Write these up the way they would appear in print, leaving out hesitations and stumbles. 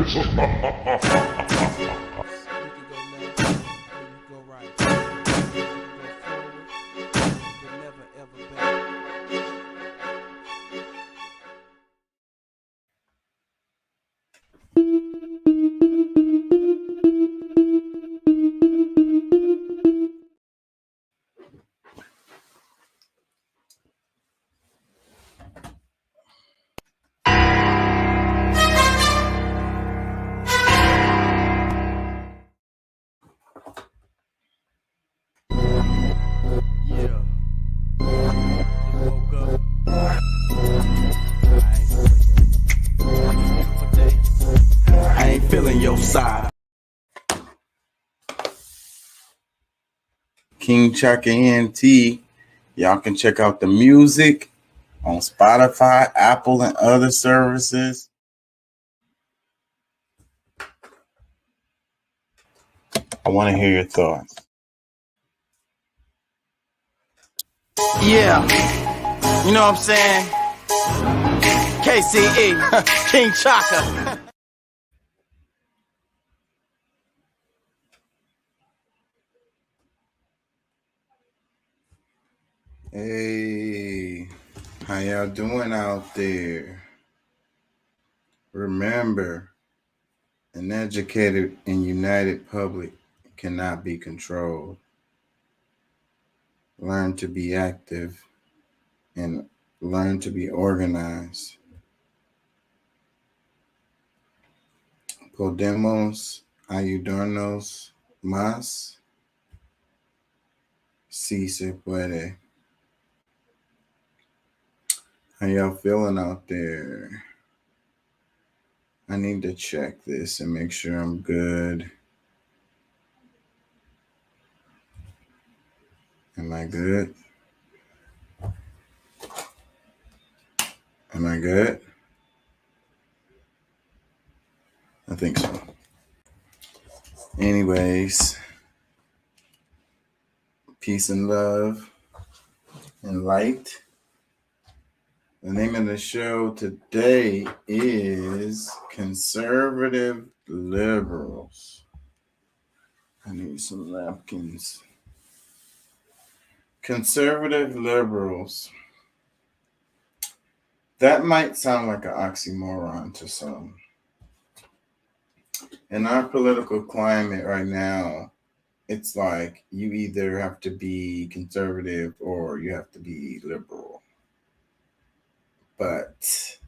go right. You can go forward, but never ever back. Yeah, just woke up. I ain't wake up. Beautiful day. I ain't feeling your side. King Chaka ENT. Y'all can check out the music on Spotify, Apple, and other services. I want to hear your thoughts. Yeah, you know what I'm saying? KCE, King Chaka. Hey, how y'all doing out there? Remember, an educated and united public cannot be controlled. Learn to be active and learn to be organized. Podemos ayudarnos más si se puede. How y'all feeling out there? I need to check this and make sure I'm good. Am I good? Am I good? I think so. Anyways, peace and love and light. The name of the show today is Conservative Liberals. I need some napkins. Conservative Liberals. That might sound like an oxymoron to some. In our political climate right now, it's like you either have to be conservative or you have to be liberal. But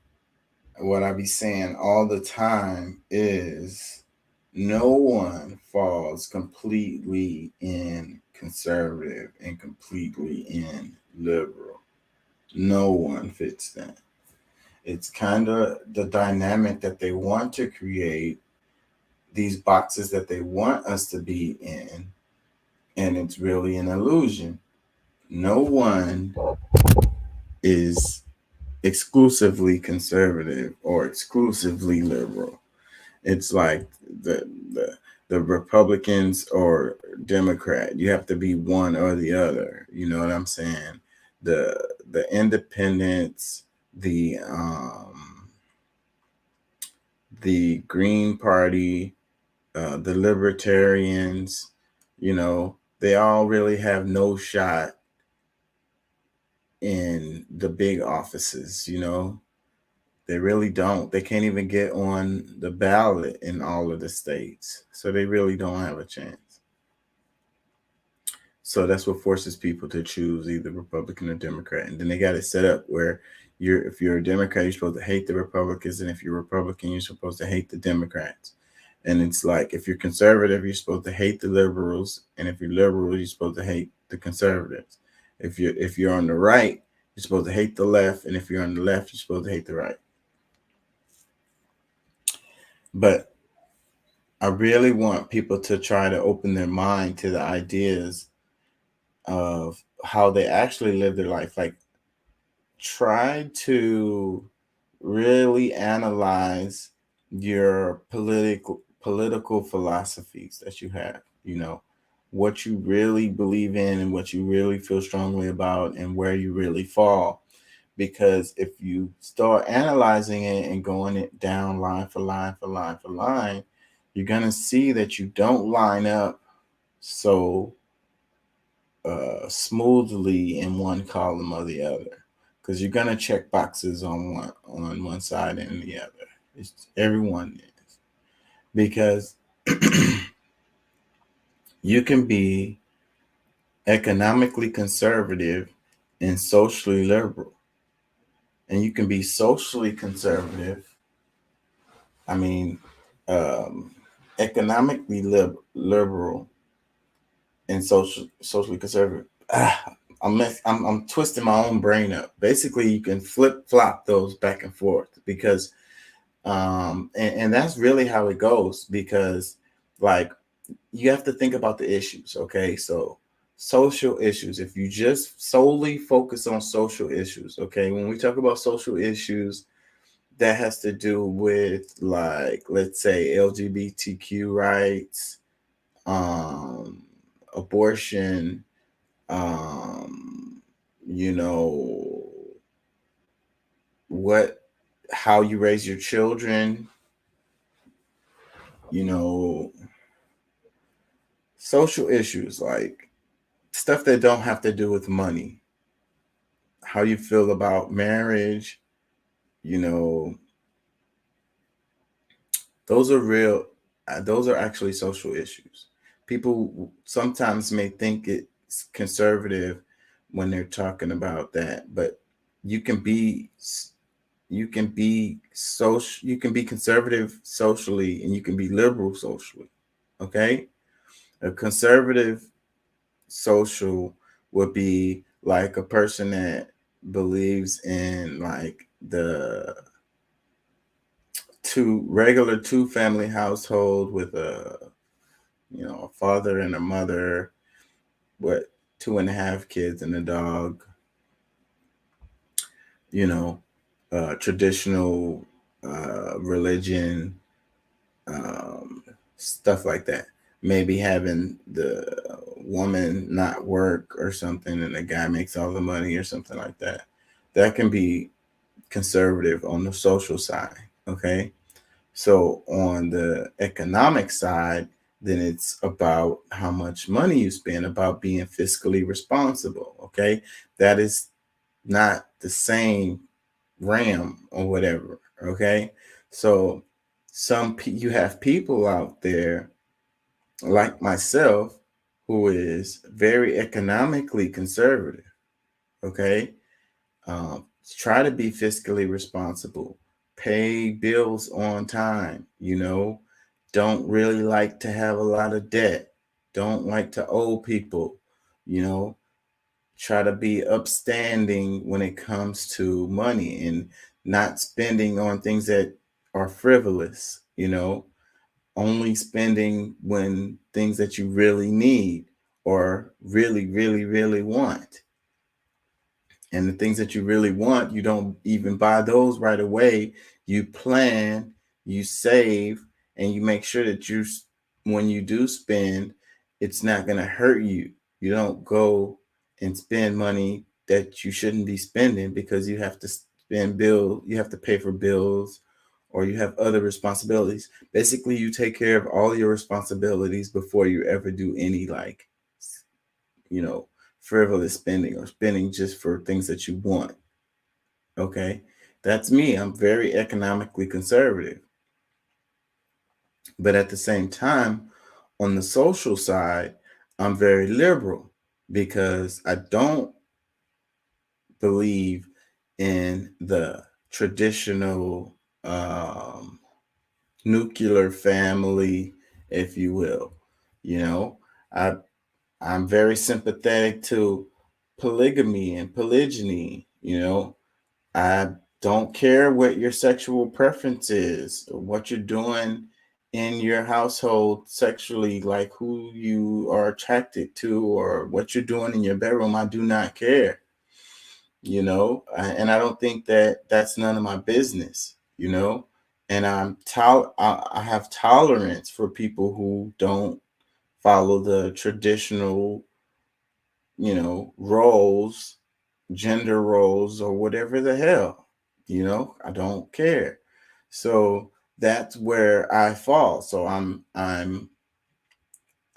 what I be saying all the time is no one falls completely in conservative and completely in liberal. No one fits that. It's kind of the dynamic that they want to create, these boxes that they want us to be in, and it's really an illusion. No one is exclusively conservative or exclusively liberal. It's like the Republicans or Democrat. You have to be one or the other. You know what I'm saying? The independents, the Green Party, the Libertarians, they all really have no shot in the big offices. They really don't. They can't even get on the ballot in all of the states. So they really don't have a chance. So that's what forces people to choose either Republican or Democrat. And then they got it set up where if you're a Democrat, you're supposed to hate the Republicans. And if you're Republican, you're supposed to hate the Democrats. And it's like, if you're conservative, you're supposed to hate the liberals. And if you're liberal, you're supposed to hate the conservatives. If you're on the right, you're supposed to hate the left. And if you're on the left, you're supposed to hate the right. But I really want people to try to open their mind to the ideas of how they actually live their life. Like, try to really analyze your political philosophies that you have, what you really believe in and what you really feel strongly about and where you really fall. because if you start analyzing it and going it down line for line for line for line, you're going to see that you don't line up so smoothly in one column or the other, because you're going to check boxes on one side and the other. Everyone is, because you can be economically conservative and socially liberal, and you can be socially conservative. I mean, um, economically liberal and socially conservative. I'm twisting my own brain up. Basically, you can flip flop those back and forth, because and that's really how it goes, because like you have to think about the issues. Okay, so social issues, if you just solely focus on social issues, okay, when we talk about social issues, that has to do with, like, let's say LGBTQ rights, um abortion, um you know, what how you raise your children, you know, social issues, like stuff that don't have to do with money, how you feel about marriage, you know, those are real, those are actually social issues. People sometimes may think it's conservative when they're talking about that, but you can be you can be conservative socially, and you can be liberal socially. Okay, a conservative social would be like a person that believes in, like, the two family household with a, you know, a father and a mother, what, two and a half kids and a dog, you know, traditional religion, stuff like that. Maybe having the woman not work or something, and the guy makes all the money or something like that. That can be conservative on the social side. Okay. So on the economic side, then it's about how much money you spend, about being fiscally responsible. Okay. That is not the same RAM or whatever. Okay. So you have people out there like myself who is very economically conservative. Okay. Try to be fiscally responsible, pay bills on time, you know, don't really like to have a lot of debt, don't like to owe people, you know, try to be upstanding when it comes to money, and not spending on things that are frivolous, you know, only spending when things that you really need or really, really, really want. And the things that you really want, you don't even buy those right away. You plan, you save, and you make sure that when you do spend, it's not going to hurt you. You don't go and spend money that you shouldn't be spending, because you have to you have to pay for bills, or you have other responsibilities. Basically, you take care of all your responsibilities before you ever do any, like, you know, frivolous spending or spending just for things that you want. Okay. That's me. I'm very economically conservative. But at the same time, on the social side, I'm very liberal, because I don't believe in the traditional nuclear family, if you will. You know, I I'm very sympathetic to polygamy and polygyny. You know, I don't care what your sexual preference is, or what you're doing in your household sexually, like who you are attracted to, or what you're doing in your bedroom. I do not care, you know, and I don't think that that's none of my business, you know. And I have tolerance for people who don't follow the traditional, you know, roles gender roles or whatever the hell. I don't care. So that's where I fall. So I'm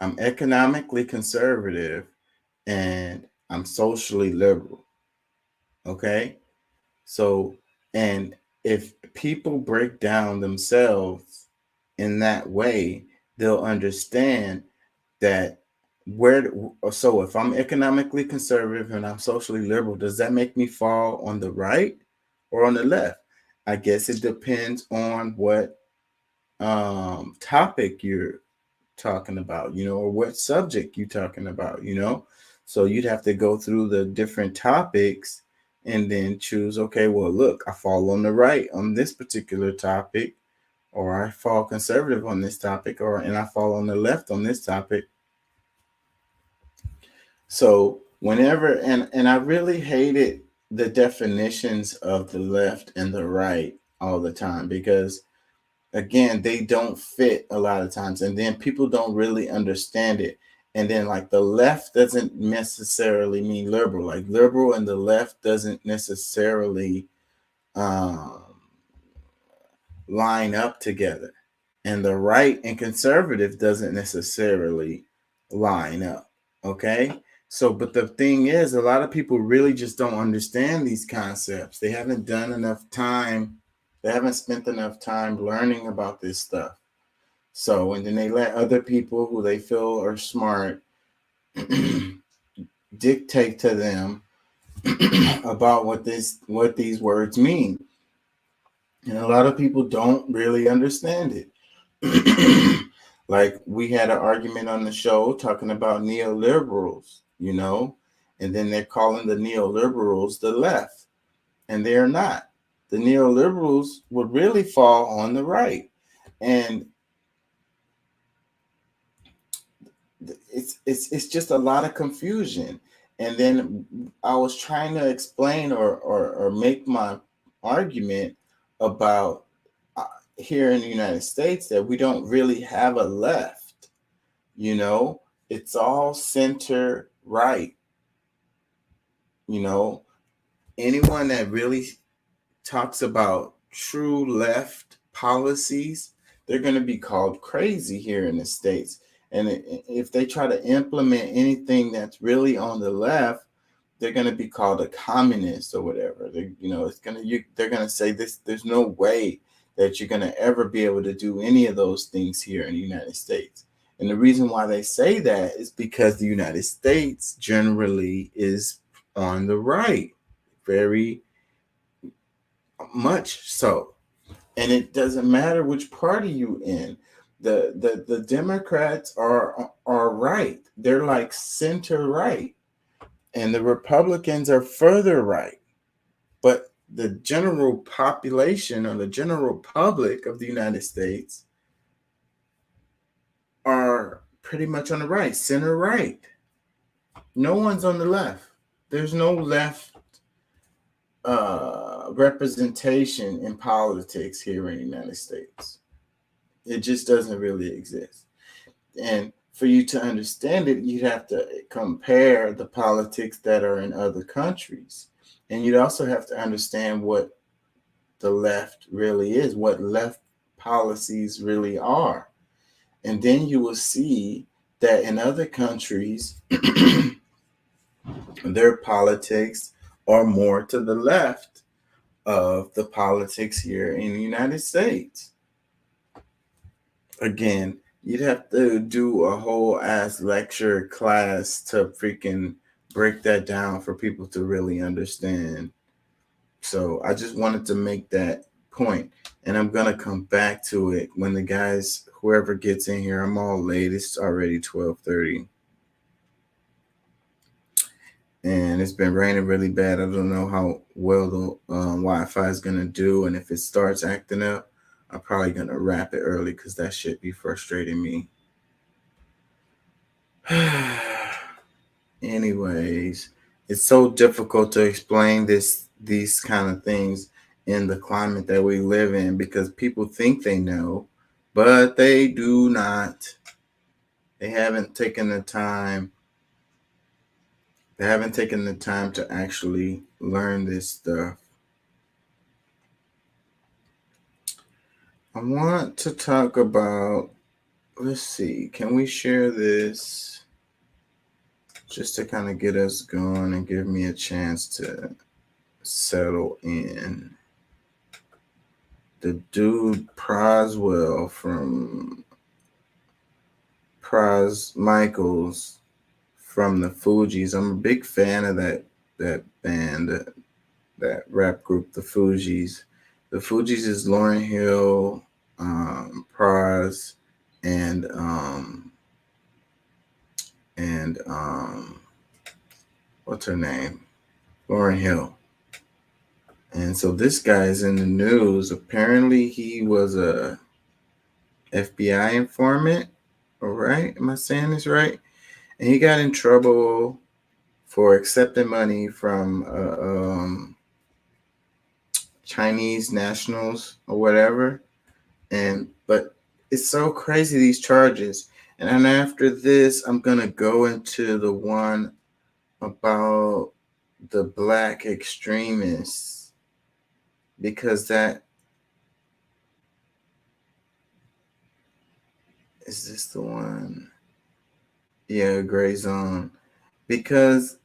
economically conservative and I'm socially liberal. Okay? So, and if people break down themselves in that way, they'll understand that so if I'm economically conservative and I'm socially liberal, does that make me fall on the right or on the left? I guess it depends on what topic you're talking about, or what subject you're talking about. So you'd have to go through the different topics and then choose, okay, well, look, I fall on the right on this particular topic, or I fall conservative on this topic, and I fall on the left on this topic. So whenever, and I really hated the definitions of the left and the right all the time, because again, they don't fit a lot of times, and then people don't really understand it. And then, like, the left doesn't necessarily mean liberal. Like, liberal and the left doesn't necessarily um, line up together, and the right and conservative doesn't necessarily line up. Okay. So, but the thing is, a lot of people really just don't understand these concepts. They haven't done enough time. They haven't spent enough time learning about this stuff. So, and then they let other people who they feel are smart dictate to them about what these words mean. And a lot of people don't really understand it. Like, we had an argument on the show talking about neoliberals, and then they're calling the neoliberals the left, and they're not. The neoliberals would really fall on the right. And it's just a lot of confusion. And then I was trying to explain or make my argument about here in the United States that we don't really have a left. It's all center right. Anyone that really talks about true left policies, they're going to be called crazy here in the States. And if they try to implement anything that's really on the left, they're going to be called a communist or whatever. They're going to say this. There's no way that you're going to ever be able to do any of those things here in the United States. And the reason why they say that is because the United States generally is on the right, very much so. And it doesn't matter which party you in. The Democrats are right. They're like center right. And the Republicans are further right. But the general population or the general public of the United States are pretty much on the right, center right. No one's on the left. There's no left representation in politics here in the United States. It just doesn't really exist. And for you to understand it, you'd have to compare the politics that are in other countries. And you'd also have to understand what the left really is, what left policies really are. And then you will see that in other countries, their politics are more to the left of the politics here in the United States. Again, you'd have to do a whole ass lecture class to freaking break that down for people to really understand. So I just wanted to make that point, and I'm gonna come back to it when the guys, whoever gets in here. I'm all late. It's already 12:30, and it's been raining really bad. I don't know how well the Wi-Fi is gonna do, and if it starts acting up, I'm probably gonna wrap it early because that shit be frustrating me. Anyways, it's so difficult to explain these kind of things in the climate that we live in because people think they know, but they do not. They haven't taken the time They haven't taken the time to actually learn this stuff. I want to talk about, let's see, can we share this just to kind of get us going and give me a chance to settle in? The dude Proswell from Michaels from the Fugees. I'm a big fan of that band, that rap group, the Fugees. The Fugees is Lauryn Hill, Pras, and what's her name? Lauryn Hill. And so this guy is in the news. Apparently he was a FBI informant. All right. Am I saying this right? And he got in trouble for accepting money from Chinese nationals or whatever. But it's so crazy, these charges. And then after this, I'm going to go into the one about the black extremists, because that is this the one? Yeah, Gray Zone. Because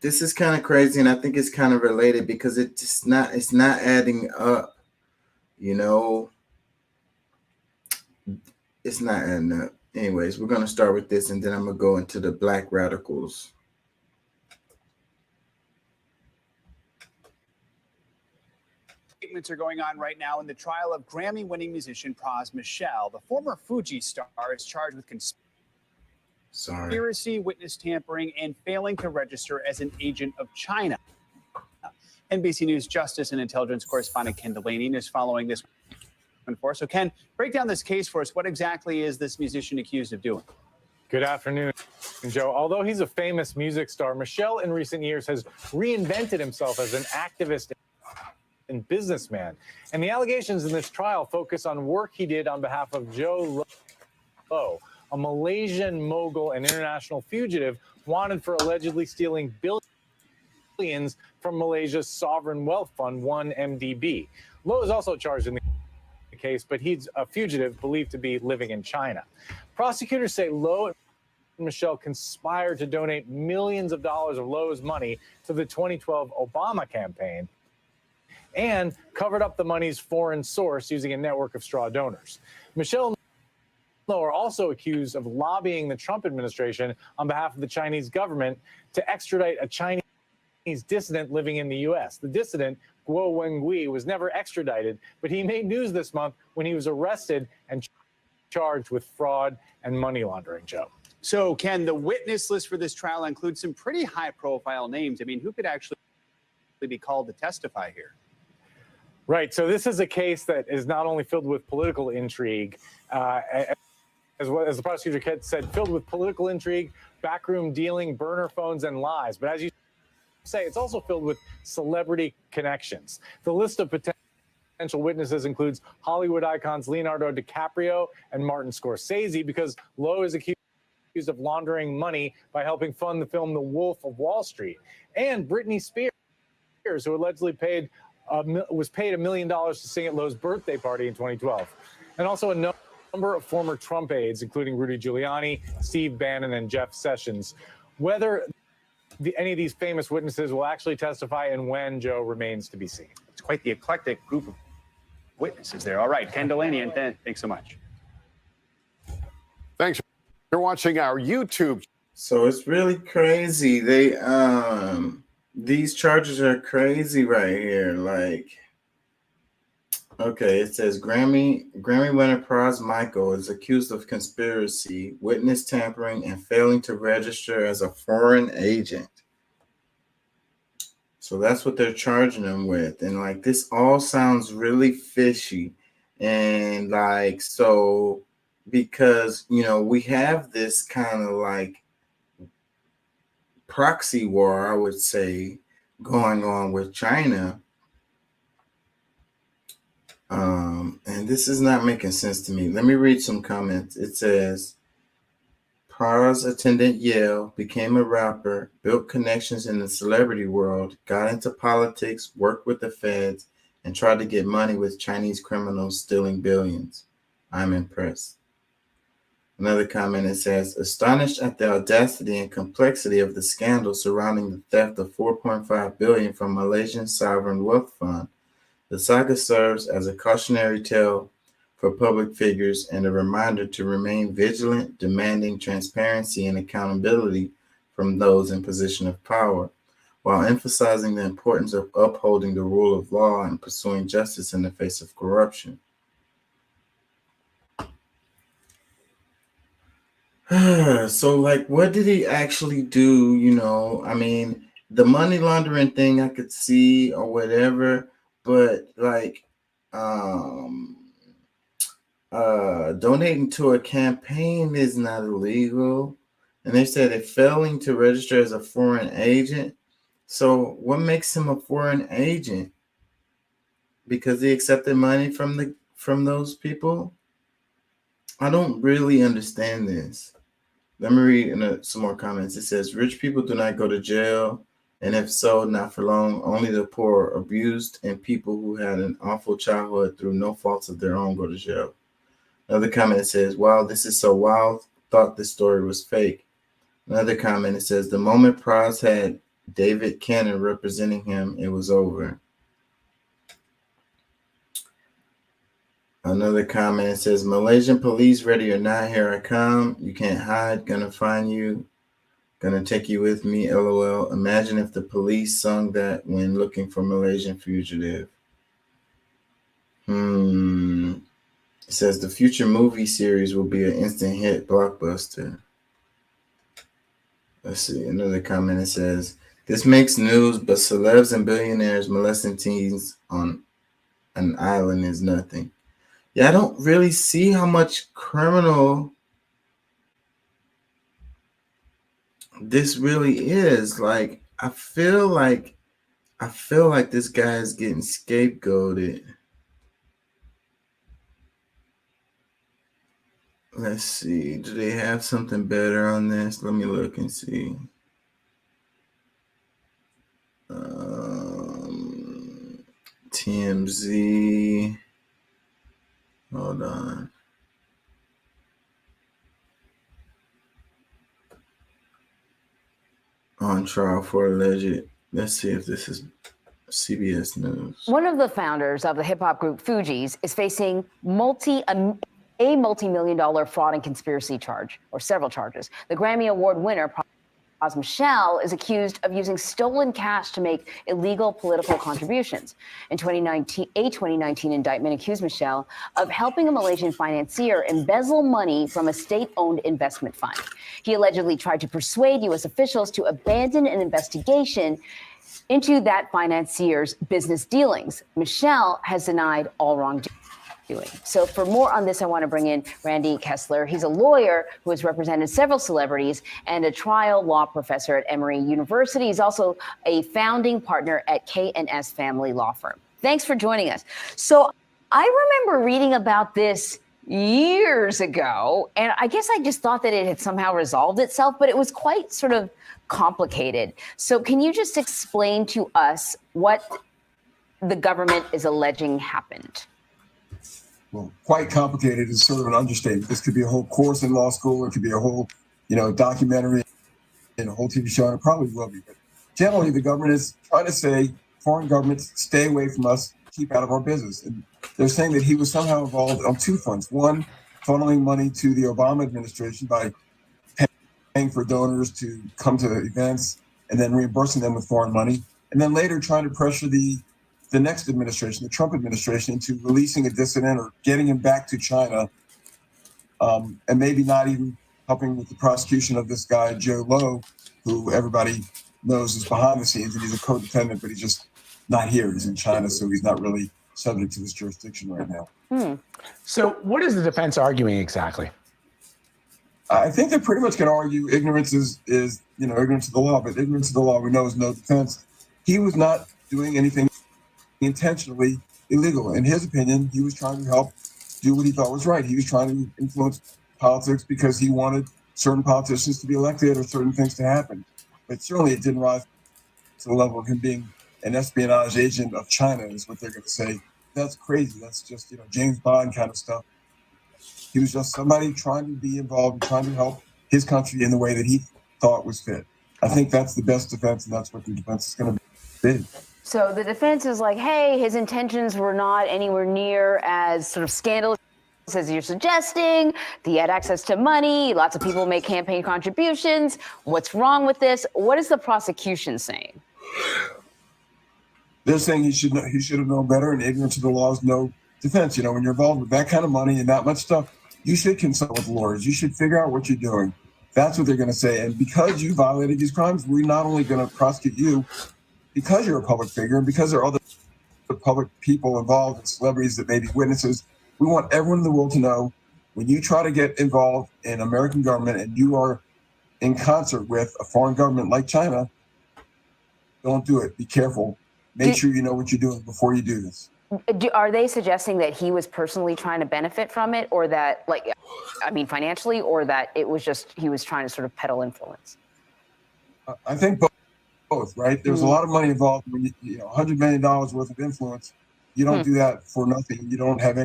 this is kind of crazy, and I think it's kind of related because it's not adding up, you know. It's not adding up. Anyways, we're gonna start with this, and then I'm gonna go into the black radicals. Statements are going on right now in the trial of Grammy-winning musician Pras Michel. The former Fuji star is charged with conspiracy, witness tampering, and failing to register as an agent of China. NBC News Justice and Intelligence correspondent Ken Delaney is following this one for us. So, Ken, break down this case for us. What exactly is this musician accused of doing? Good afternoon, Joe. Although he's a famous music star, Michel in recent years has reinvented himself as an activist and businessman. And the allegations in this trial focus on work he did on behalf of Joe Low, a Malaysian mogul and international fugitive wanted for allegedly stealing billions from Malaysia's sovereign wealth fund, 1MDB. Low is also charged in the case, but he's a fugitive believed to be living in China. Prosecutors say Low and Michel conspired to donate millions of dollars of Low's money to the 2012 Obama campaign and covered up the money's foreign source using a network of straw donors. Michel and Low are also accused of lobbying the Trump administration on behalf of the Chinese government to extradite a Chinese dissident living in the U.S. The dissident, Guo Wengui, was never extradited, but he made news this month when he was arrested and charged with fraud and money laundering, Joe. So, Ken, the witness list for this trial includes some pretty high-profile names. I mean, who could actually be called to testify here? Right. So this is a case that is not only filled with political intrigue, as well as the prosecutor said, filled with political intrigue, backroom dealing, burner phones, and lies. But as you say, it's also filled with celebrity connections. The list of potential witnesses includes Hollywood icons Leonardo DiCaprio and Martin Scorsese, because Low is accused of laundering money by helping fund the film The Wolf of Wall Street, and Britney Spears, who allegedly was paid $1 million to sing at Low's birthday party in 2012. And also a number of former Trump aides, including Rudy Giuliani, Steve Bannon, and Jeff Sessions. Whether any of these famous witnesses will actually testify and when, Joe, remains to be seen. It's quite the eclectic group of witnesses there. All right, Ken Delaney, and thanks so much. Thanks. You're watching our YouTube. So it's really crazy. These charges are crazy right here. Like, okay, it says Grammy winner Pras Michael is accused of conspiracy, witness tampering, and failing to register as a foreign agent. So that's what they're charging him with. And like, this all sounds really fishy. And like, so because, you know, we have this kind of like proxy war, I would say, going on with China. And this is not making sense to me. Let me read some comments. It says, Praz attended Yale, became a rapper, built connections in the celebrity world, got into politics, worked with the feds, and tried to get money with Chinese criminals stealing billions. I'm impressed. Another comment that says, astonished at the audacity and complexity of the scandal surrounding the theft of $4.5 billion from Malaysian Sovereign Wealth Fund, the saga serves as a cautionary tale for public figures and a reminder to remain vigilant, demanding transparency and accountability from those in position of power, while emphasizing the importance of upholding the rule of law and pursuing justice in the face of corruption. So, like, what did he actually do? You know, I mean, the money laundering thing I could see or whatever, but like, donating to a campaign is not illegal. And they said that failing to register as a foreign agent. So what makes him a foreign agent? Because he accepted money from those people? I don't really understand this. Let me read some more comments. It says, rich people do not go to jail, and if so, not for long. Only the poor, abused, and people who had an awful childhood through no faults of their own go to jail. Another comment says, wow, this is so wild. Thought this story was fake. Another comment, it says, the moment Praz had David Cannon representing him, it was over. Another comment, it says, Malaysian police, ready or not, here I come. You can't hide, gonna find you, gonna take you with me, LOL. Imagine if the police sung that when looking for Malaysian fugitive. It says, the future movie series will be an instant hit blockbuster. Let's see, another comment, it says, this makes news, but celebs and billionaires molesting teens on an island is nothing. Yeah, I don't really see how much criminal this really is. Like, I feel like this guy is getting scapegoated. Let's see. Do they have something better on this? Let me look and see. TMZ. Hold on. On trial for alleged. Let's see if this is CBS News. One of the founders of the hip-hop group Fugees is facing a multi-million-dollar fraud and conspiracy charge, or several charges. The Grammy Award winner, Pras Michel, is accused of using stolen cash to make illegal political contributions. In 2019, a 2019 indictment accused Michel of helping a Malaysian financier embezzle money from a state-owned investment fund. He allegedly tried to persuade U.S. officials to abandon an investigation into that financier's business dealings. Michel has denied all wrongdoing. So for more on this, I want to bring in Randy Kessler. He's a lawyer who has represented several celebrities and a trial law professor at Emory University. He's also a founding partner at K&S Family Law Firm. Thanks for joining us. So I remember reading about this years ago, and I guess I just thought that it had somehow resolved itself, but it was quite sort of complicated. So can you just explain to us what the government is alleging happened? Well, quite complicated is sort of an understatement. This could be a whole course in law school. It could be a whole, documentary and a whole TV show. And it probably will be. But generally, the government is trying to say, foreign governments, stay away from us, keep out of our business. And they're saying that he was somehow involved on two fronts. One, funneling money to the Obama administration by paying for donors to come to events and then reimbursing them with foreign money. And then later trying to pressure the next administration, the Trump administration, into releasing a dissident or getting him back to China, and maybe not even helping with the prosecution of this guy, Joe Lowe, who everybody knows is behind the scenes, and he's a co-defendant, but he's just not here. He's in China, so he's not really subject to this jurisdiction right now. So what is the defense arguing exactly? I think they're pretty much going to argue ignorance is ignorance of the law, but ignorance of the law we know is no defense. He was not doing anything intentionally illegal. In his opinion, he was trying to help do what he thought was right. He was trying to influence politics because he wanted certain politicians to be elected or certain things to happen. But certainly it didn't rise to the level of him being an espionage agent of China, is what they're going to say. That's crazy. That's just, James Bond kind of stuff. He was just somebody trying to be involved and trying to help his country in the way that he thought was fit. I think that's the best defense, and that's what the defense is going to be. So the defense is like, hey, his intentions were not anywhere near as sort of scandalous as you're suggesting. He had access to money. Lots of people make campaign contributions. What's wrong with this? What is the prosecution saying? They're saying he should have known better, and ignorant to the law is no defense. When you're involved with that kind of money and that much stuff, you should consult with lawyers. You should figure out what you're doing. That's what they're going to say. And because you violated these crimes, we're not only going to prosecute you because you're a public figure and because there are other public people involved and celebrities that may be witnesses. We want everyone in the world to know when you try to get involved in American government and you are in concert with a foreign government like China, don't do it. Be careful. Make sure you know what you're doing before you do this. Are they suggesting that he was personally trying to benefit from it, or that, financially, or that it was just he was trying to sort of peddle influence? I think both, right? There's a lot of money involved. When $100 million worth of influence, you don't do that for nothing. You don't have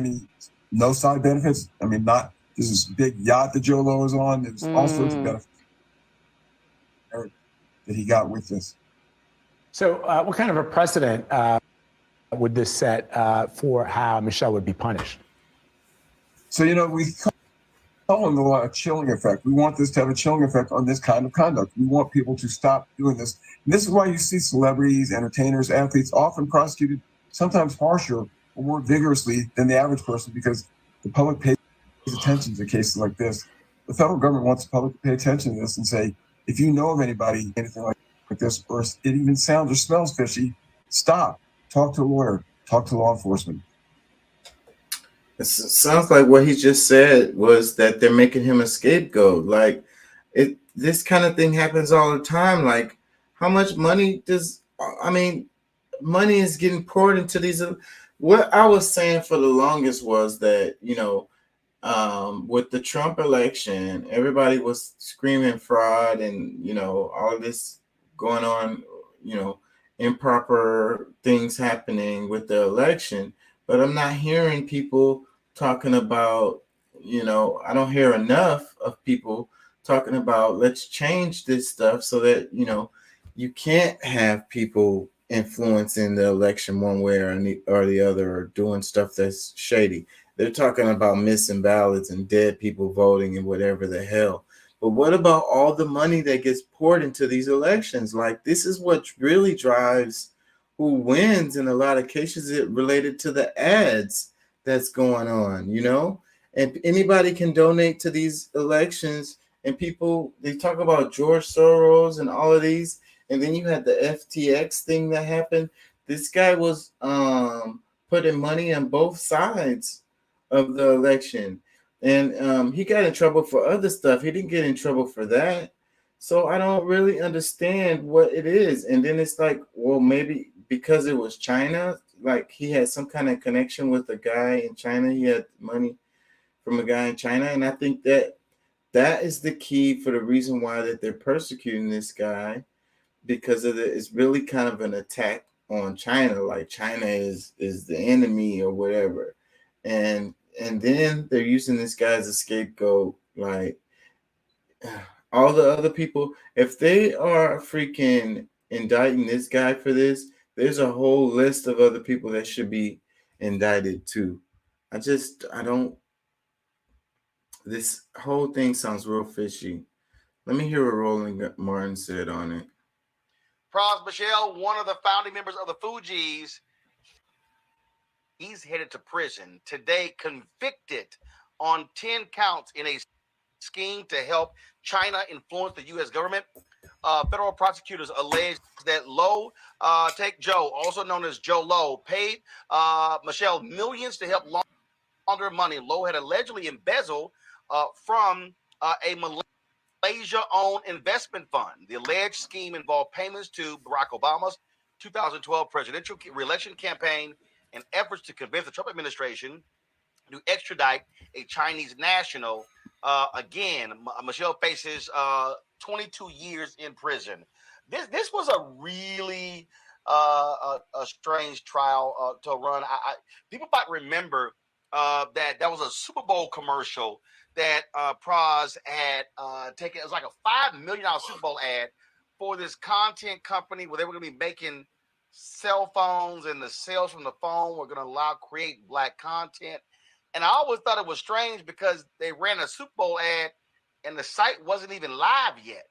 no side benefits. There's this big yacht that Joe Low is on. There's all sorts of benefits that he got with this. So what kind of a precedent would this set for how Michelle would be punished? So, we call it a chilling effect. We want this to have a chilling effect on this kind of conduct. We want people to stop doing this. And this is why you see celebrities, entertainers, athletes often prosecuted, sometimes harsher or more vigorously than the average person, because the public pays attention to cases like this. The federal government wants the public to pay attention to this and say, if you know of anybody, anything like this, or it even sounds or smells fishy, stop. Talk to a lawyer. Talk to law enforcement. It sounds like what he just said was that they're making him a scapegoat. This kind of thing happens all the time. Like, how much money money is getting poured into these. What I was saying for the longest was that, with the Trump election, everybody was screaming fraud and, all of this going on, improper things happening with the election. But I'm not hearing people talking about, I don't hear enough of people talking about, let's change this stuff so that, you can't have people influencing the election one way or the other, or doing stuff that's shady. They're talking about missing ballots and dead people voting and whatever the hell. But what about all the money that gets poured into these elections? Like, this is what really drives who wins in a lot of cases. It related to the ads that's going on, and anybody can donate to these elections. And people, they talk about George Soros and all of these. And then you had the FTX thing that happened. This guy was putting money on both sides of the election. And he got in trouble for other stuff. He didn't get in trouble for that. So I don't really understand what it is. And then it's like, well, maybe because it was China, like he had some kind of connection with a guy in China. He had money from a guy in China. And I think that is the key for the reason why that they're persecuting this guy, because of it's really kind of an attack on China. Like, China is the enemy or whatever. And then they're using this guy as a scapegoat. Like, all the other people, if they are freaking indicting this guy for this, there's a whole list of other people that should be indicted too. This whole thing sounds real fishy. Let me hear what Roland Martin said on it. Pras Michel, one of the founding members of the Fugees, he's headed to prison today, convicted on 10 counts in a scheme to help China influence the U.S. government. Federal prosecutors allege that Low, take Joe, also known as Joe Low, paid Michel millions to help launder money Low had allegedly embezzled from a Malaysia-owned investment fund. The alleged scheme involved payments to Barack Obama's 2012 presidential re-election campaign and efforts to convince the Trump administration to extradite a Chinese national Again, Michelle faces 22 years in prison. This was a really a strange trial to run. People might remember that was a Super Bowl commercial that Praz had taken. It was like a $5 million Super Bowl ad for this content company where they were going to be making cell phones, and the sales from the phone were going to create Black content. And I always thought it was strange because they ran a Super Bowl ad and the site wasn't even live yet.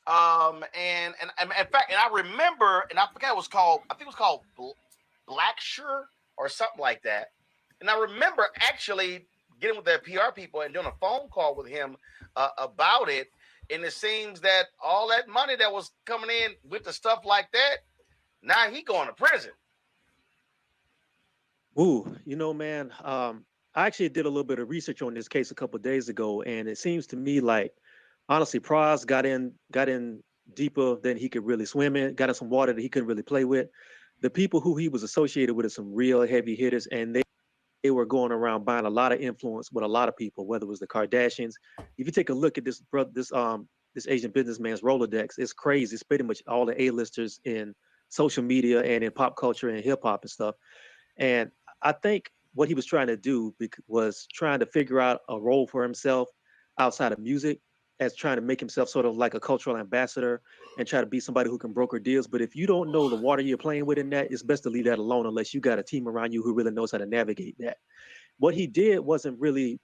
And in fact, and I remember, and I forgot what it was called. I think it was called Blacksure or something like that. And I remember actually getting with their PR people and doing a phone call with him about it. And it seems that all that money that was coming in with the stuff like that, now he going to prison. Ooh, man, I actually did a little bit of research on this case a couple of days ago, and it seems to me like, honestly, Praz got in deeper than he could really swim in, got in some water that he couldn't really play with. The people who he was associated with are some real heavy hitters, and they were going around buying a lot of influence with a lot of people, whether it was the Kardashians. If you take a look at this Asian businessman's Rolodex, it's crazy. It's pretty much all the A-listers in social media and in pop culture and hip hop and stuff. And I think what he was trying to do was trying to figure out a role for himself outside of music, as trying to make himself sort of like a cultural ambassador and try to be somebody who can broker deals. But if you don't know the water you're playing with in that, it's best to leave that alone unless you got a team around you who really knows how to navigate that. What he did wasn't really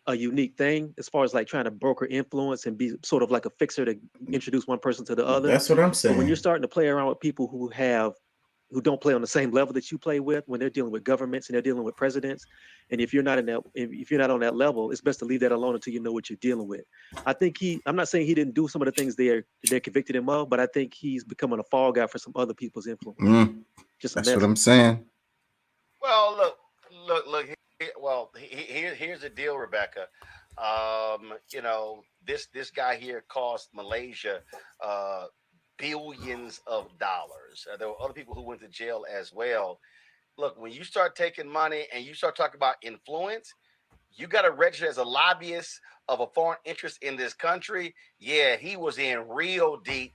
a unique thing as far as like trying to broker influence and be sort of like a fixer to introduce one person to the other. That's what I'm saying. But when you're starting to play around with people who don't play on the same level that you play with, when they're dealing with governments and they're dealing with presidents, and if you're not on that level, it's best to leave that alone until you know what you're dealing with. I think I'm not saying he didn't do some of the things they're convicted him of, but I think he's becoming a fall guy for some other people's influence. That's what I'm saying. Well, look. Here's the deal, Rebecca. This guy here cost Malaysia billions of dollars. There were other people who went to jail as well. Look, when you start taking money and you start talking about influence, you got to register as a lobbyist of a foreign interest in this country. Yeah, he was in real deep,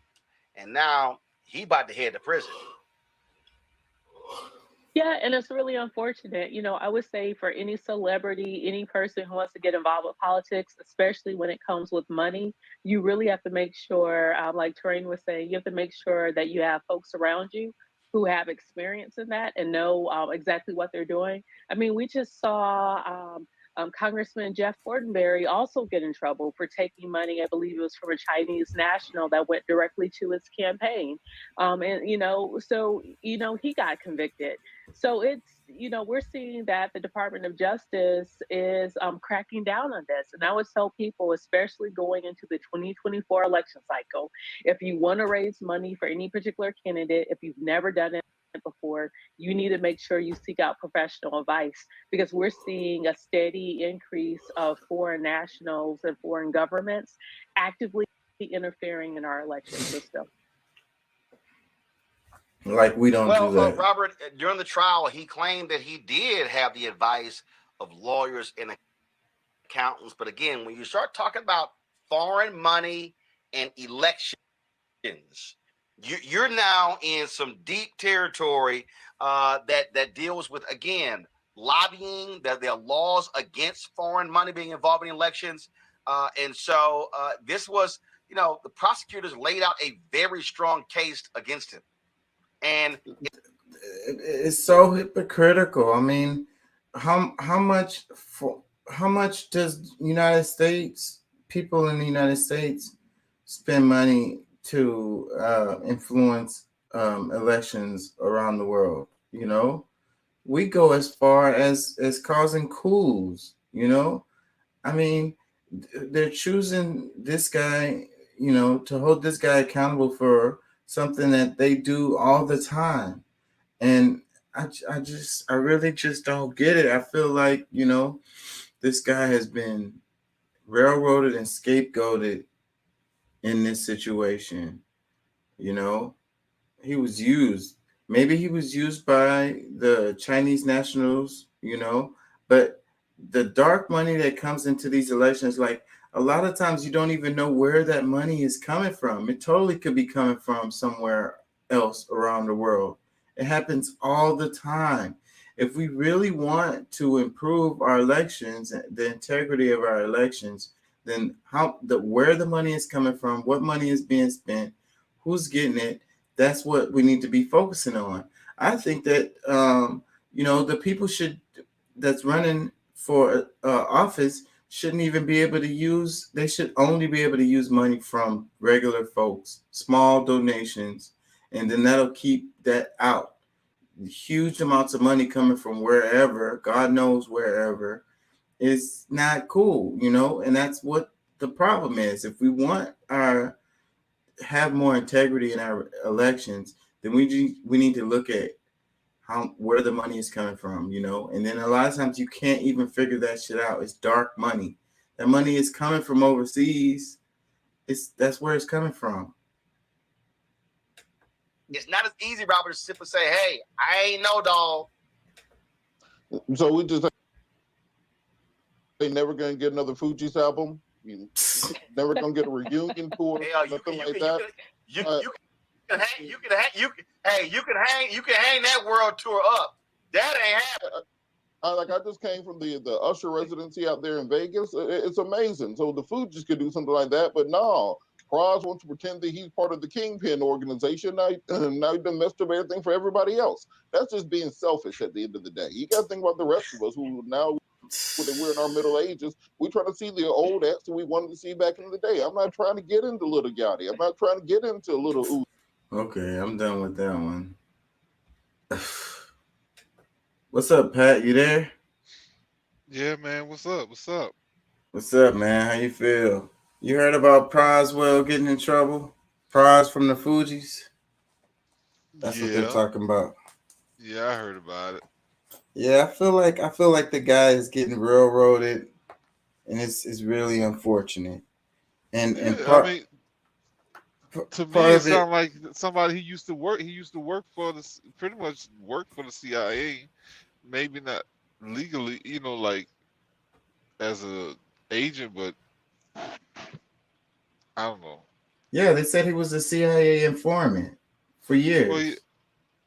and now he about to head to prison. Yeah, and it's really unfortunate. I would say for any celebrity, any person who wants to get involved with politics, especially when it comes with money, you really have to make sure, like Terrain was saying, you have to make sure that you have folks around you who have experience in that and know exactly what they're doing. I mean, we just saw Congressman Jeff Fortenberry also get in trouble for taking money. I believe it was from a Chinese national that went directly to his campaign. So he got convicted. So it's, we're seeing that the Department of Justice is cracking down on this. And I would tell people, especially going into the 2024 election cycle, if you want to raise money for any particular candidate, if you've never done it before, you need to make sure you seek out professional advice, because we're seeing a steady increase of foreign nationals and foreign governments actively interfering in our election system. Like we don't do that. Robert, during the trial, he claimed that he did have the advice of lawyers and accountants. But again, when you start talking about foreign money and elections, you're now in some deep territory that deals with, again, lobbying, that there are laws against foreign money being involved in elections. And so this was, the prosecutors laid out a very strong case against him. And it's so hypocritical. I mean, how much does United States, people in the United States, spend money to influence elections around the world? We go as far as causing coups. I mean, they're choosing this guy, to hold this guy accountable for something that they do all the time. And I really just don't get it. I feel like, this guy has been railroaded and scapegoated in this situation. He was used. Maybe he was used by the Chinese nationals, but the dark money that comes into these elections, like a lot of times you don't even know where that money is coming from. It totally could be coming from somewhere else around the world. It happens all the time. If we really want to improve our elections, the integrity of our elections, then where the money is coming from, what money is being spent, who's getting it, that's what we need to be focusing on. I think that the people that's running for office shouldn't even be able to use. They should only be able to use money from regular folks, small donations, and then that'll keep that out. Huge amounts of money coming from wherever, God knows wherever, is not cool, and that's what the problem is. If we want have more integrity in our elections, then we need to look at where the money is coming from, and then a lot of times you can't even figure that shit out. It's dark money. That money is coming from overseas. That's where it's coming from. It's not as easy, Robert, to simply say, "Hey, I ain't no dog." So we just they never gonna get another Fugees album. Never gonna get a reunion tour. Nothing like that. You can hang that world tour up. That ain't happening. I just came from the Usher residency out there in Vegas. It's amazing. So the Fugees could do something like that, but no. Pras wants to pretend that he's part of the Kingpin organization. Now he done messed up everything for everybody else. That's just being selfish at the end of the day. You got to think about the rest of us who now, when we're in our middle ages, we try to see the old acts that we wanted to see back in the day. I'm not trying to get into Little Yachty. I'm not trying to get into Little Uzi. Okay, I'm done with that one. What's up, Pat? You there? Yeah, man. What's up? What's up? What's up, man? How you feel? You heard about Proswell getting in trouble? Pras from the Fugees? That's what they're talking about. Yeah, I heard about it. Yeah, I feel like the guy is getting railroaded, and it's really unfortunate. And to me, it sounds like somebody who used to work. He used to work for pretty much work for the CIA. Maybe not legally, like as a agent, but I don't know. Yeah, they said he was a CIA informant for years.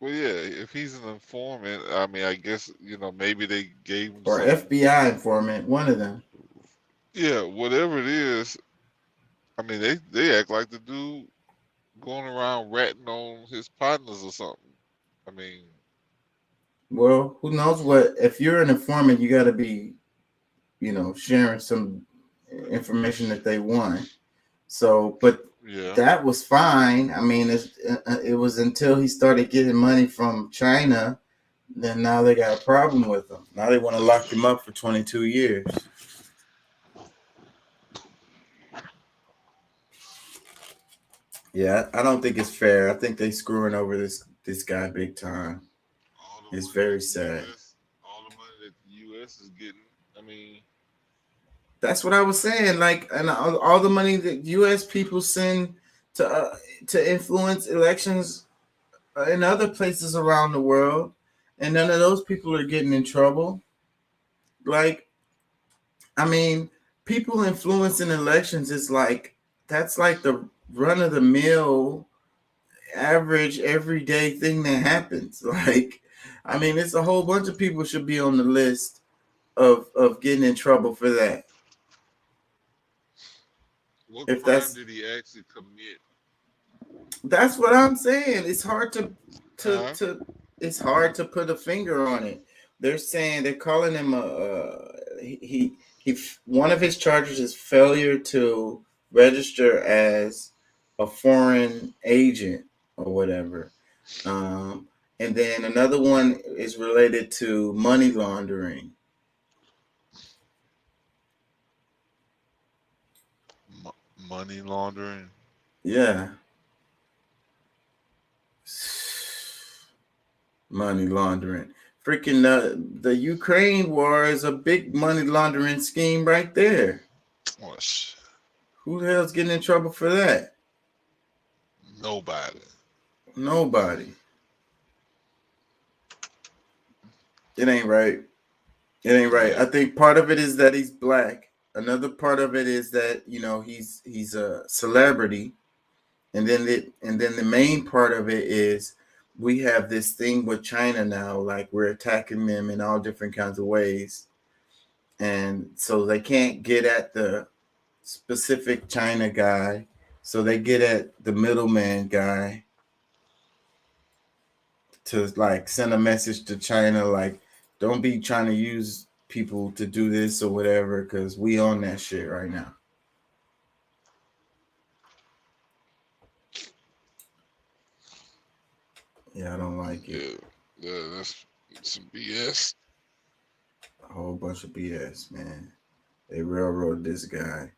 Well, yeah. If he's an informant, I mean, I guess maybe they gave him or FBI informant, one of them. Yeah, whatever it is. I mean, they act like the dude going around ratting on his partners or something. I mean, well, who knows what? If you're an informant, you got to be, sharing some information that they want. So, but that was fine. I mean, it was until he started getting money from China, then now they got a problem with him. Now they want to lock him up for 22 years. Yeah, I don't think it's fair. I think they screwing over this guy big time. It's very sad. All the money that the U.S. is getting, I mean, that's what I was saying. Like, and all the money that U.S. people send to influence elections in other places around the world, and none of those people are getting in trouble. Like, I mean, people influencing elections is like, that's like the run of the mill, average, everyday thing that happens. Like, I mean, it's a whole bunch of people should be on the list of getting in trouble for that. What crime did he actually commit? That's what I'm saying. It's hard to it's hard to put a finger on it. They're saying they're calling him he one of his charges is failure to register as a foreign agent or whatever. And then another one is related to money laundering. Money laundering? Yeah. Money laundering. Freaking the Ukraine war is a big money laundering scheme right there. Oh, shit. Who the hell's getting in trouble for that? Nobody. Nobody. It ain't right. It ain't right. I think part of it is that he's black. Another part of it is that he's a celebrity, and then the main part of it is we have this thing with China now, like we're attacking them in all different kinds of ways, and so they can't get at the specific China guy, so they get at the middleman guy to like send a message to China, like, don't be trying to use people to do this or whatever, because we on that shit right now. Yeah, I don't like it. Yeah, that's some BS. A whole bunch of BS, man. They railroad this guy.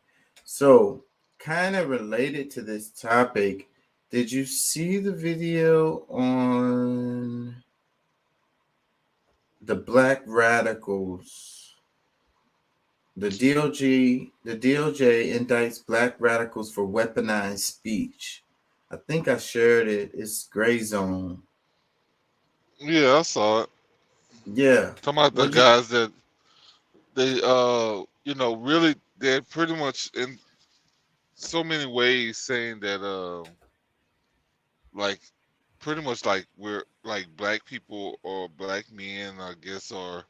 So, kind of related to this topic, did you see the video on the black radicals? The DOJ indicts black radicals for weaponized speech. I think I shared it. It's Gray Zone. Yeah, I saw it. Yeah. Talking about the guys that they really, they're pretty much in so many ways saying that like pretty much like we're like black people or black men, I guess, are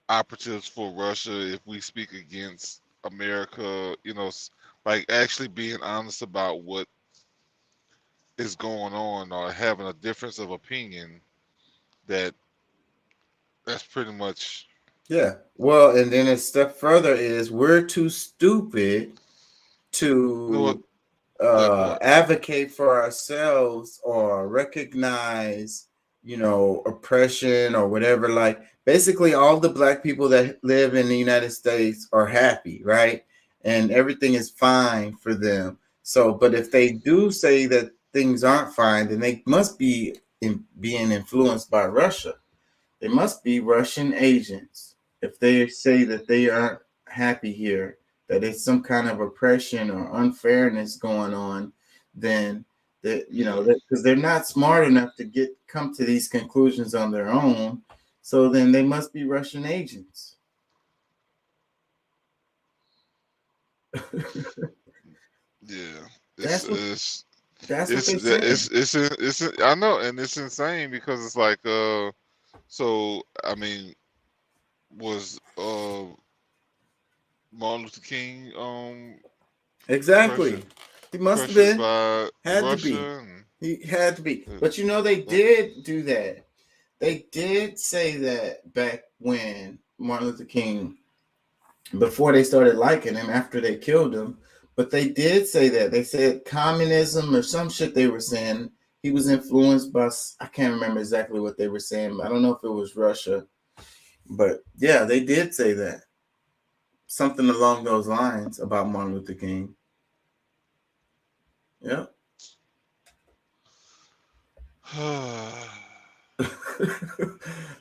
operatives for Russia if we speak against America, like actually being honest about what is going on or having a difference of opinion. That's pretty much. Yeah. Well, and then a step further is we're too stupid to advocate for ourselves or recognize, oppression or whatever. Like basically all the black people that live in the United States are happy, right? And everything is fine for them. So, but if they do say that things aren't fine, then they must be being influenced by Russia. They must be Russian agents. If they say that they aren't happy here, that it's some kind of oppression or unfairness going on, then because they're not smart enough to come to these conclusions on their own, so then they must be Russian agents. Yeah, that's what they say. I know, and it's insane because it's like so I mean, was Martin Luther King exactly. He must have been. Had Russia to be. He had to be. But they did do that. They did say that back when Martin Luther King, before they started liking him, after they killed him. But they did say that. They said communism or some shit they were saying. He was influenced by, I can't remember exactly what they were saying. I don't know if it was Russia. But yeah, they did say that. Something along those lines about Martin Luther King. Yeah.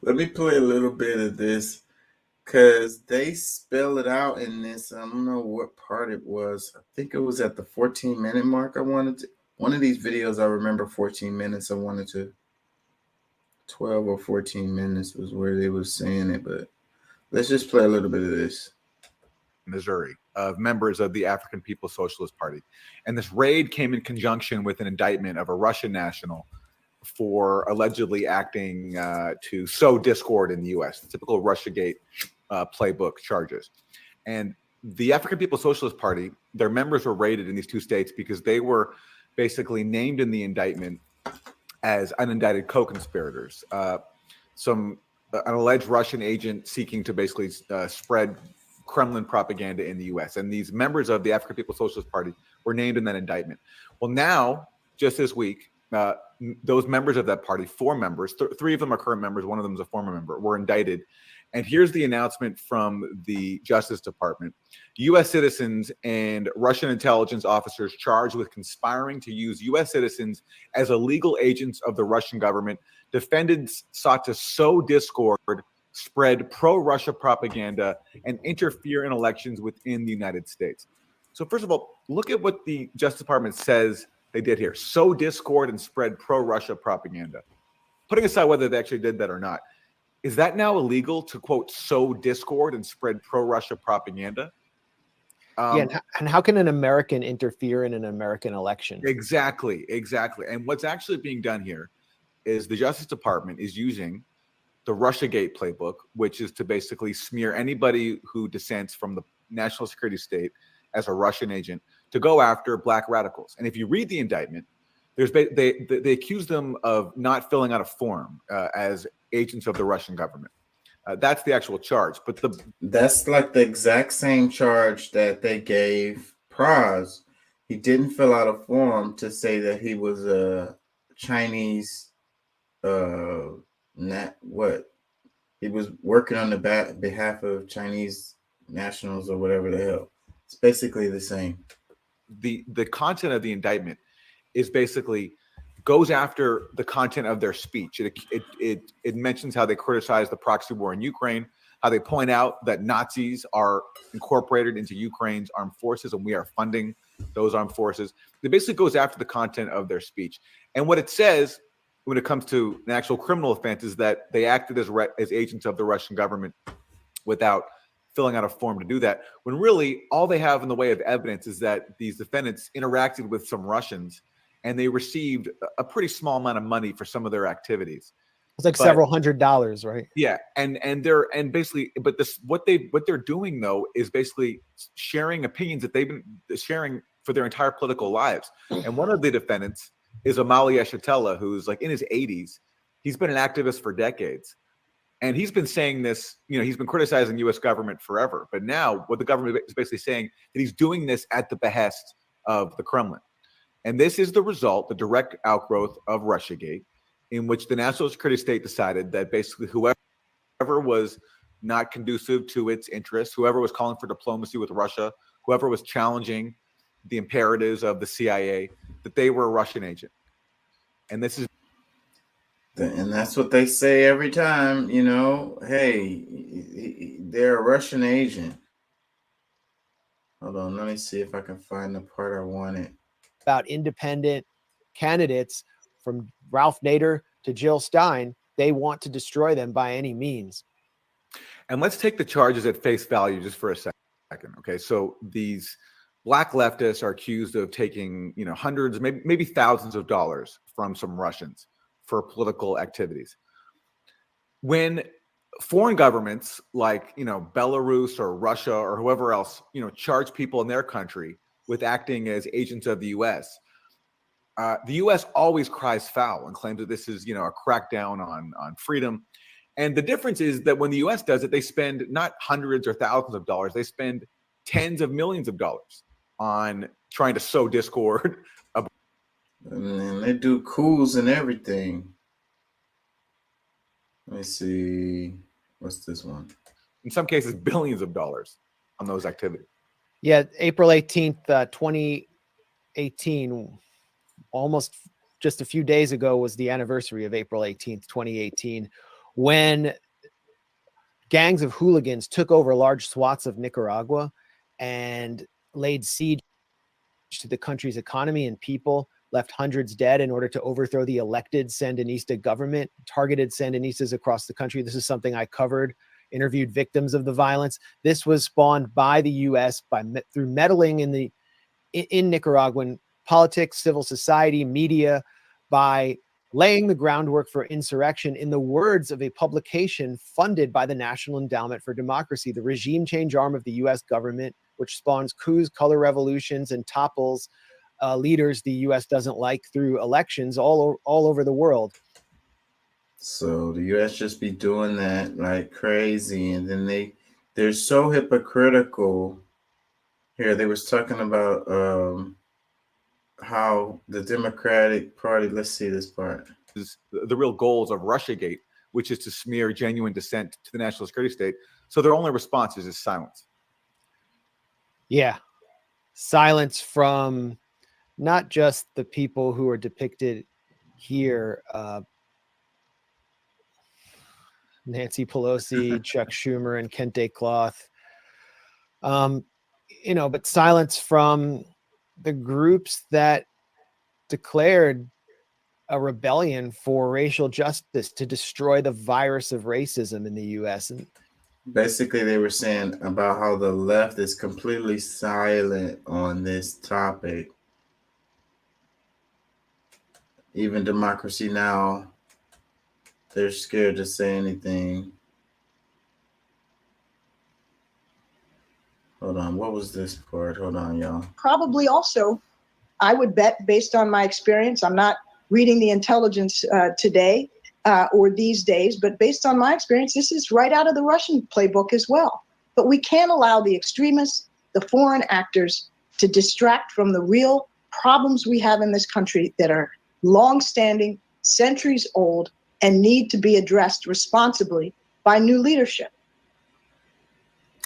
Let me play a little bit of this because they spell it out in this. I don't know what part it was. I think it was at the 14-minute mark. One of these videos, I remember 14 minutes. I wanted to 12 or 14 minutes was where they were saying it, but let's just play a little bit of this. Missouri, of members of the African People's Socialist Party. And this raid came in conjunction with an indictment of a Russian national for allegedly acting to sow discord in the U.S., the typical Russiagate playbook charges. And the African People's Socialist Party, their members were raided in these two states because they were basically named in the indictment as unindicted co-conspirators. An alleged Russian agent seeking to basically spread Kremlin propaganda in the U.S. And these members of the African People's Socialist Party were named in that indictment. Well, now, just this week, those members of that party, 4 members, 3 of them are current members, 1 of them is a former member, were indicted. And here's the announcement from the Justice Department. U.S. citizens and Russian intelligence officers charged with conspiring to use U.S. citizens as illegal agents of the Russian government. Defendants sought to sow discord, spread pro-Russia propaganda, and interfere in elections within the United States. So first of all, look at what the Justice Department says they did here. Sow discord and spread pro-Russia propaganda. Putting aside whether they actually did that or not, is that now illegal to, quote, sow discord and spread pro-Russia propaganda? And how can an American interfere in an American election? Exactly. And what's actually being done here is the Justice Department is using the Russiagate playbook, which is to basically smear anybody who dissents from the national security state as a Russian agent to go after black radicals. And if you read the indictment, they accuse them of not filling out a form as agents of the Russian government. That's the actual charge. But that's like the exact same charge that they gave Praz. He didn't fill out a form to say that he was a Chinese, he was working on the behalf of Chinese nationals or whatever the hell. It's basically the same. The content of the indictment is basically goes after the content of their speech. It mentions how they criticize the proxy war in Ukraine, how they point out that Nazis are incorporated into Ukraine's armed forces and we are funding those armed forces. It basically goes after the content of their speech. And what it says when it comes to an actual criminal offense is that they acted as agents of the Russian government without filling out a form to do that, when really all they have in the way of evidence is that these defendants interacted with some Russians and they received a pretty small amount of money for some of their activities. It's like several $100s, right? Yeah, and basically, but what they're doing though is basically sharing opinions that they've been sharing for their entire political lives. And one of the defendants is Amalia Shatella, who's like in his 80s. He's been an activist for decades, and he's been saying this. He's been criticizing the U.S. government forever. But now, what the government is basically saying that he's doing this at the behest of the Kremlin. And this is the result, the direct outgrowth of Russiagate, in which the national security state decided that basically whoever was not conducive to its interests, whoever was calling for diplomacy with Russia, whoever was challenging the imperatives of the CIA, that they were a Russian agent. And that's what they say every time, hey, they're a Russian agent. Hold on, let me see if I can find the part I wanted. About independent candidates from Ralph Nader to Jill Stein, they want to destroy them by any means. And let's take the charges at face value just for a second. Okay, so these black leftists are accused of taking, hundreds, maybe thousands of dollars from some Russians for political activities. When foreign governments like, Belarus or Russia or whoever else, charge people in their country with acting as agents of the U.S., the U.S. always cries foul and claims that this is, a crackdown on freedom. And the difference is that when the U.S. does it, they spend not hundreds or thousands of dollars, they spend tens of millions of dollars on trying to sow discord. And they do coups and everything. Let me see. What's this one? In some cases, billions of dollars on those activities. Yeah, April 18th, 2018, almost just a few days ago was the anniversary of April 18th, 2018, when gangs of hooligans took over large swaths of Nicaragua and laid siege to the country's economy and people, left hundreds dead in order to overthrow the elected Sandinista government, targeted Sandinistas across the country. This is something I covered, interviewed victims of the violence. This was spawned by the U.S. through meddling in Nicaraguan politics, civil society, media, by laying the groundwork for insurrection, in the words of a publication funded by the National Endowment for Democracy, the regime change arm of the U.S. government, which spawns coups, color revolutions, and topples leaders the U.S. doesn't like through elections all over the world. So the U.S. just be doing that like crazy, and then they're so hypocritical. Here they was talking about how the Democratic Party. Let's see this part. Is the real goals of Russiagate, which is to smear genuine dissent to the national security state. So their only response is silence. Yeah, silence from not just the people who are depicted here. Nancy Pelosi, Chuck Schumer, and Kente Cloth. But silence from the groups that declared a rebellion for racial justice to destroy the virus of racism in the U.S. And basically, they were saying about how the left is completely silent on this topic. Even Democracy Now!, they're scared to say anything. Hold on, what was this part? Hold on, y'all. Probably also, I would bet, based on my experience, I'm not reading the intelligence today or these days, but based on my experience, this is right out of the Russian playbook as well. But we can't allow the extremists, the foreign actors, to distract from the real problems we have in this country that are long-standing, centuries old, and need to be addressed responsibly by new leadership.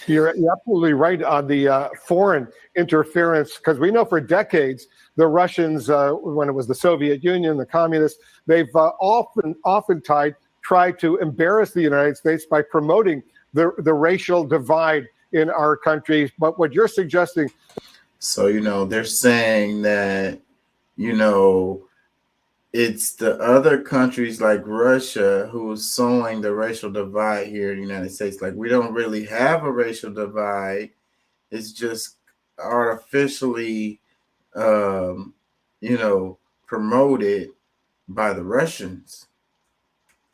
You're absolutely right on the foreign interference, because we know for decades the Russians, when it was the Soviet Union, the communists, they've often tried to embarrass the United States by promoting the racial divide in our country. But what you're suggesting. So, they're saying that, it's the other countries like Russia who's sowing the racial divide here in the United States. Like, we don't really have a racial divide. It's just artificially, promoted by the Russians.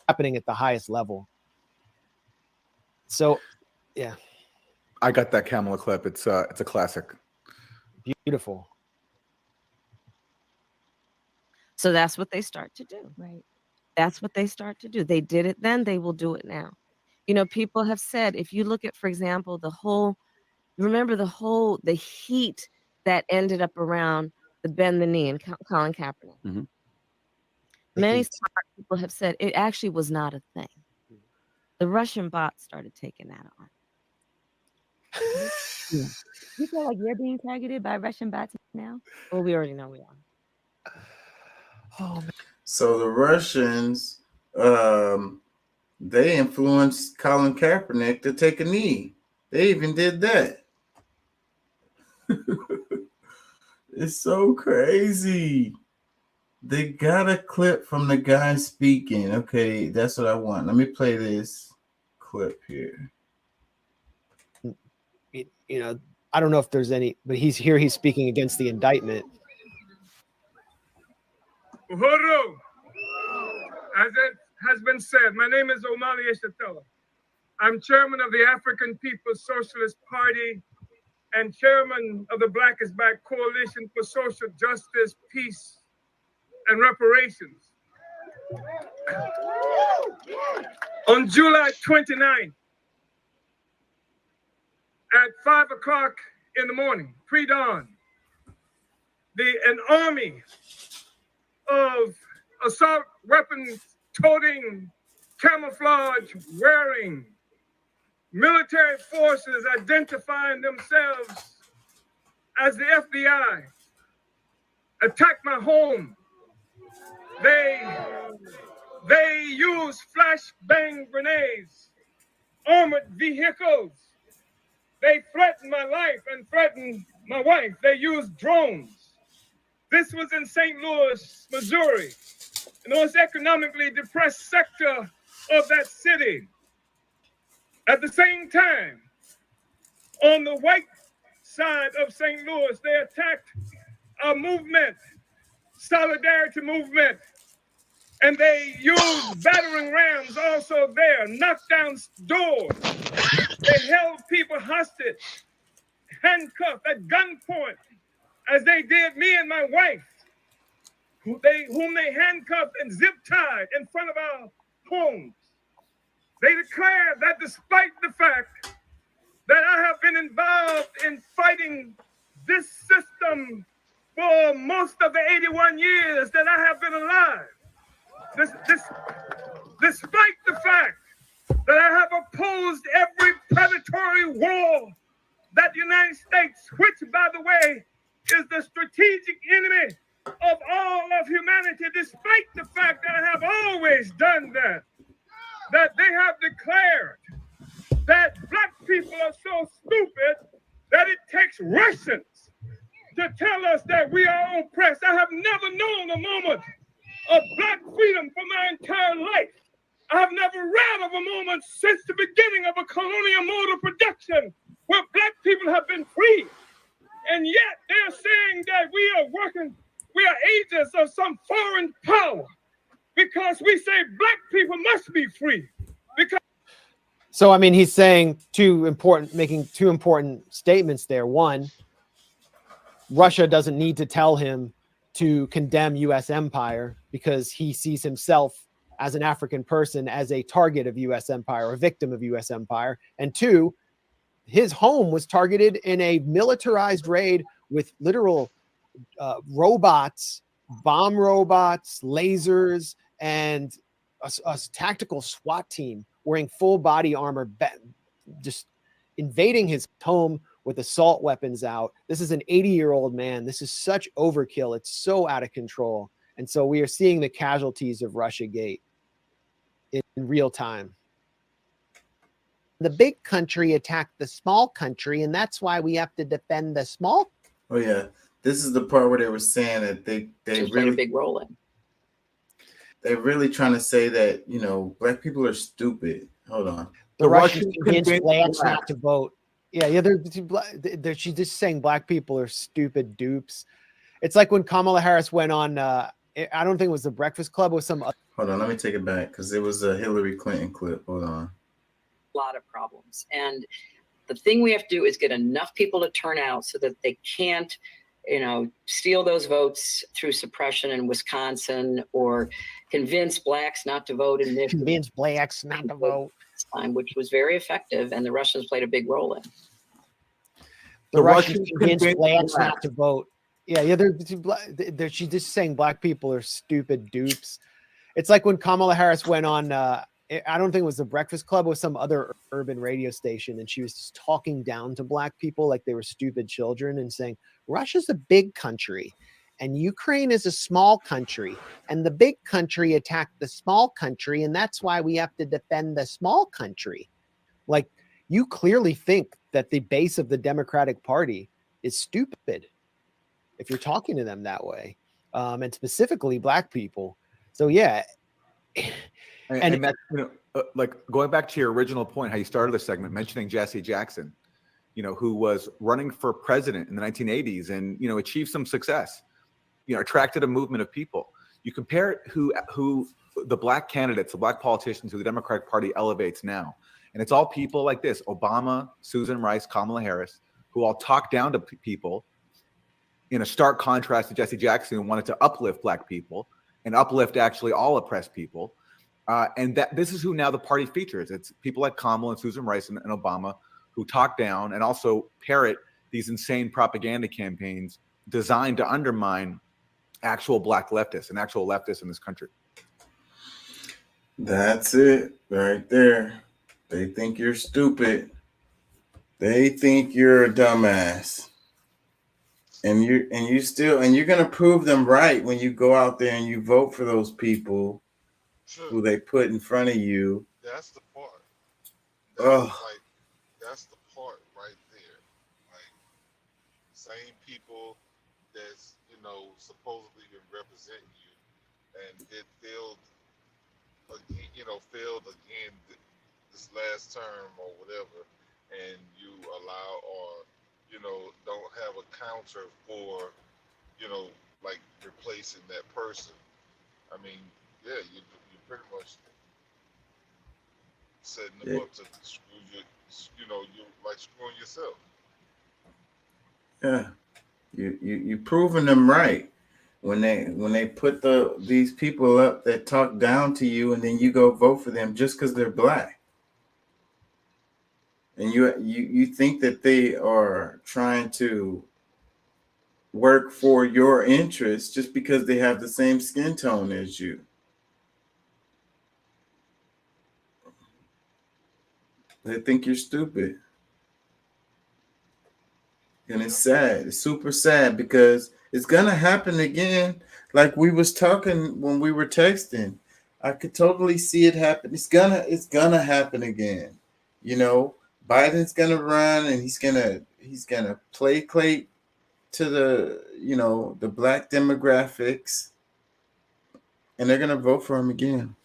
Happening at the highest level. So, yeah. I got that Kamala clip. It's a classic. Beautiful. So that's what they start to do. Right. That's what they start to do. They did it then, they will do it now. People have said, if you look at, for example, the heat that ended up around the bend the knee and Colin Kaepernick. Mm-hmm. Many smart people have said it actually was not a thing. The Russian bots started taking that on. Yeah. You feel like you're being targeted by Russian bots now? Well, we already know we are. Oh, so the Russians, they influenced Colin Kaepernick to take a knee. They even did that. It's so crazy. They got a clip from the guy speaking. Okay, that's what I want. Let me play this clip here. I don't know if there's any, but he's speaking against the indictment. Uhuru, as it has been said, my name is Omali Eshatella. I'm chairman of the African People's Socialist Party and chairman of the Black is Back Coalition for Social Justice, Peace, and Reparations. On July 29th, at 5 o'clock in the morning, pre-dawn, an army of assault weapons toting, camouflage wearing military forces identifying themselves as the FBI attacked my home. They used flashbang grenades, armored vehicles. They threatened my life and threatened my wife. They used drones. This was in St. Louis, Missouri, the most economically depressed sector of that city. At the same time, on the white side of St. Louis, they attacked a movement, Solidarity Movement, and they used battering rams also there, knocked down doors. They held people hostage, handcuffed at gunpoint, as they did me and my wife, whom they handcuffed and zip-tied in front of our homes. They declared that despite the fact that I have been involved in fighting this system for most of the 81 years that I have been alive, despite the fact that I have opposed every predatory war that the United States, which, by the way, is the strategic enemy of all of humanity, despite the fact that I have always done that they have declared that black people are so stupid that it takes Russians to tell us that we are oppressed. I have never known a moment of black freedom for my entire life. I have never read of a moment since the beginning of a colonial mode of production where black people have been free. And yet they're saying that we are agents of some foreign power because we say black people must be free. Because So, I mean, he's saying making two important statements there. One, Russia doesn't need to tell him to condemn U.S. empire because he sees himself as an African person as a target of U.S. empire, a victim of U.S. empire. And two, his home was targeted in a militarized raid with literal robots, bomb robots, lasers, and a tactical SWAT team wearing full body armor, just invading his home with assault weapons out. This is an 80-year-old man. This is such overkill. It's so out of control. And so we are seeing the casualties of Russiagate in real time. The big country attacked the small country, and that's why we have to defend the small. Oh yeah, this is the part where they were saying that they really a big role in. They're really trying to say that, you know, black people are stupid. Hold on. The Russians convinced blacks not to vote. Yeah, she's just saying black people are stupid dupes. It's like when Kamala Harris went on, I don't think it was the Breakfast Club or some. Hold on, let me take it back because it was a Hillary Clinton clip. Hold on. A lot of problems. And the thing we have to do is get enough people to turn out so that they can't, steal those votes through suppression in Wisconsin or convince blacks not to vote in Michigan. Convince blacks not to vote. Time, which was very effective, and the Russians played a big role in. The Russians convinced blacks not to vote. Yeah, she's just saying black people are stupid dupes. It's like when Kamala Harris went on, I don't think it was the Breakfast Club or some other urban radio station, and she was just talking down to black people like they were stupid children and saying, Russia's a big country and Ukraine is a small country, and the big country attacked the small country, and that's why we have to defend the small country. Like, you clearly think that the base of the Democratic Party is stupid if you're talking to them that way, and specifically black people. So yeah. And that, like going back to your original point, how you started the segment mentioning Jesse Jackson, who was running for president in the 1980s and, achieved some success, attracted a movement of people. You compare who the black candidates, the black politicians who the Democratic Party elevates now. And it's all people like this: Obama, Susan Rice, Kamala Harris, who all talk down to people, in a stark contrast to Jesse Jackson, who wanted to uplift black people and uplift actually all oppressed people. And that this is who now the party features. It's people like Kamala and Susan Rice and Obama who talk down and also parrot these insane propaganda campaigns designed to undermine actual black leftists and actual leftists in this country. That's it right there. They think you're stupid. They think you're a dumbass. And you're gonna prove them right when you go out there and you vote for those people who they put in front of you. That's the part. That's the part right there. Like, same people that's supposedly been representing you, and it failed again this last term or whatever, and you allow or don't have a counter for like replacing that person. I mean, yeah, you pretty much setting them up to screw you're like screwing yourself. Yeah, you proving them right when they put these people up that talk down to you, and then you go vote for them just because they're black, and you think that they are trying to work for your interests just because they have the same skin tone as you. They think you're stupid. And it's sad. It's super sad because it's going to happen again. Like we was talking when we were texting, I could totally see it happen. It's gonna happen again. Biden's going to run and he's going to placate to the, the black demographics. and they're gonna vote for him again.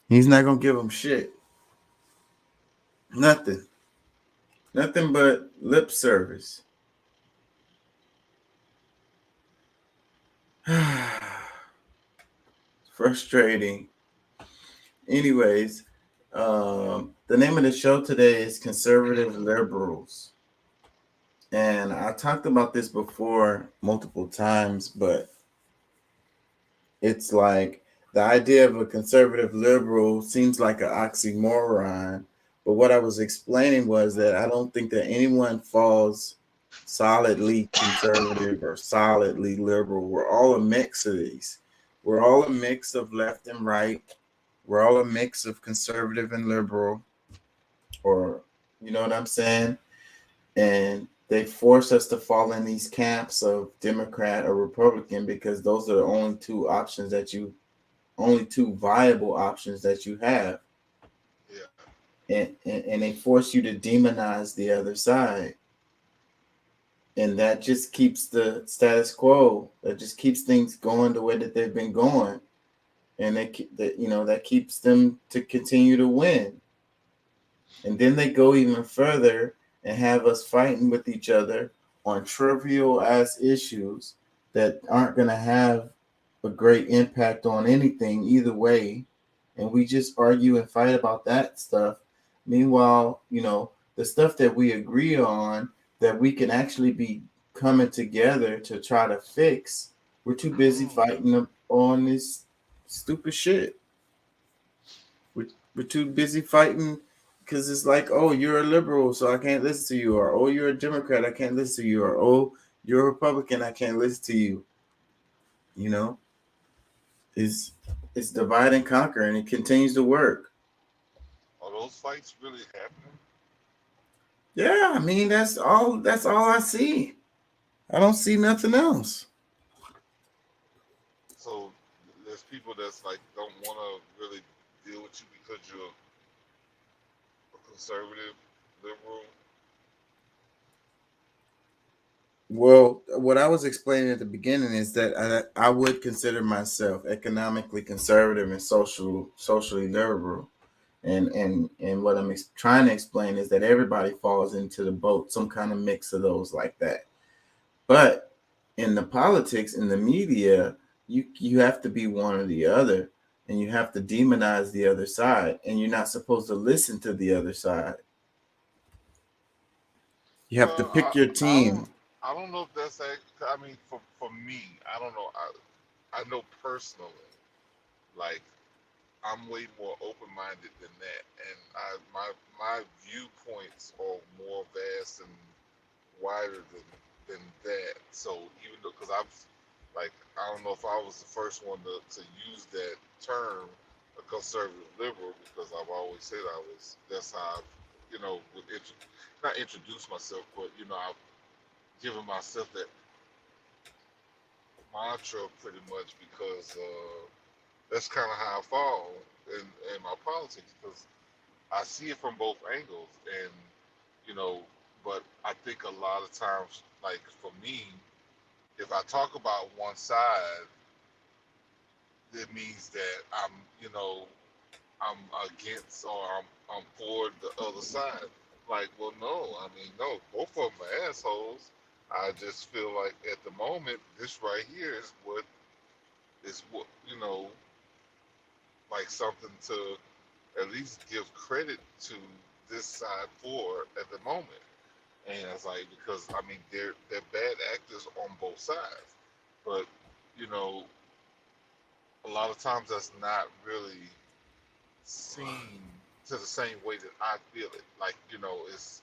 He's not gonna give them shit. Nothing. Nothing but lip service. Frustrating. Anyways, the name of the show today is Conservative Liberals. And I talked about this before multiple times, but it's like the idea of a conservative liberal seems like an oxymoron. But what I was explaining was that I don't think that anyone falls solidly conservative or solidly liberal. We're all a mix of these. We're all a mix of left and right. We're all a mix of conservative and liberal, or you know what I'm saying? And they force us to fall in these camps of Democrat or Republican because those are the only two viable options that you have. Yeah. And they force you to demonize the other side. And that just keeps the status quo. That just keeps things going the way that they've been going. And that keeps them to continue to win. And then they go even further and have us fighting with each other on trivial ass issues that aren't going to have a great impact on anything either way. And we just argue and fight about that stuff. Meanwhile, the stuff that we agree on that we can actually be coming together to try to fix, we're too busy fighting on this stupid shit. We're too busy fighting because it's like, oh, you're a liberal, so I can't listen to you, or oh, you're a Democrat, I can't listen to you, or oh, you're a Republican, I can't listen to you. It's divide and conquer, and it continues to work. Are those fights really happening? Yeah, I mean that's all I see. I don't see nothing else. So there's people that's like don't want to really deal with you because you're a conservative, liberal. Well, what I was explaining at the beginning is that I would consider myself economically conservative and socially liberal. And what I'm trying to explain is that everybody falls into the boat, some kind of mix of those like that. But in the politics, in the media, you have to be one or the other, and you have to demonize the other side, and you're not supposed to listen to the other side. You have to pick your team. I don't know if that's I mean, for me, I don't know. I know personally, like, I'm way more open-minded than that, and my viewpoints are more vast and wider than that. So even though, because I don't know if I was the first one to use that term, a conservative liberal, because I've always said that's how I've, would not introduce myself, but I've given myself that mantra pretty much because that's kind of how I fall in my politics, because I see it from both angles, and but I think a lot of times, like for me, if I talk about one side, it means that I'm against or I'm for the other side. Like, well, no, I mean, no, both of them are assholes. I just feel like at the moment, this right here is what like something to at least give credit to this side for at the moment. And it's like, because I mean, they're bad actors on both sides, but a lot of times that's not really seen to the same way that I feel it. Like, it's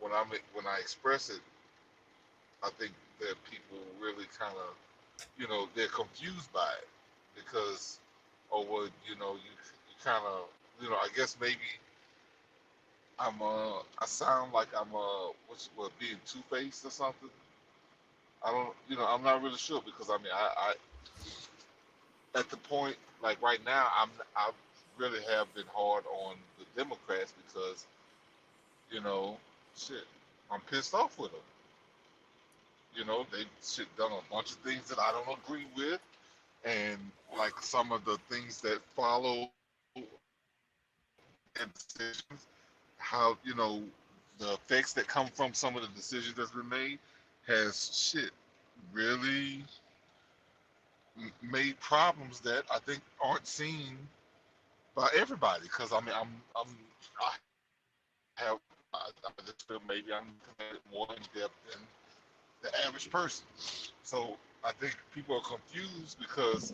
when I express it, I think that people really kind of, they're confused by it because, oh well, you kind of, I guess maybe I sound like I'm being two-faced or something. I don't, I'm not really sure, because I mean, I at the point, like right now, I really have been hard on the Democrats because, shit, I'm pissed off with them. You know, they've done a bunch of things that I don't agree with, and like some of the things that follow and decisions, how the effects that come from some of the decisions that's been made has really made problems that I think aren't seen by everybody. Because I mean, I just feel maybe I'm more in depth than the average person. So I think people are confused because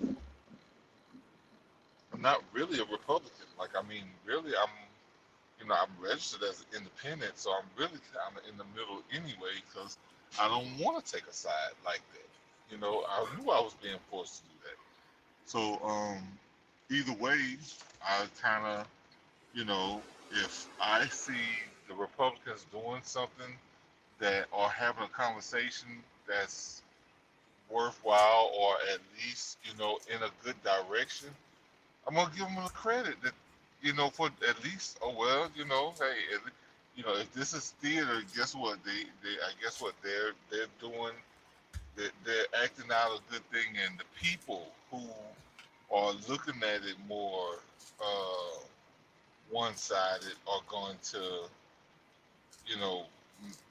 I'm not really a Republican. Like, I mean, really, I'm registered as an independent, so I'm really kind of in the middle anyway because I don't want to take a side like that. I knew I was being forced to do that. So either way, I kind of, if I see the Republicans doing something that or having a conversation that's worthwhile or at least, in a good direction, I'm gonna give them the credit that, for at least, oh well, hey, if this is theater, guess what? I guess what they're doing, they're acting out a good thing, and the people who are looking at it more one-sided are going to,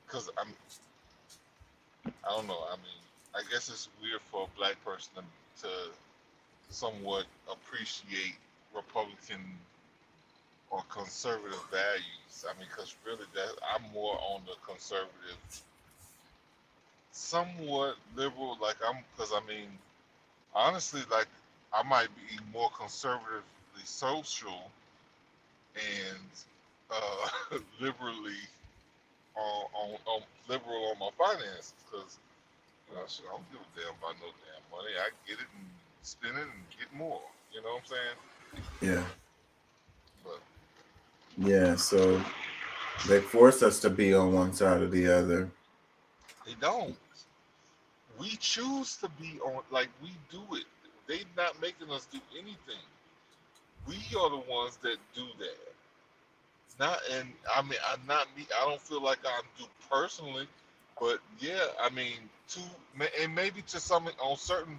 because I don't know. I mean, I guess it's weird for a black person to somewhat appreciate Republican or conservative values. I mean, because really, I'm more on the conservative, somewhat liberal. Because I mean, honestly, like I might be more conservatively social and liberally on liberal on my finances. Because shit, I don't give a damn about no damn money. I get it and spend it and get more. You know what I'm saying? Yeah. But Yeah, so they force us to be on one side or the other. they don't. We choose to be on, like we do it. They not making us do anything. We are the ones that do that. Not, and I mean, I'm not me. I don't feel like I do personally, but yeah, I mean, and maybe to some on certain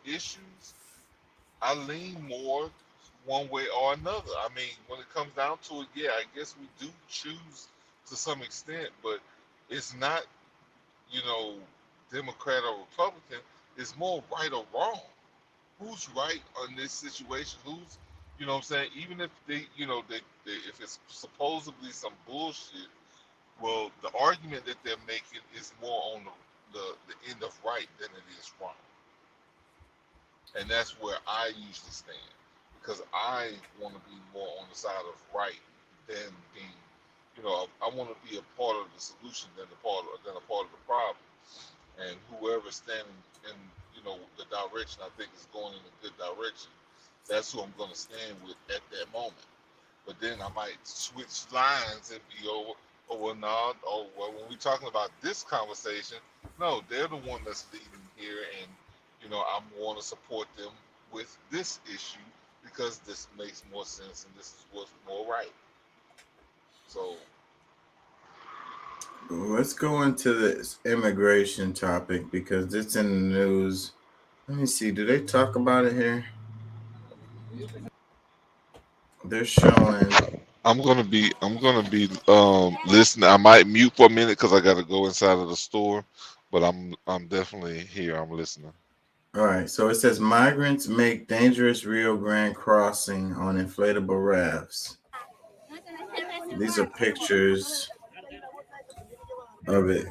issues, I lean more one way or another. I mean, when it comes down to it, yeah, I guess we do choose to some extent, but it's not, Democrat or Republican. It's more right or wrong. Who's right on this situation? Who's, what I'm saying? Even if they, if it's supposedly some bullshit, well, the argument that they're making is more on the end of right than it is wrong. And that's where I usually stand, because I want to be more on the side of right than being, I want to be a part of the solution than a part of the problem. And whoever's standing in, the direction I think is going in a good direction, that's who I'm going to stand with at that moment. But then I might switch lines and be over. Oh well, no. Oh well, when we're talking about this conversation, no, they're the one that's leading here, and I want to support them with this issue because this makes more sense and this is what's more right. So let's go into this immigration topic because it's in the news. Let me see. Do they talk about it here? They're showing. I'm gonna be listening. I might mute for a minute because I gotta go inside of the store, but I'm definitely here. I'm listening. All right. So it says migrants make dangerous Rio Grande crossing on inflatable rafts. These are pictures of it.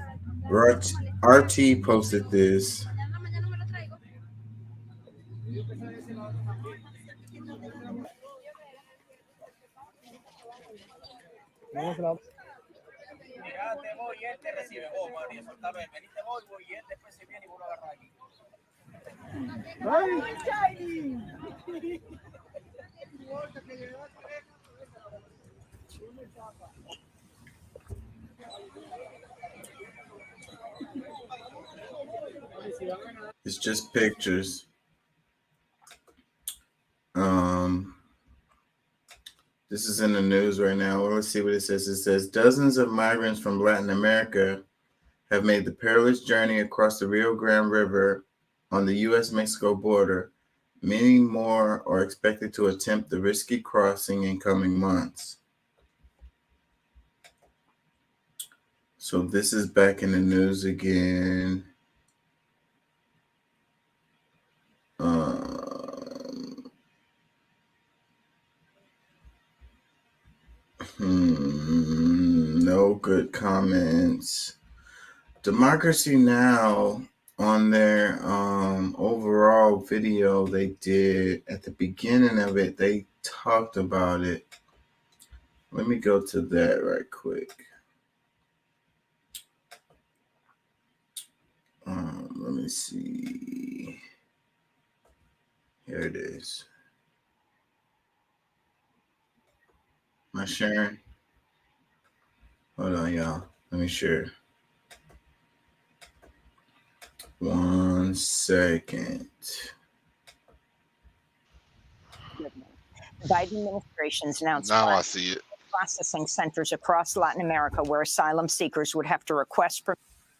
RT posted this. It's just pictures. This is in the news right now. Well, let's see what it says. It says dozens of migrants from Latin America have made the perilous journey across the Rio Grande River on the U.S.-Mexico border. Many more are expected to attempt the risky crossing in coming months. So this is back in the news again. No good comments. Democracy Now! On their overall video they did at the beginning of it, they talked about it. Let me go to that right quick. Let me see. Here it is. Am I sharing? Hold on, y'all. Let me share. 1 second. The Biden administration's announced Now I see it. processing centers across Latin America where asylum seekers would have to request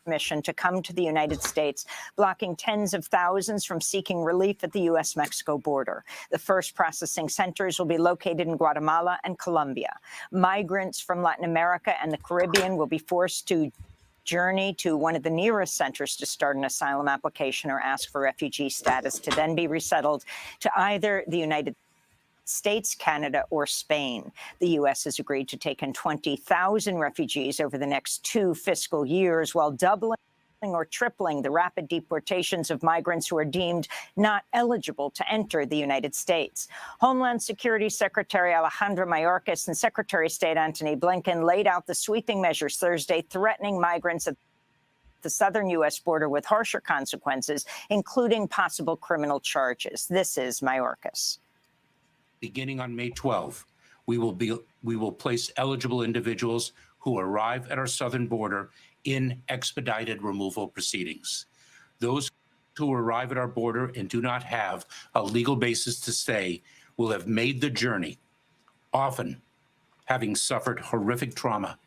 permission to come to the United States, blocking tens of thousands from seeking relief at the U.S.-Mexico border. The first processing centers will be located in Guatemala and Colombia. Migrants from Latin America and the Caribbean will be forced to journey to one of the nearest centers to start an asylum application or ask for refugee status, to then be resettled to either the United States, Canada, or Spain. The U.S. has agreed to take in 20,000 refugees over the next 2 fiscal years, while doubling or tripling the rapid deportations of migrants who are deemed not eligible to enter the United States. Homeland Security Secretary Alejandro Mayorkas and Secretary of State Antony Blinken laid out the sweeping measures Thursday threatening migrants at the southern U.S. border with harsher consequences, including possible criminal charges. This is Mayorkas. Beginning on May 12, we will place eligible individuals who arrive at our southern border in expedited removal proceedings. Those who arrive at our border and do not have a legal basis to stay will have made the journey, often having suffered horrific trauma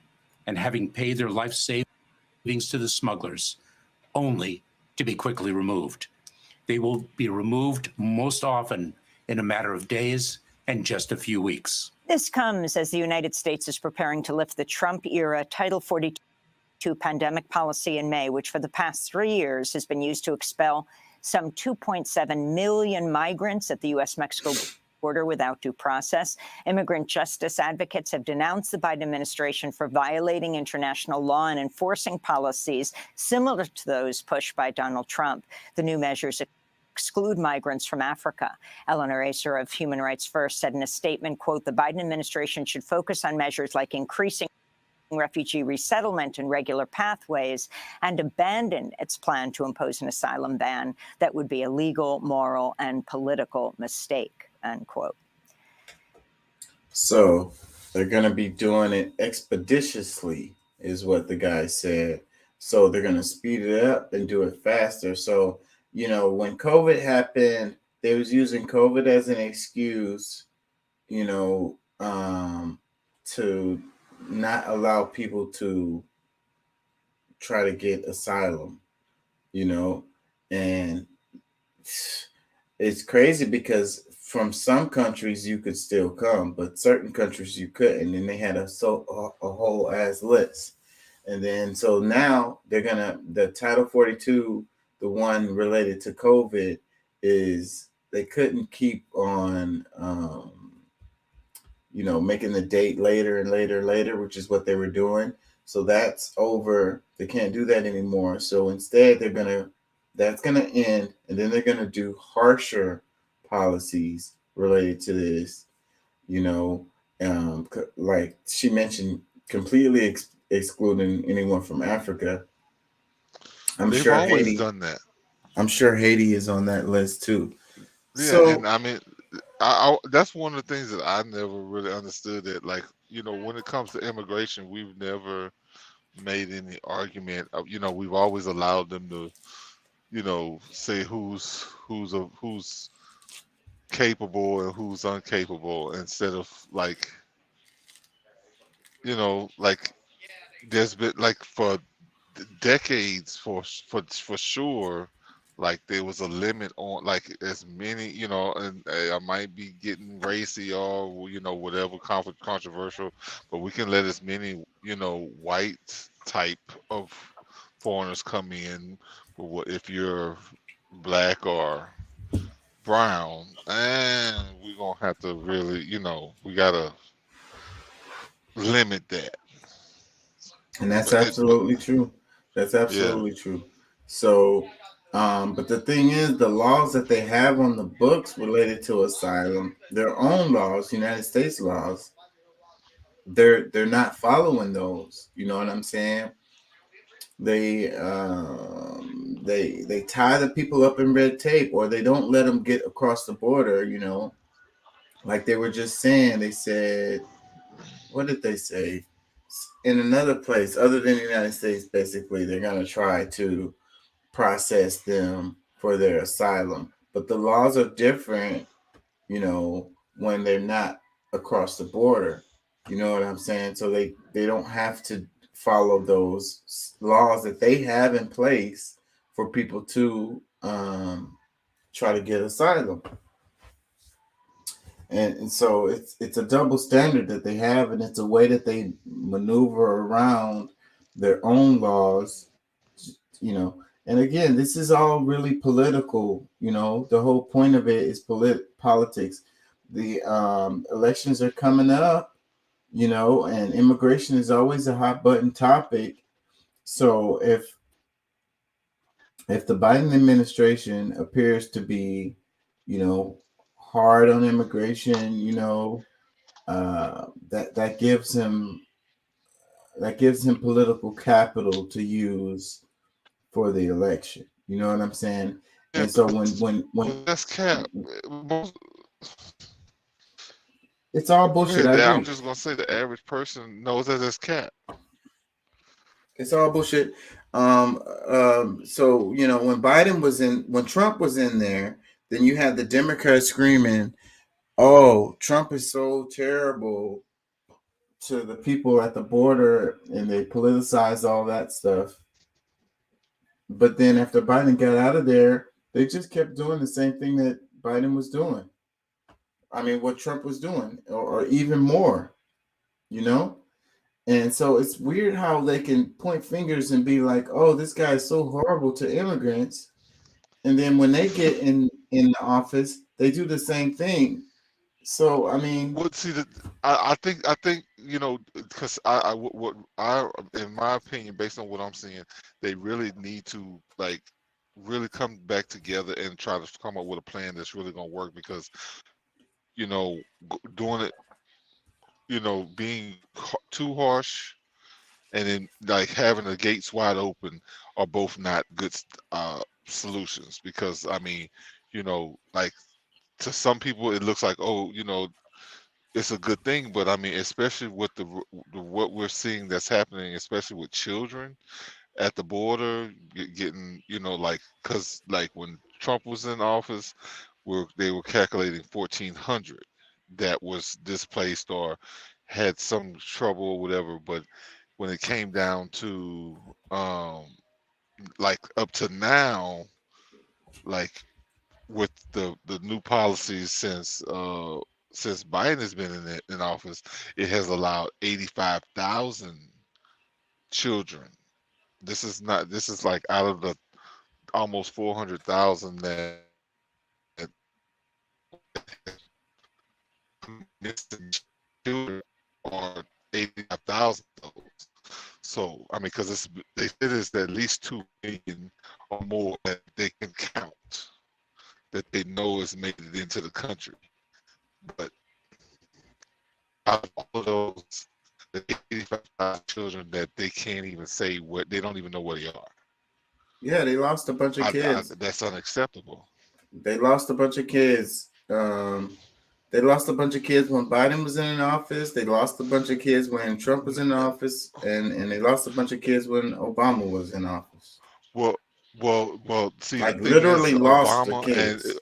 and having paid their life savings to the smugglers, only to be quickly removed. They will be removed most often in a matter of days and just a few weeks. This comes as the United States is preparing to lift the Trump-era Title 42 pandemic policy in May, which for the past 3 years has been used to expel some 2.7 million migrants at the U.S.-Mexico border without due process. Immigrant justice advocates have denounced the Biden administration for violating international law and enforcing policies similar to those pushed by Donald Trump. The new measures exclude migrants from Africa. Eleanor Acer of Human Rights First said in a statement, quote, the Biden administration should focus on measures like increasing refugee resettlement and regular pathways and abandon its plan to impose an asylum ban that would be a legal, moral, and political mistake, unquote. So they're going to be doing it expeditiously, is what the guy said. So they're going to speed it up and do it faster. So, you know, when COVID happened, they was using COVID as an excuse, you know, to not allow people to try to get asylum, you know, and it's crazy because from some countries you could still come, but certain countries you couldn't, and they had a whole ass list. And then so now they're gonna, the Title 42, the one related to COVID, is they couldn't keep on you know, making the date later and later and later, which is what they were doing. So that's over. They can't do that anymore. So instead, that's gonna end, and then they're gonna do harsher policies related to this. You know, like she mentioned, completely excluding anyone from Africa. They've always done that. I'm sure Haiti is on that list too. Yeah, So, and I mean, I that's one of the things that I never really understood. That, like, you know, when it comes to immigration, we've never made any argument. You know, we've always allowed them to, you know, say who's capable and who's incapable, instead of, like, you know, like there's been, like, for decades for sure. Like there was a limit on like as many, you know, and I might be getting racy or whatever controversial, but we can let as many white type of foreigners come in. But if you're black or brown, and we're gonna have to really, we gotta limit that. And that's absolutely true. That's absolutely true. So, but the thing is, the laws that they have on the books related to asylum, their own laws, United States laws, they're not following those. You know what I'm saying? They tie the people up in red tape, or they don't let them get across the border. You know, like they were just saying. They said, what did they say? In another place other than the United States, basically, they're going to try to process them for their asylum. But the laws are different, when they're not across the border. You know what I'm saying? So they don't have to follow those laws that they have in place for people to try to get asylum. And so it's a double standard that they have, and it's a way that they maneuver around their own laws, And again, this is all really political. The whole point of it is politics. The elections are coming up, and immigration is always a hot button topic. So if the Biden administration appears to be, hard on immigration, that gives him political capital to use for the election. You know what I'm saying? And so when that's cap. It's all bullshit. I'm just gonna say the average person knows that it's cap. It's all bullshit. So when Trump was in there, then you had the Democrats screaming, "Oh, Trump is so terrible to the people at the border," and they politicized all that stuff. But then after Biden got out of there, they just kept doing the same thing that Biden was doing. I mean, what Trump was doing, or even more, And so it's weird how they can point fingers and be like, "Oh, this guy is so horrible to immigrants," and then when they get in the office, they do the same thing. So I mean, I think because in my opinion, based on what I'm seeing, they really need to really come back together and try to come up with a plan that's really gonna work. Because doing it, being too harsh and then having the gates wide open are both not good solutions. Because I mean, to some people it looks like, it's a good thing, but I mean, especially with the what we're seeing that's happening, especially with children at the border getting, because when Trump was in office, they were calculating 1,400 that was displaced or had some trouble or whatever. But when it came down to up to now, with the new policies since Biden has been in office, it has allowed 85,000 children. This is like out of the almost 400,000 that children are 85,000 of those. So I mean, because they said it's at least 2 million or more that they can count that they know has made it into the country. But out of all of those, the 85,000 children that they can't even say what, they don't even know where they are. Yeah, they lost a bunch of kids. That's unacceptable. They lost a bunch of kids. They lost a bunch of kids when Biden was in office. They lost a bunch of kids when Trump was in office, and they lost a bunch of kids when Obama was in office. Well. See, literally lost the kids.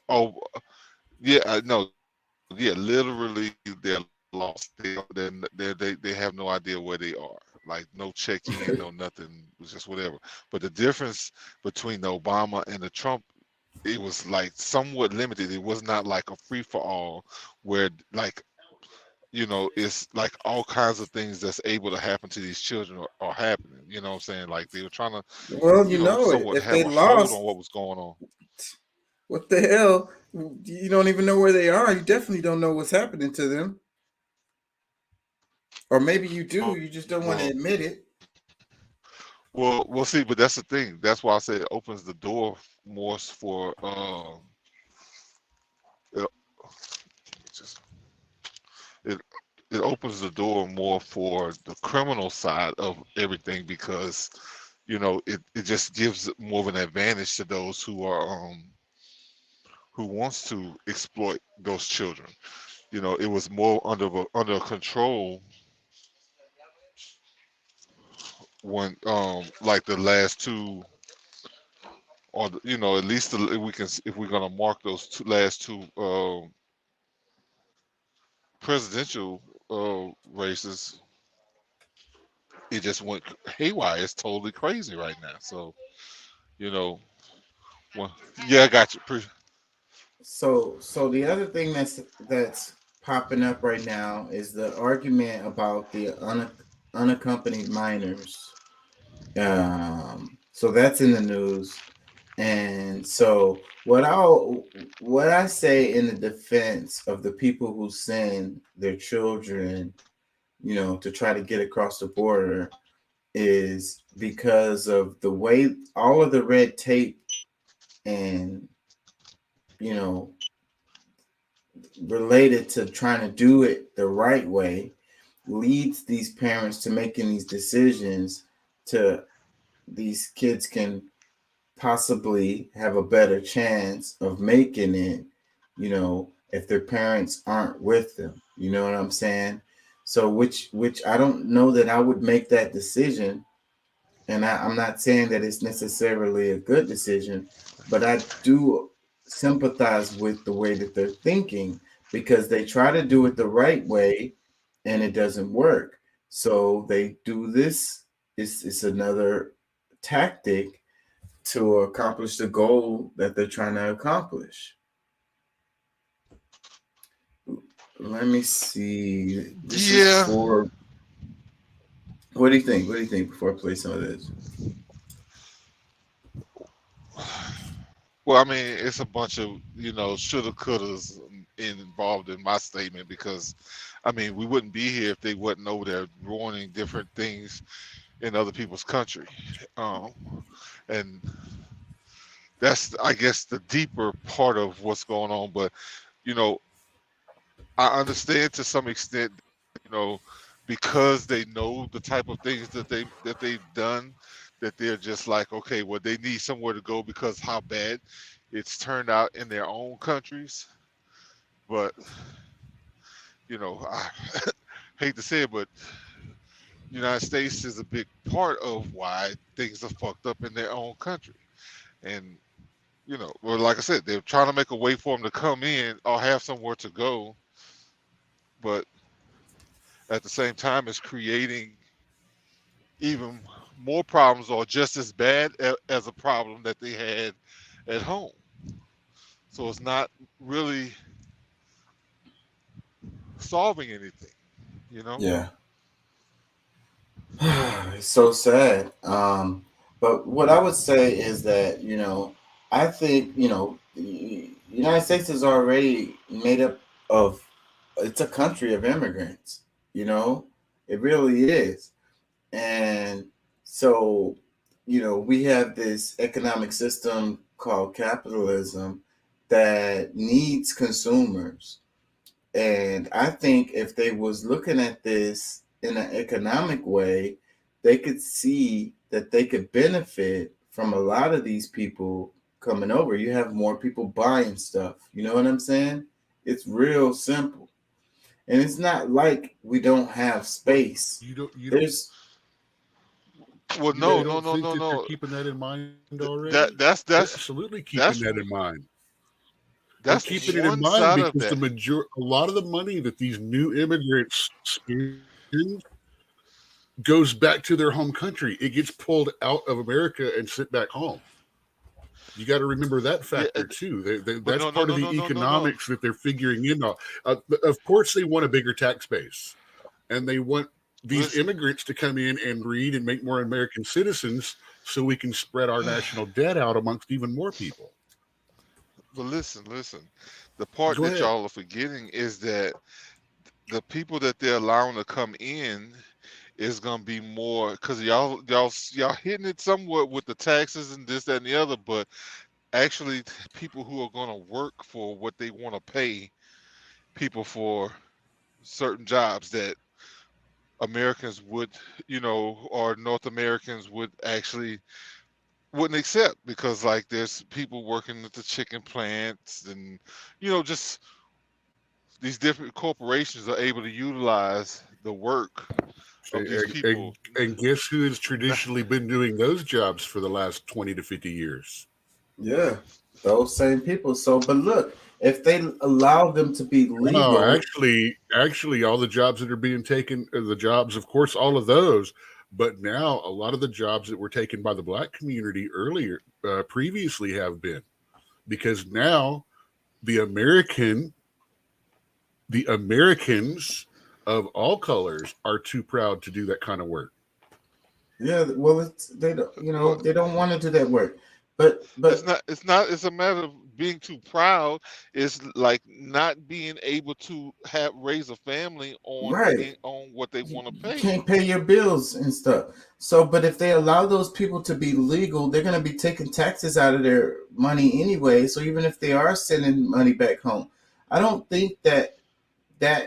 Literally they're lost. They have no idea where they are. like no check-in, no nothing, it was just whatever. But the difference between the Obama and the Trump, it was like somewhat limited. It was not like a free-for-all where like, you know, it's like all kinds of things that's able to happen to these children are happening. You know what I'm saying? Like they were trying to, Well, you you know, know, somewhat if have they a hold lost, on what was going on. what the hell? You don't even know where they are. You definitely don't know what's happening to them. Or maybe you do. You just don't want to Well, admit it. well, we'll see. But that's the thing. That's why I say it opens the door more for it, just it it opens the door more for the criminal side of everything because, you know, it just gives more of an advantage to those who are who wants to exploit those children. You know, it was more under control when like the last two, or you know, at least we can, if we're gonna mark those last two presidential races, it just went haywire. It's totally crazy right now. So, you know, well, yeah, I got you. So the other thing that's popping up right now is the argument about the unaccompanied minors. So that's in the news, and so what I say in the defense of the people who send their children, you know, to try to get across the border, is because of the way all of the red tape and, you know, related to trying to do it the right way leads these parents to making these decisions to these kids can possibly have a better chance of making it, you know, if their parents aren't with them. You know what I'm saying? So which I don't know that I would make that decision. And I'm not saying that it's necessarily a good decision, but I do sympathize with the way that they're thinking because they try to do it the right way and it doesn't work. So they do this. It's another tactic to accomplish the goal that they're trying to accomplish. Let me see. This is for. What do you think? What do you think before I play some of this? Well, I mean, it's a bunch of, you know, shoulda, couldas involved in my statement because, I mean, we wouldn't be here if they wasn't over there ruining different things in other people's country. And that's, I guess, the deeper part of what's going on. But, you know, I understand to some extent, you know, because they know the type of things that they've done, that they're just like, okay, well, they need somewhere to go because how bad it's turned out in their own countries. But, you know, I hate to say it, but the United States is a big part of why things are fucked up in their own country. And, you know, well, like I said, they're trying to make a way for them to come in or have somewhere to go. But at the same time, it's creating even more problems or just as bad as a problem that they had at home. So it's not really solving anything, you know? Yeah. It's so sad. But what I would say is that, you know, I think, you know, the United States is already made up of, it's a country of immigrants, you know, it really is. And so, you know, we have this economic system called capitalism that needs consumers. And I think if they was looking at this in an economic way, they could see that they could benefit from a lot of these people coming over. You have more people buying stuff. You know what I'm saying? It's real simple. And it's not like we don't have space. There's well, They no, don't no, think no, that no. they're keeping that in mind already. They're They're absolutely keeping that in mind. They're That's keeping it in one mind side of because that. a lot of the money that these new immigrants spend goes back to their home country. It gets pulled out of America and sent back home. You got to remember that factor too. That's part of the economics that they're figuring in. Of course, they want a bigger tax base, and they want these immigrants to come in and read and make more American citizens, so we can spread our national debt out amongst even more people. But listen. The part that y'all are forgetting is that the people that they're allowing to come in is gonna be more, because y'all hitting it somewhat with the taxes and this, that, and the other, but actually people who are gonna work for what they want to pay people for certain jobs that Americans would, or North Americans wouldn't accept, because like there's people working at the chicken plants and just these different corporations are able to utilize the work of these people. And guess who has traditionally been doing those jobs for the last 20 to 50 years? Yeah, those same people. So, but look, if they allow them to be legal, no, actually, all the jobs that are being taken, the jobs, of course, all of those. But now, a lot of the jobs that were taken by the black community previously have been, because now the Americans of all colors are too proud to do that kind of work. Yeah, well, they don't want to do that work. But it's a matter of being too proud. It's like not being able to raise a family on what they want to pay. You can't pay your bills and stuff. So, but if they allow those people to be legal, they're going to be taking taxes out of their money anyway. So even if they are sending money back home, I don't think that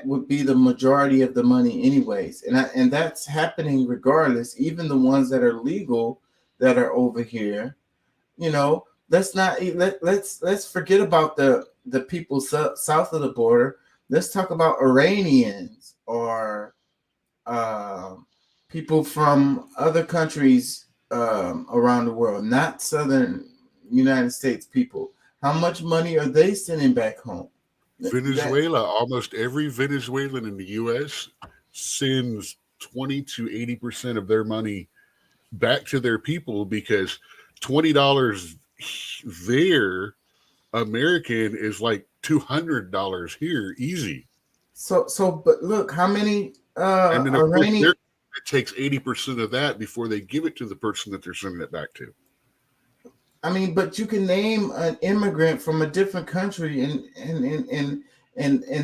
would be the majority of the money anyways. And that's happening regardless. Even the ones that are legal that are over here, let's forget about the people south of the border. Let's talk about Iranians or people from other countries around the world, not southern United States people. How much money are they sending back home? Venezuela, almost every Venezuelan in the U.S. sends 20 to 80% of their money back to their people, because $20 there, American, is like $200 here, easy. So, but look, how many and then of course, Iranian? it takes 80% of that before they give it to the person that they're sending it back to. I mean, but you can name an immigrant from a different country, and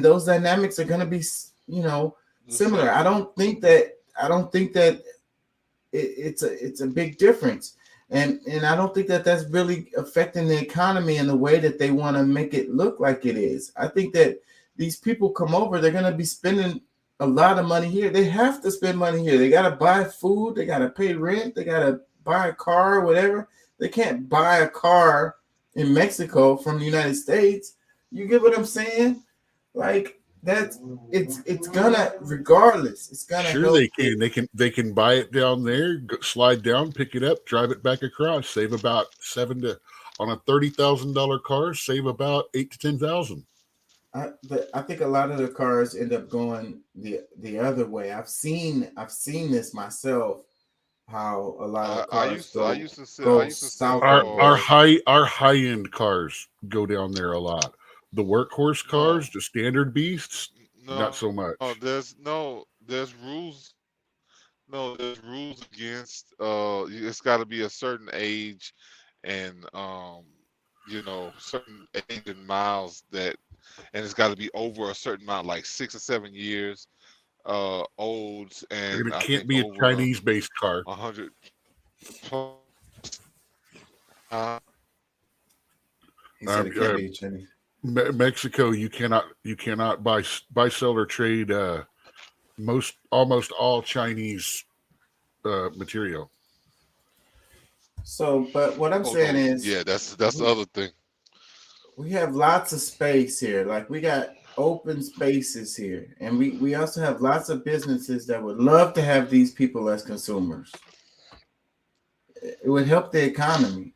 those dynamics are going to be, similar. I don't think that it's a big difference, and I don't think that that's really affecting the economy in the way that they want to make it look like it is. I think that these people come over, they're going to be spending a lot of money here. They have to spend money here. They got to buy food, they got to pay rent, they got to buy a car, whatever. They can't buy a car in Mexico from the United States. You get what I'm saying? Like it's gonna, regardless, it's gonna. Sure, they can buy it down there, slide down, pick it up, drive it back across, save about on a $30,000 car, save about $8,000 to $10,000. I think a lot of the cars end up going the other way. I've seen this myself. How a lot of cars go south. Our high-end cars go down there a lot. The workhorse cars, the standard beasts, not so much. There's rules. No, there's rules against. It's got to be a certain age, and certain age and miles and it's got to be over a certain amount, like 6 or 7 years. Old, and it can't be a Chinese-based car. 100. Mexico, you cannot buy, sell, or trade almost all Chinese material. So, but what I'm saying is, that's the other thing. We have lots of space here. Like, we got open spaces here, and we also have lots of businesses that would love to have these people as consumers. It would help the economy.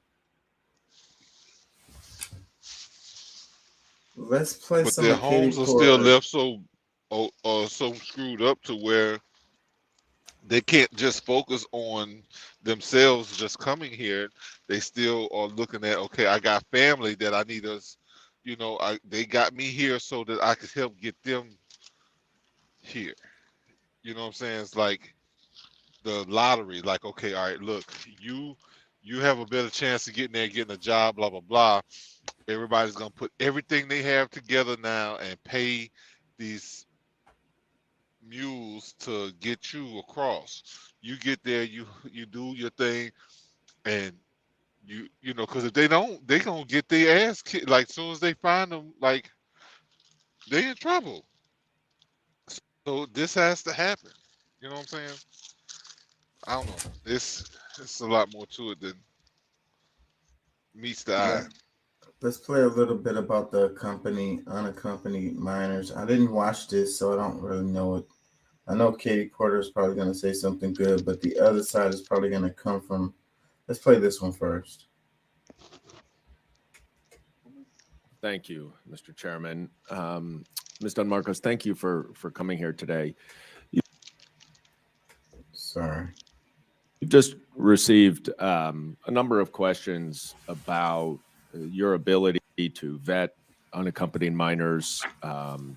Let's play but some. Their homes are still left so screwed up to where they can't just focus on themselves just coming here. They still are looking at, okay, I got family that I need us, they got me here so that I could help get them here. You know what I'm saying? It's like the lottery. Like, okay, all right, look, you have a better chance of getting there, getting a job, blah, blah, blah. Everybody's going to put everything they have together now and pay these mules to get you across. You get there, you do your thing, and because if they don't, they gonna get their ass kicked. Like, as soon as they find them, like, they in trouble. So this has to happen. You know what I'm saying? I don't know. It's a lot more to it than meets the eye. Let's play a little bit about the unaccompanied minors. I didn't watch this, so I don't really know it. I know Katie Porter is probably going to say something good, but the other side is probably going to come from. Let's play this one first. Thank you, Mr. Chairman. Ms. Dunn-Marcos, thank you for coming here today. Sorry. You've just received a number of questions about your ability to vet unaccompanied minors,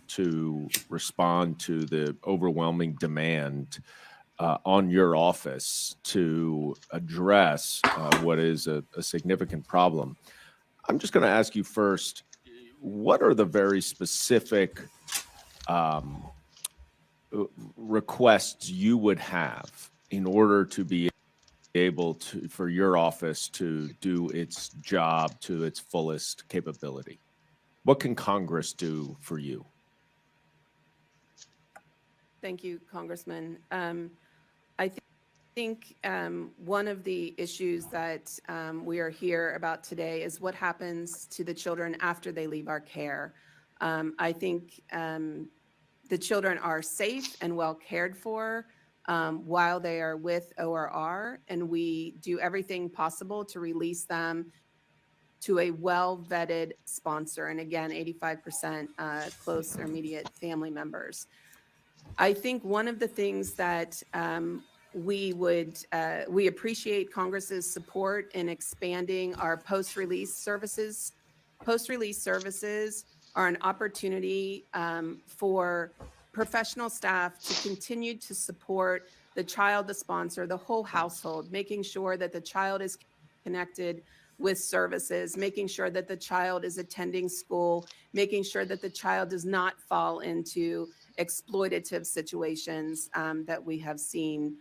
to respond to the overwhelming demand on your office to address what is a significant problem. I'm just going to ask you first, what are the very specific requests you would have in order to be able to, for your office to do its job to its fullest capability? What can Congress do for you? Thank you, Congressman. I think one of the issues that we are here about today is what happens to the children after they leave our care. I think the children are safe and well cared for while they are with ORR, and we do everything possible to release them to a well-vetted sponsor. And again, 85% close or immediate family members. I think one of the things that we appreciate Congress's support in expanding our post-release services. Post-release services are an opportunity for professional staff to continue to support the child, the sponsor, the whole household, making sure that the child is connected with services, making sure that the child is attending school, making sure that the child does not fall into exploitative situations that we have seen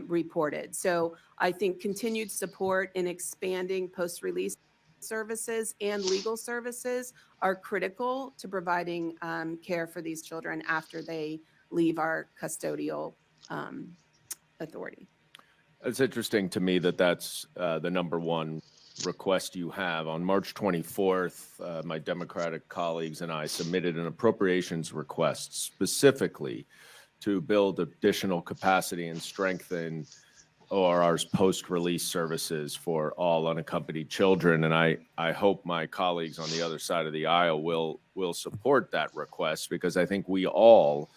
reported. So I think continued support in expanding post-release services and legal services are critical to providing care for these children after they leave our custodial authority. It's interesting to me that that's the number one request you have. On March 24th, my Democratic colleagues and I submitted an appropriations request specifically to build additional capacity and strengthen ORR's post-release services for all unaccompanied children. And I hope my colleagues on the other side of the aisle will support that request, because I think we all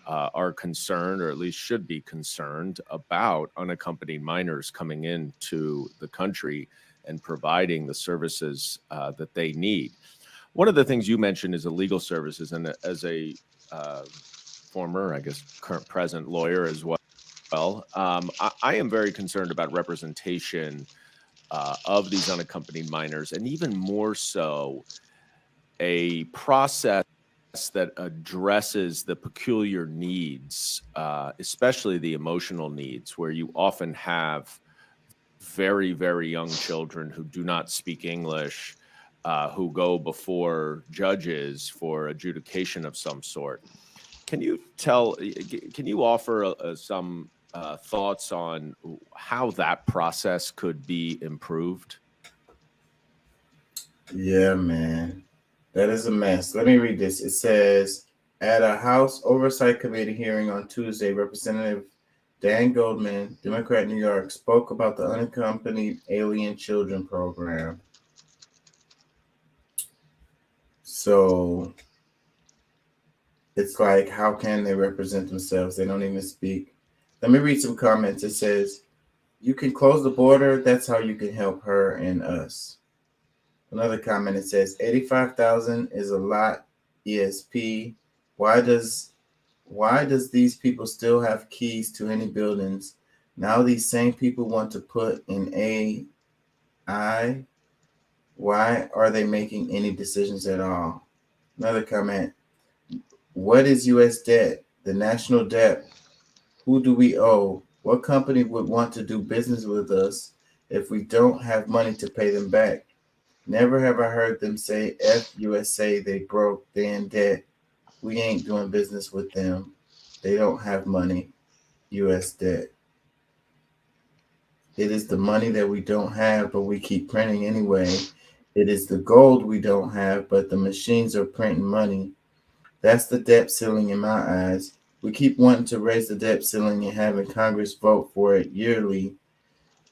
are concerned, or at least should be concerned, about unaccompanied minors coming into the country and providing the services that they need. One of the things you mentioned is the legal services, and as a former, I guess, current present lawyer as well, I am very concerned about representation of these unaccompanied minors, and even more so, a process that addresses the peculiar needs, especially the emotional needs, where you often have very, very young children who do not speak English, who go before judges for adjudication of some sort. Can you offer some thoughts on how that process could be improved? Yeah, man. That is a mess. Let me read this. It says, at a House Oversight Committee hearing on Tuesday, Representative Dan Goldman, Democrat, New York, spoke about the Unaccompanied Alien Children Program. So it's like, how can they represent themselves? They don't even speak Let me read some comments. It says, you can close the border. That's how you can help her and us. Another comment, it says 85,000 is a lot. ESP. Why does these people still have keys to any buildings? Now these same people want to put in AI. Why are they making any decisions at all? Another comment. What is U.S. debt? The national debt. Who do we owe? What company would want to do business with us if we don't have money to pay them back? Never have I heard them say, F USA, they broke, they in debt. We ain't doing business with them. They don't have money. U.S. debt. It is the money that we don't have, but we keep printing anyway. It is the gold we don't have, but the machines are printing money. That's the debt ceiling in my eyes. We keep wanting to raise the debt ceiling and having Congress vote for it yearly.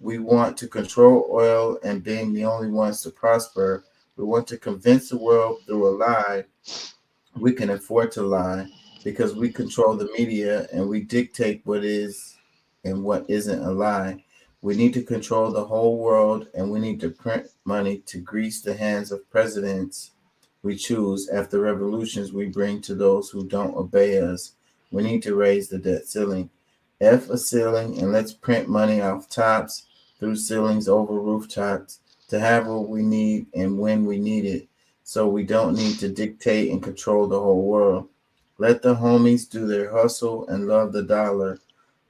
We want to control oil and being the only ones to prosper. We want to convince the world through a lie. We can afford to lie because we control the media and we dictate what is and what isn't a lie. We need to control the whole world, and we need to print money to grease the hands of presidents we choose after revolutions we bring to those who don't obey us. We need to raise the debt ceiling. F a ceiling, and let's print money off tops, through ceilings, over rooftops, to have what we need and when we need it, so we don't need to dictate and control the whole world. Let the homies do their hustle and love the dollar.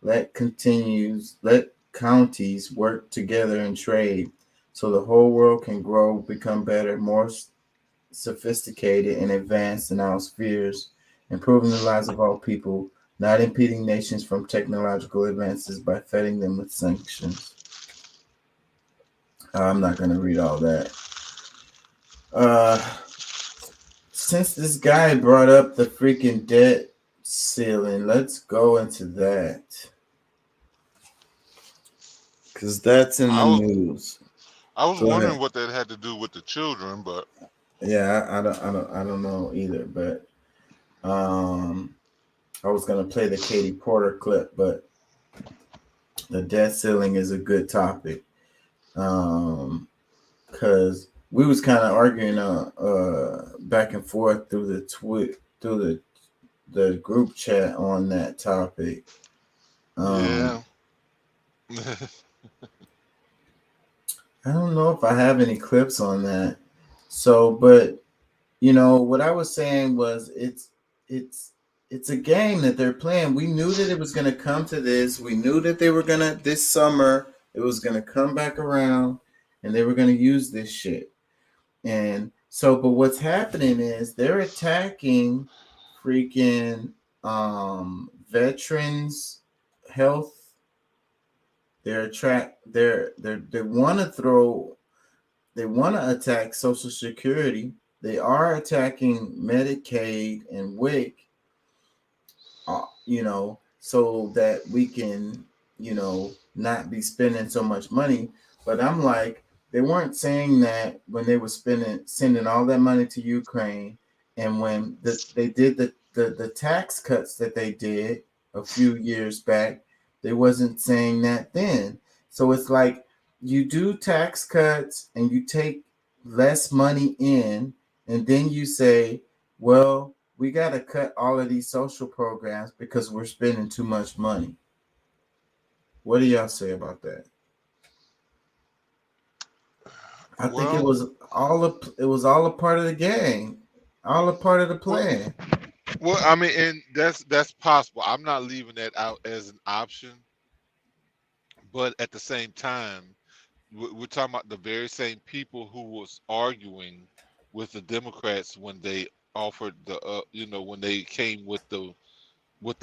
Let counties work together and trade so the whole world can grow, become better, more sophisticated and advanced in our spheres, improving the lives of all people, not impeding nations from technological advances by fetting them with sanctions. I'm not going to read all that. Since this guy brought up the freaking debt ceiling, let's go into that. Because that's in the news. I was Go wondering ahead. what that had to do with the children, but Yeah, I don't know either, but I was gonna play the Katie Porter clip, but the debt ceiling is a good topic. Because we was kind of arguing back and forth through the group chat on that topic. yeah. I don't know if I have any clips on that. So, but what I was saying was it's a game that they're playing. We knew that it was going to come to this. We knew that they were going to, this summer, it was going to come back around and they were going to use this shit. And so, but what's happening is they're attacking freaking veterans health. They want to attack Social Security. They are attacking Medicaid and WIC, so that we can, not be spending so much money. But I'm like, they weren't saying that when they were sending all that money to Ukraine, and when they did the tax cuts that they did a few years back, they wasn't saying that then. So it's like you do tax cuts and you take less money in, and then you say, well, we got to cut all of these social programs because we're spending too much money. What do y'all say about that? I think it was all a part of the game, all a part of the plan. Well, I mean, and that's possible. I'm not leaving that out as an option, but at the same time, we're talking about the very same people who was arguing with the Democrats when they offered when they came with the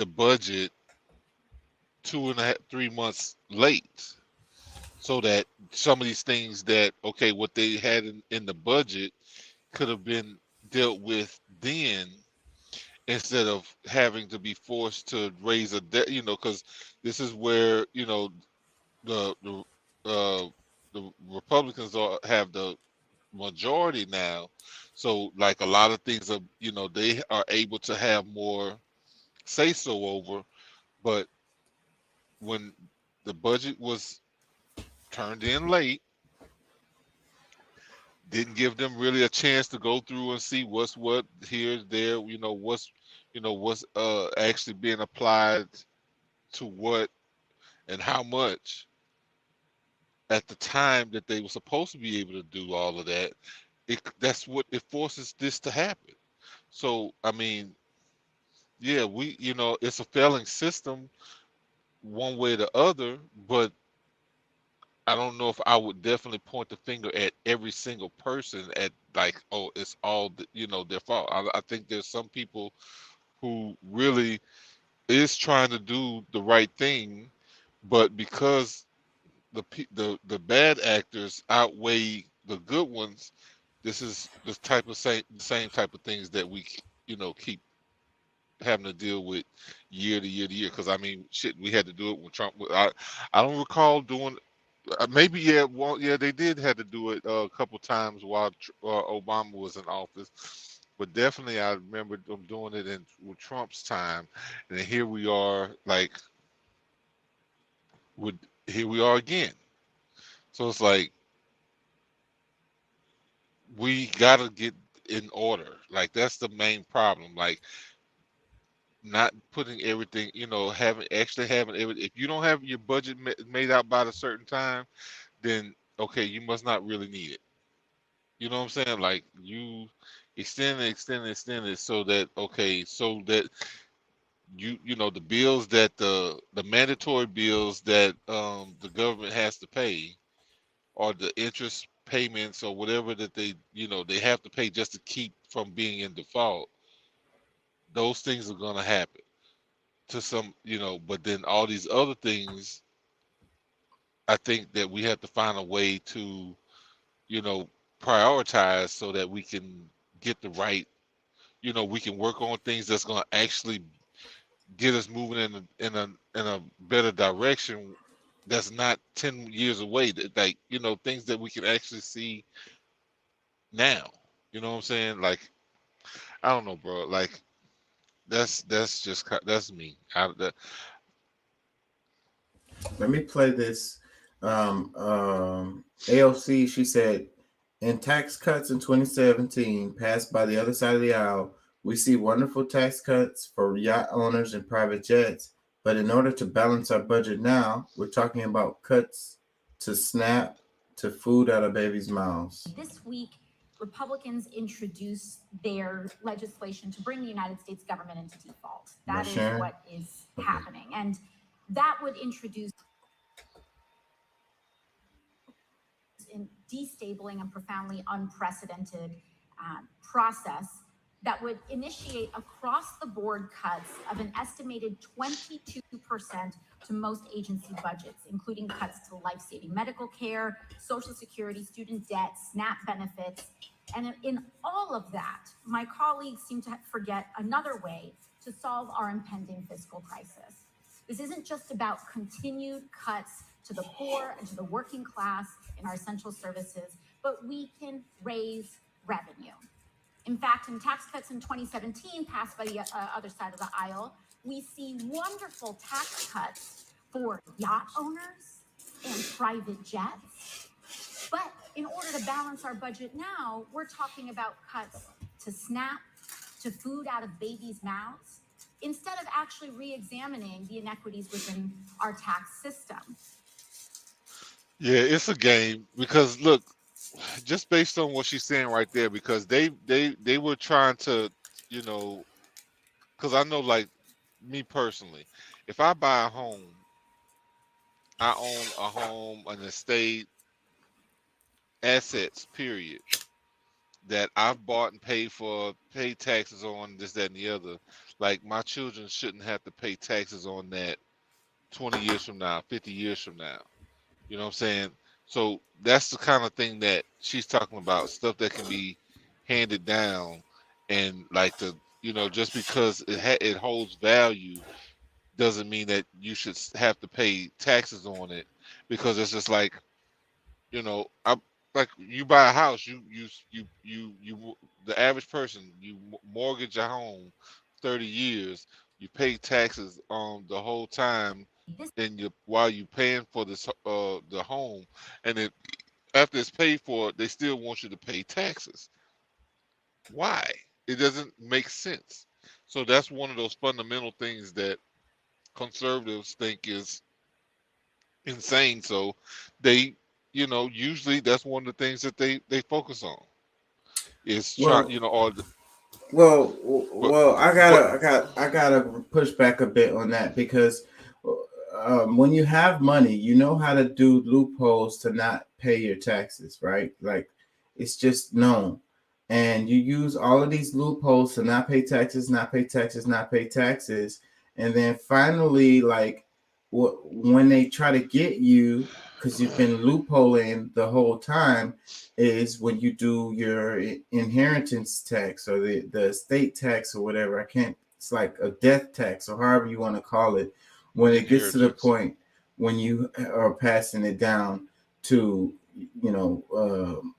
budget 2.5, 3 months late, so that some of these things that what they had in the budget could have been dealt with then, instead of having to be forced to raise a debt, because this is where the Republicans have the majority now. So like a lot of things are, they are able to have more say so over. But when the budget was turned in late, didn't give them really a chance to go through and see what's what here, there, what's actually being applied to what and how much at the time that they were supposed to be able to do all of that. That's what it forces this to happen. So I mean, yeah, it's a failing system one way or the other, but I don't know if I would definitely point the finger at every single person at like, oh, it's all their fault. I think there's some people who really is trying to do the right thing, but because the bad actors outweigh the good ones, this is the same type of things that we keep having to deal with year to year to year. Because I mean, shit, we had to do it when Trump. I don't recall doing. Maybe yeah, well yeah, they did have to do it a couple times while Obama was in office, but definitely I remember them doing it with Trump's time, and then here we are, like, here we are again. So it's like we gotta get in order. Like that's the main problem. Like not putting everything, having everything. If you don't have your budget made out by a certain time, then okay, you must not really need it. You know what I'm saying? Like you extend it so that the bills that the mandatory bills that the government has to pay, or the interest payments or whatever that they have to pay just to keep from being in default. Those things are going to happen to some, but then all these other things, I think that we have to find a way to, prioritize so that we can get the right, we can work on things that's going to actually get us moving in a better direction. That's not 10 years away. Like, things that we can actually see now. You know what I'm saying? Like, I don't know, bro. Like, that's me. Let me play this. AOC, she said, in tax cuts in 2017 passed by the other side of the aisle, we see wonderful tax cuts for yacht owners and private jets. But in order to balance our budget now, we're talking about cuts to SNAP, to food out of babies' mouths. This week, Republicans introduced their legislation to bring the United States government into default. That is what is happening. And that would introduce in destabilizing and profoundly unprecedented process that would initiate across the board cuts of an estimated 22% to most agency budgets, including cuts to life-saving medical care, Social Security, student debt, SNAP benefits. And in all of that, my colleagues seem to forget another way to solve our impending fiscal crisis. This isn't just about continued cuts to the poor and to the working class in our essential services, but we can raise revenue. In fact, in tax cuts in 2017 passed by the other side of the aisle, we see wonderful tax cuts for yacht owners and private jets. But in order to balance our budget now, we're talking about cuts to SNAP, to food out of babies' mouths, instead of actually re-examining the inequities within our tax system. Yeah, it's a game because look, just based on what she's saying right there, because they were trying to, because I know, like me personally, if I buy a home, I own a home, an estate, assets, period, that I've bought and paid for, paid taxes on, this, that, and the other. Like my children shouldn't have to pay taxes on that 20 years from now, 50 years from now. You know what I'm saying? So that's the kind of thing that she's talking about, stuff that can be handed down, and like just because it holds value doesn't mean that you should have to pay taxes on it, because it's just like, like you buy a house, you the average person, you mortgage a home 30 years, you pay taxes on the whole time while you paying for this the home, and then after it's paid for, they still want you to pay taxes. Why? It doesn't make sense. So that's one of those fundamental things that conservatives think is insane. So they, usually that's one of the things that they focus on is trying, Well, I gotta push back a bit on that, because when you have money, you know how to do loopholes to not pay your taxes, right? Like, it's just known. And you use all of these loopholes to not pay taxes, not pay taxes, not pay taxes. And then finally, like, when they try to get you, because you've been loopholing the whole time, is when you do your inheritance tax or the estate tax or whatever. It's like a death tax or however you want to call it. When it gets to the point when you are passing it down to,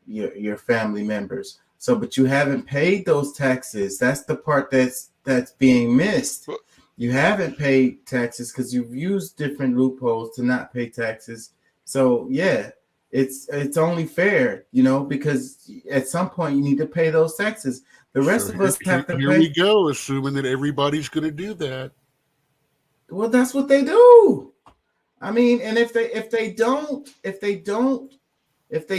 your family members. So, but you haven't paid those taxes. That's the part that's being missed. You haven't paid taxes because you've used different loopholes to not pay taxes. So yeah, it's only fair, because at some point you need to pay those taxes. The rest of us have to pay. Here we go, assuming that everybody's going to do that. Well, that's what they do. I mean, and if they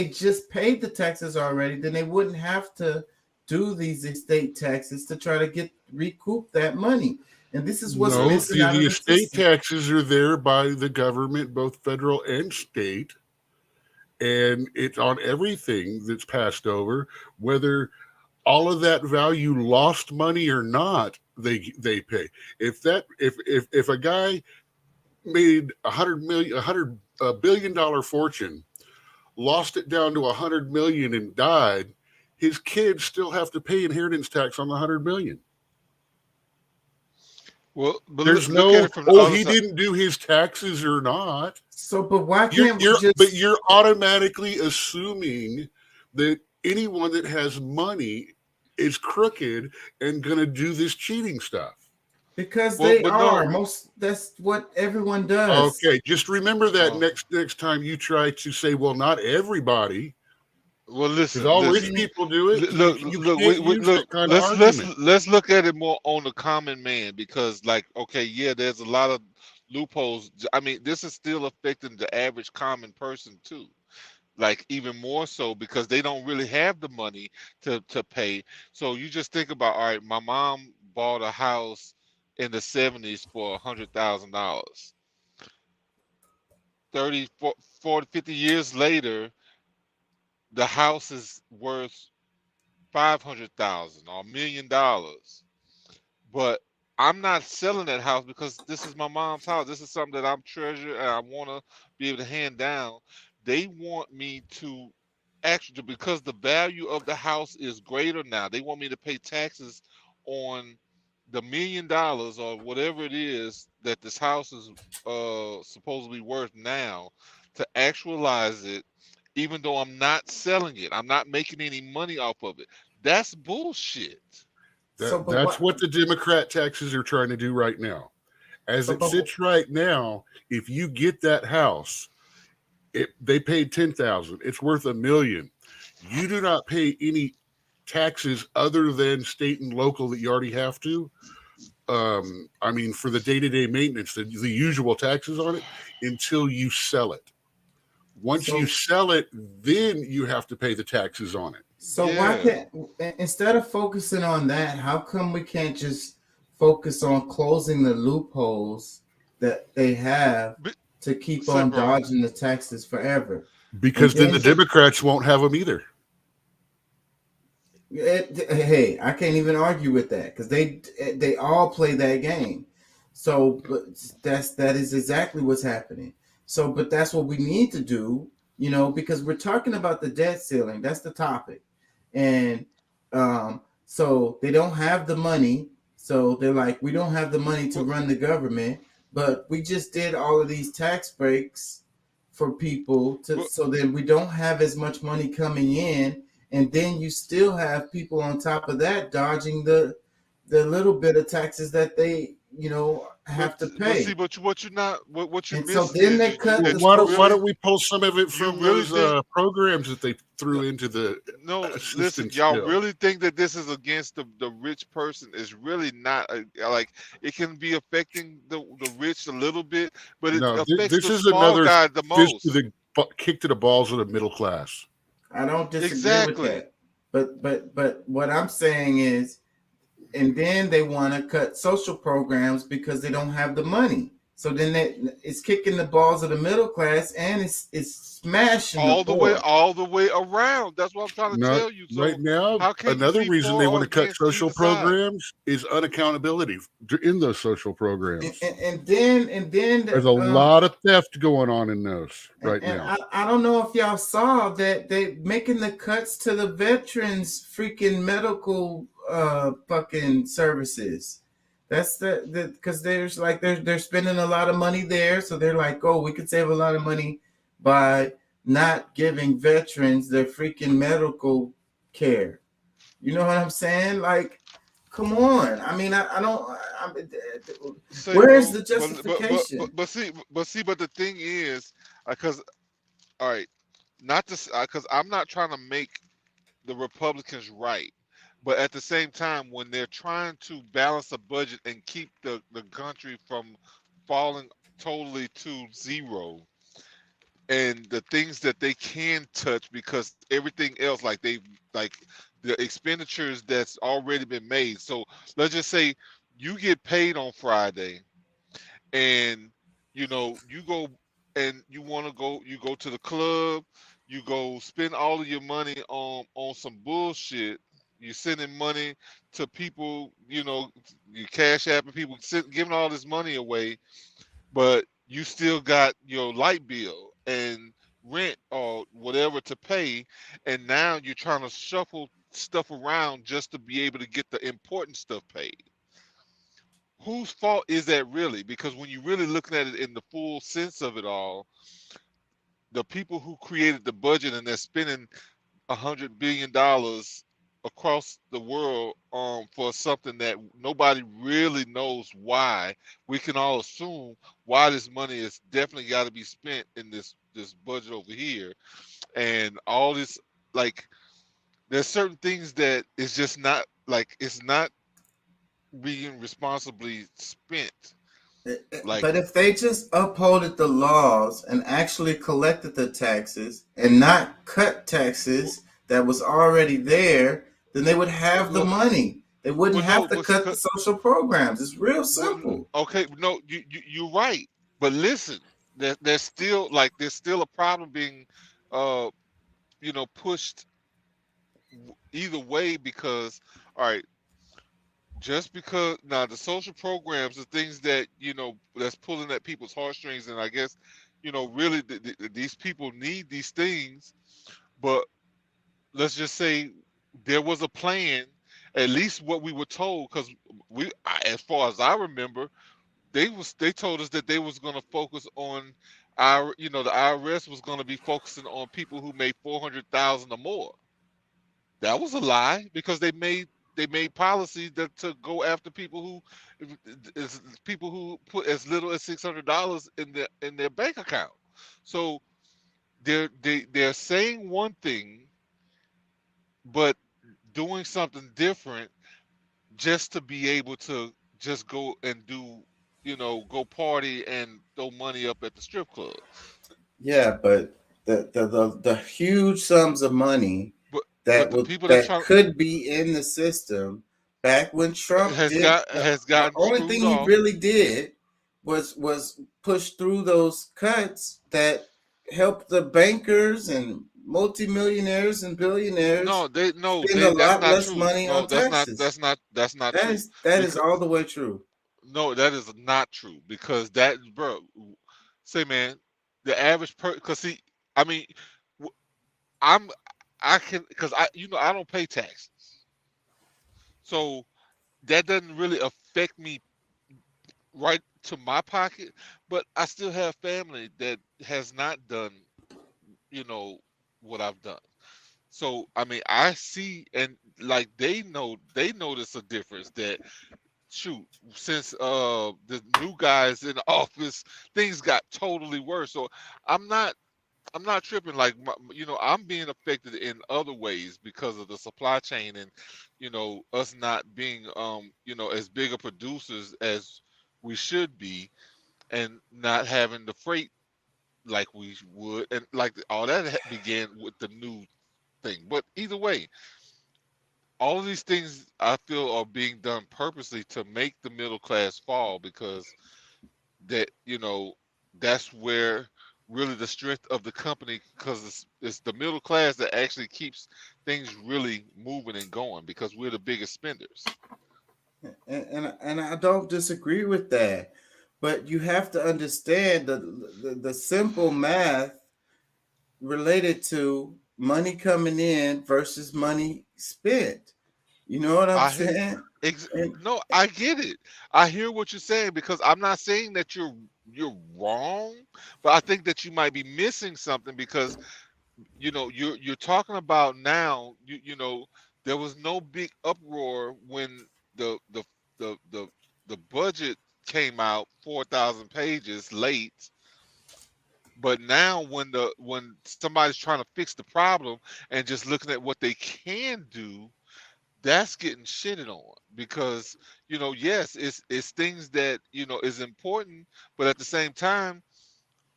just paid the taxes already, then they wouldn't have to do these estate taxes to try to recoup that money. And this is what's missing out of the the estate system. taxes are there by the government, both federal and state, and it's on everything that's passed over, whether all of that value lost money or not. They pay. If a guy made $100 billion fortune, lost it down to 100 million and died, his kids still have to pay inheritance tax on the 100 million. Well, but there's he didn't do his taxes or not. So, but why can't But you're automatically assuming that anyone that has money is crooked and going to do this cheating stuff. Because that's what everyone does. Okay, just remember that next time you try to say, well, not everybody. Well, listen, all rich people do it. Let's look at it more on the common man, because, there's a lot of loopholes. I mean, this is still affecting the average common person too. Like, even more so, because they don't really have the money to pay. So you just think about, all right, my mom bought a house in the 70s for $100,000. 30, 40, 50 years later, the house is worth $500,000 or $1 million. But I'm not selling that house because this is my mom's house. This is something that I'm treasuring and I want to be able to hand down. They want me to actually, because the value of the house is greater now, they want me to pay taxes on the $1 million or whatever it is that this house is supposed to be worth now, to actualize it, even though I'm not selling it. I'm not making any money off of it. That's bullshit. That's what the Democrat taxes are trying to do right now. As it sits right now, if you get that house, they paid $10,000. It's worth $1 million. You do not pay any taxes other than state and local that you already have to. I mean, for the day-to-day maintenance, the usual taxes on it, until you sell it. Once you sell it, then you have to pay the taxes on it. So why can't, instead of focusing on that, how come we can't just focus on closing the loopholes that they have to keep on dodging the taxes forever? Because then the Democrats won't have them either. Hey, I can't even argue with that, because they all play that game. So that is exactly what's happening. So, but that's what we need to do, because we're talking about the debt ceiling. That's the topic. And so they don't have the money. So they're like, we don't have the money to run the government, but we just did all of these tax breaks for people so that we don't have as much money coming in. And then you still have people on top of that dodging the little bit of taxes that they, have to But pay. see, but what you're not, what you're And so missing then is they cut the Why social. don't we pull some of it from really those think programs that they threw into the no. Listen, assistance y'all bill? really think that this is against the rich person? Is really not. Like it can be affecting the rich a little bit, but it No, affects this the is small another guy the fist to most. the kick to the balls of the middle class. I don't disagree Exactly. with that. But what I'm saying is, and then they want to cut social programs because they don't have the money. So then it's kicking the balls of the middle class, and it's smashing all the the way around. That's what I'm trying to Not tell you. So right now. how can you Another be reason for they or want to cut against social either side? programs is unaccountability in those social programs. And then There's a lot of theft going on in those right and now. I don't know if y'all saw that they making the cuts to the veterans freaking medical fucking services. That's the because there's like they're spending a lot of money there, so they're like, oh, we could save a lot of money by not giving veterans their freaking medical care. You know what I'm saying? Like, come on. I mean, I don't. Say, Where's bro, the justification? but the thing is, because all right, not to because I'm not trying to make the Republicans right, but at the same time, when they're trying to balance a budget and keep the country from falling totally to zero, and the things that they can touch, because everything else, like the expenditures that's already been made. So let's just say you get paid on Friday, and you go and you go to the club, you go spend all of your money on some bullshit. You're sending money to people, you cash app and people giving all this money away, but you still got your light bill and rent or whatever to pay, and now you're trying to shuffle stuff around just to be able to get the important stuff paid. Whose fault is that really? Because when you're really looking at it in the full sense of it all, the people who created the budget and they're spending $100 billion across the world for something that nobody really knows why. We can all assume why this money is definitely got to be spent in this budget over here, and all this, like, there's certain things that is just not, like, it's not being responsibly spent. Like, But if they just upholded the laws and actually collected the taxes and not cut taxes that was already there, then they would have the money. They wouldn't have to cut the social programs. It's real simple. Okay, no, you're right. But listen, there's still a problem being pushed either way, because all right, just because now the social programs, the things that that's pulling at people's heartstrings, and I guess really these people need these things, but let's just say there was a plan, at least what we were told, because as far as I remember, they told us that they was going to focus on the IRS was going to be focusing on people who made 400,000 or more. That was a lie, because they made policies that to go after people who put as little as $600 in their bank account. So they're saying one thing, but doing something different just to be able to just go and do, go party and throw money up at the strip club. Yeah, but the huge sums of money that could be in the system back when Trump the only thing he really did was push through those cuts that helped the bankers and multimillionaires and billionaires spend a lot less money on taxes. That's not true. That is all the way true. No, that is not true, because say, man, the average because see, I mean, because I don't pay taxes, so that doesn't really affect me right to my pocket, but I still have family that has not done what I've done. So I mean, I see, and like they notice a difference, that shoot, since the new guys in office, things got totally worse. So I'm not tripping. Like, I'm being affected in other ways because of the supply chain and, us not being, as big a producers as we should be, and not having the freight like we would, and like all that began with the new thing. But either way, all of these things I feel are being done purposely to make the middle class fall, because that that's where really the strength of the company, because it's the middle class that actually keeps things really moving and going, because we're the biggest spenders. And I don't disagree with that, but you have to understand the simple math related to money coming in versus money spent. You know what I'm saying? No, I get it. I hear what you're saying, because I'm not saying that you're wrong, but I think that you might be missing something, because you're talking about now. There was no big uproar when the budget came out 4,000 pages late. But now when somebody's trying to fix the problem and just looking at what they can do, that's getting shitted on, because yes, it's things that is important, but at the same time,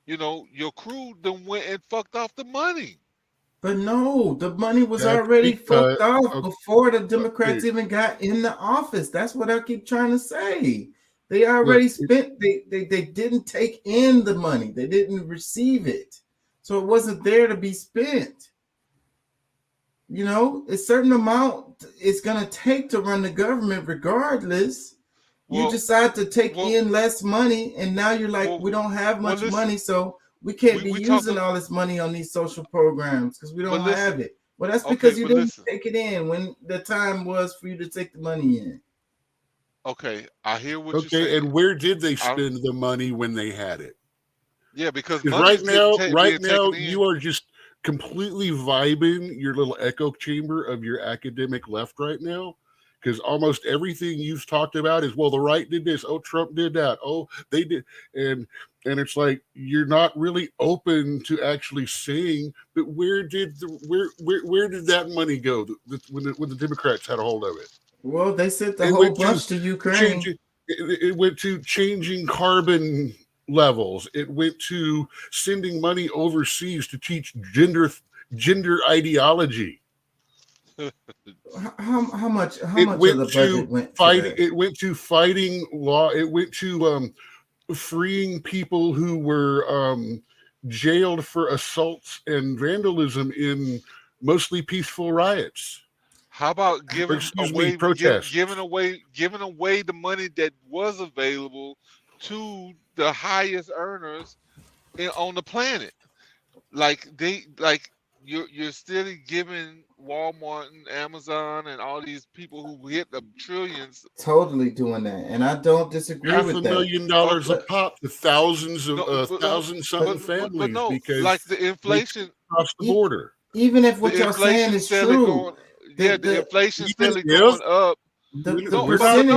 your crew done went and fucked off the money. But no, the money was already fucked off before the Democrats even got in the office. That's what I keep trying to say. They already spent. They didn't take in the money. They didn't receive it, so it wasn't there to be spent. A certain amount it's going to take to run the government regardless. You decide to take in less money, and now you're like, we don't have much money, so we can't be using all this money on these social programs because we don't have it. Well, that's because you didn't take it in when the time was for you to take the money in. Okay, I hear what you're saying. Okay, and where did they spend the money when they had it? Yeah, because right now you are just completely vibing your little echo chamber of your academic left right now, because almost everything you've talked about is, well, the right did this, oh, Trump did that, oh, they did, and it's like you're not really open to actually saying, but where did that money go when the Democrats had a hold of it? Well, they sent the whole bunch to Ukraine. It went to changing carbon levels. It went to sending money overseas to teach gender ideology. How much of the budget went to that? It went to fighting law. It went to freeing people who were jailed for assaults and vandalism in mostly peaceful riots. How about giving away the money that was available to the highest earners on the planet? You're still giving Walmart and Amazon and all these people who hit the trillions. Totally doing that, and I don't disagree with that. $500,000 a pop to thousands of something families, because like the inflation across the border. Even if what you're saying is true, the inflation's still going up. You're not saying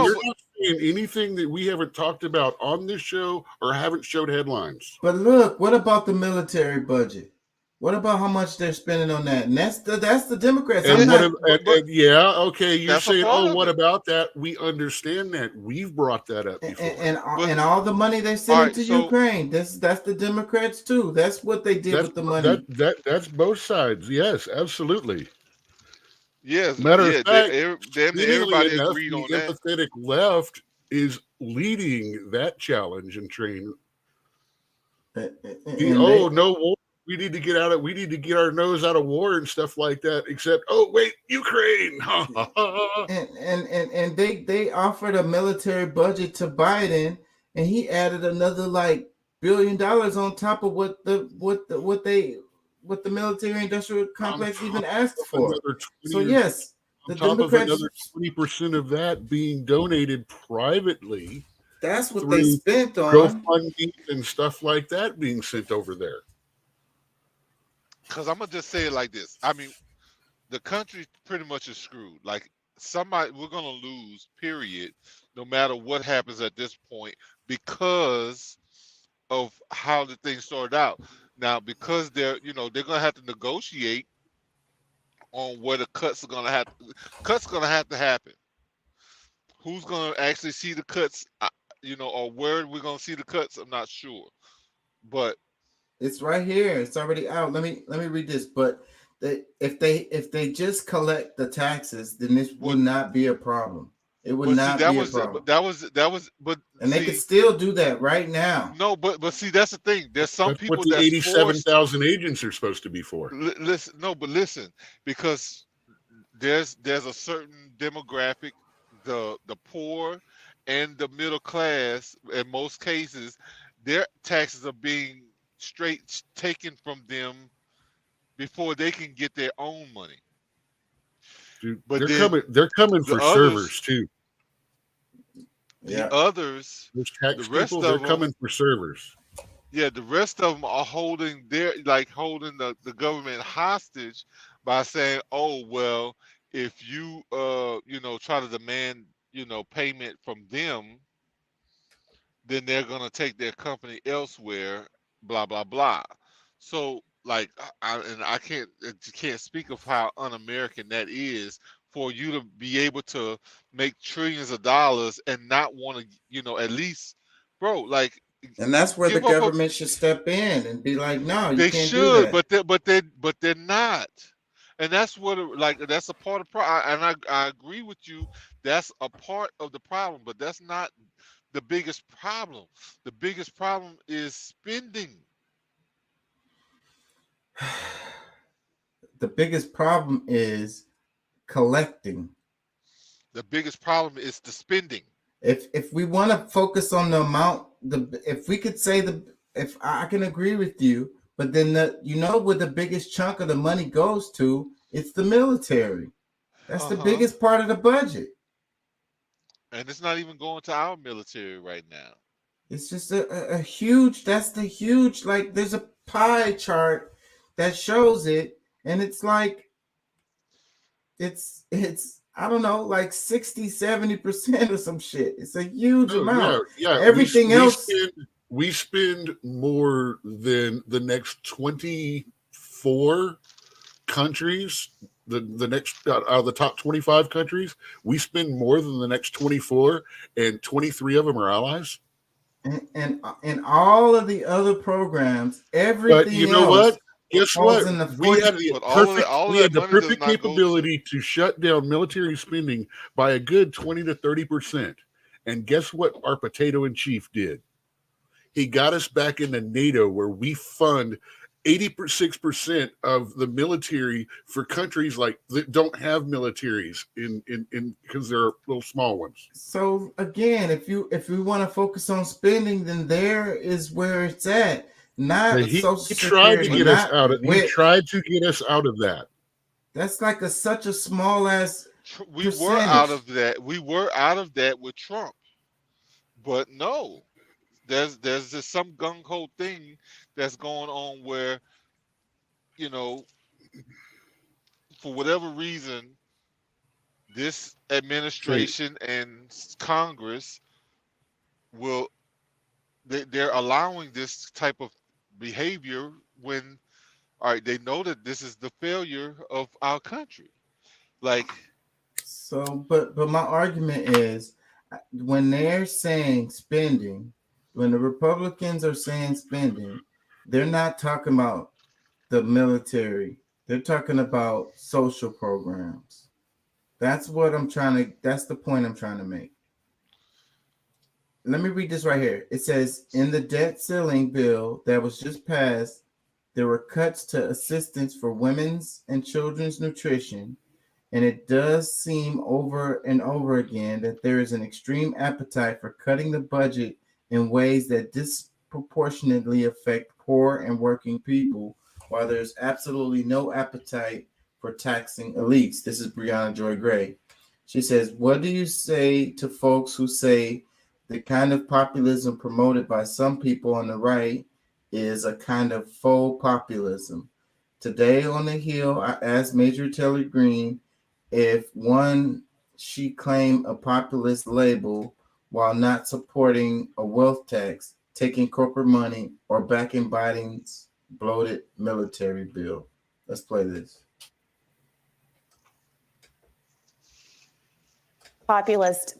anything that we haven't talked about on this show or haven't showed headlines. But look, what about the military budget? What about how much they're spending on that? And that's the Democrats. You're saying, oh, what about that? We understand that. We've brought that up before. And all the money they're sending to Ukraine, that's the Democrats too. That's what they did with the money. That's both sides. Yes, absolutely. Yes. Matter of fact, everybody agreed on that. The empathetic left is leading that challenge and train. No war. We need to get out of. We need to get our nose out of war and stuff like that. Except, oh wait, Ukraine. and they offered a military budget to Biden, and he added another $1 billion on top of what the military industrial complex even asked for. So yes, the Democrats, another 20% of that being donated privately. That's what they spent on GoFundMe and stuff like that being sent over there. Because I'm gonna just say it like this. I mean, the country pretty much is screwed. Like we're gonna lose, period, no matter what happens at this point, because of how the thing started out. Now, because they're gonna have to negotiate on where the cuts are gonna have to happen. Who's gonna actually see the cuts, or where we're gonna see the cuts? I'm not sure, but it's right here. It's already out. Let me read this. But if they just collect the taxes, then this would not be a problem. It would not be a problem. And they could still do that right now. No, but see, that's the thing. There's some people what the 87,000 agents are supposed to be for. Listen, because there's a certain demographic, the poor and the middle class. In most cases, their taxes are being straight taken from them before they can get their own money. Dude, but they're coming for servers too. The others, the rest of them, they're coming for servers. Yeah, the rest of them are holding the government hostage by saying, "Oh well, if you try to demand payment from them, then they're gonna take their company elsewhere." Blah blah blah. So I can't speak of how un-American that is for you to be able to make trillions of dollars and not want to, at least, bro, like. And that's where the government should step in and be like, no, you they can't should, do that. but they're not. And that's what that's a part of and I agree with you. That's a part of the problem, but that's not the biggest problem. The biggest problem is spending. The biggest problem is collecting. The biggest problem is the spending. If we want to focus on the amount, if we could say if I can agree with you, but then where the biggest chunk of the money goes to, it's the military. That's the biggest part of the budget. And it's not even going to our military right now. It's just a huge, there's a pie chart that shows it, and it's like, it's I don't know, like 60-70% or some shit. It's a huge amount. Yeah. Everything else, we spend more than the next 24 countries. The next out of the top 25 countries, we spend more than the next 24, and 23 of them are allies. And all of the other programs, everything. But you know else, what? Guess what? We had the perfect capability to shut down military spending by a good 20 to 30%. And guess what our potato in chief did? He got us back into NATO, where we fund 86% of the military for countries that don't have militaries in because they're little small ones. So again, if we want to focus on spending, then there is where it's at. He tried to get us out of. He tried to get us out of that. That's like such a small ass. We were out of that. We were out of that with Trump, but no, there's just some gung ho thing that's going on where, for whatever reason, this administration and Congress they're allowing this type of behavior when, all right, they know that this is the failure of our country. But my argument is, when they're saying spending, when the Republicans are saying spending, they're not talking about the military. They're talking about social programs. That's the point I'm trying to make. Let me read this right here. It says, in the debt ceiling bill that was just passed, there were cuts to assistance for women's and children's nutrition. And it does seem over and over again that there is an extreme appetite for cutting the budget in ways that disproportionately affect poor and working people, while there's absolutely no appetite for taxing elites. This is Brianna Joy Gray. She says, what do you say to folks who say the kind of populism promoted by some people on the right is a kind of faux populism? Today on the Hill, I asked Major Taylor Greene if one she claim a populist label while not supporting a wealth tax, taking corporate money, or backing Biden's bloated military bill? Let's play this. Populist.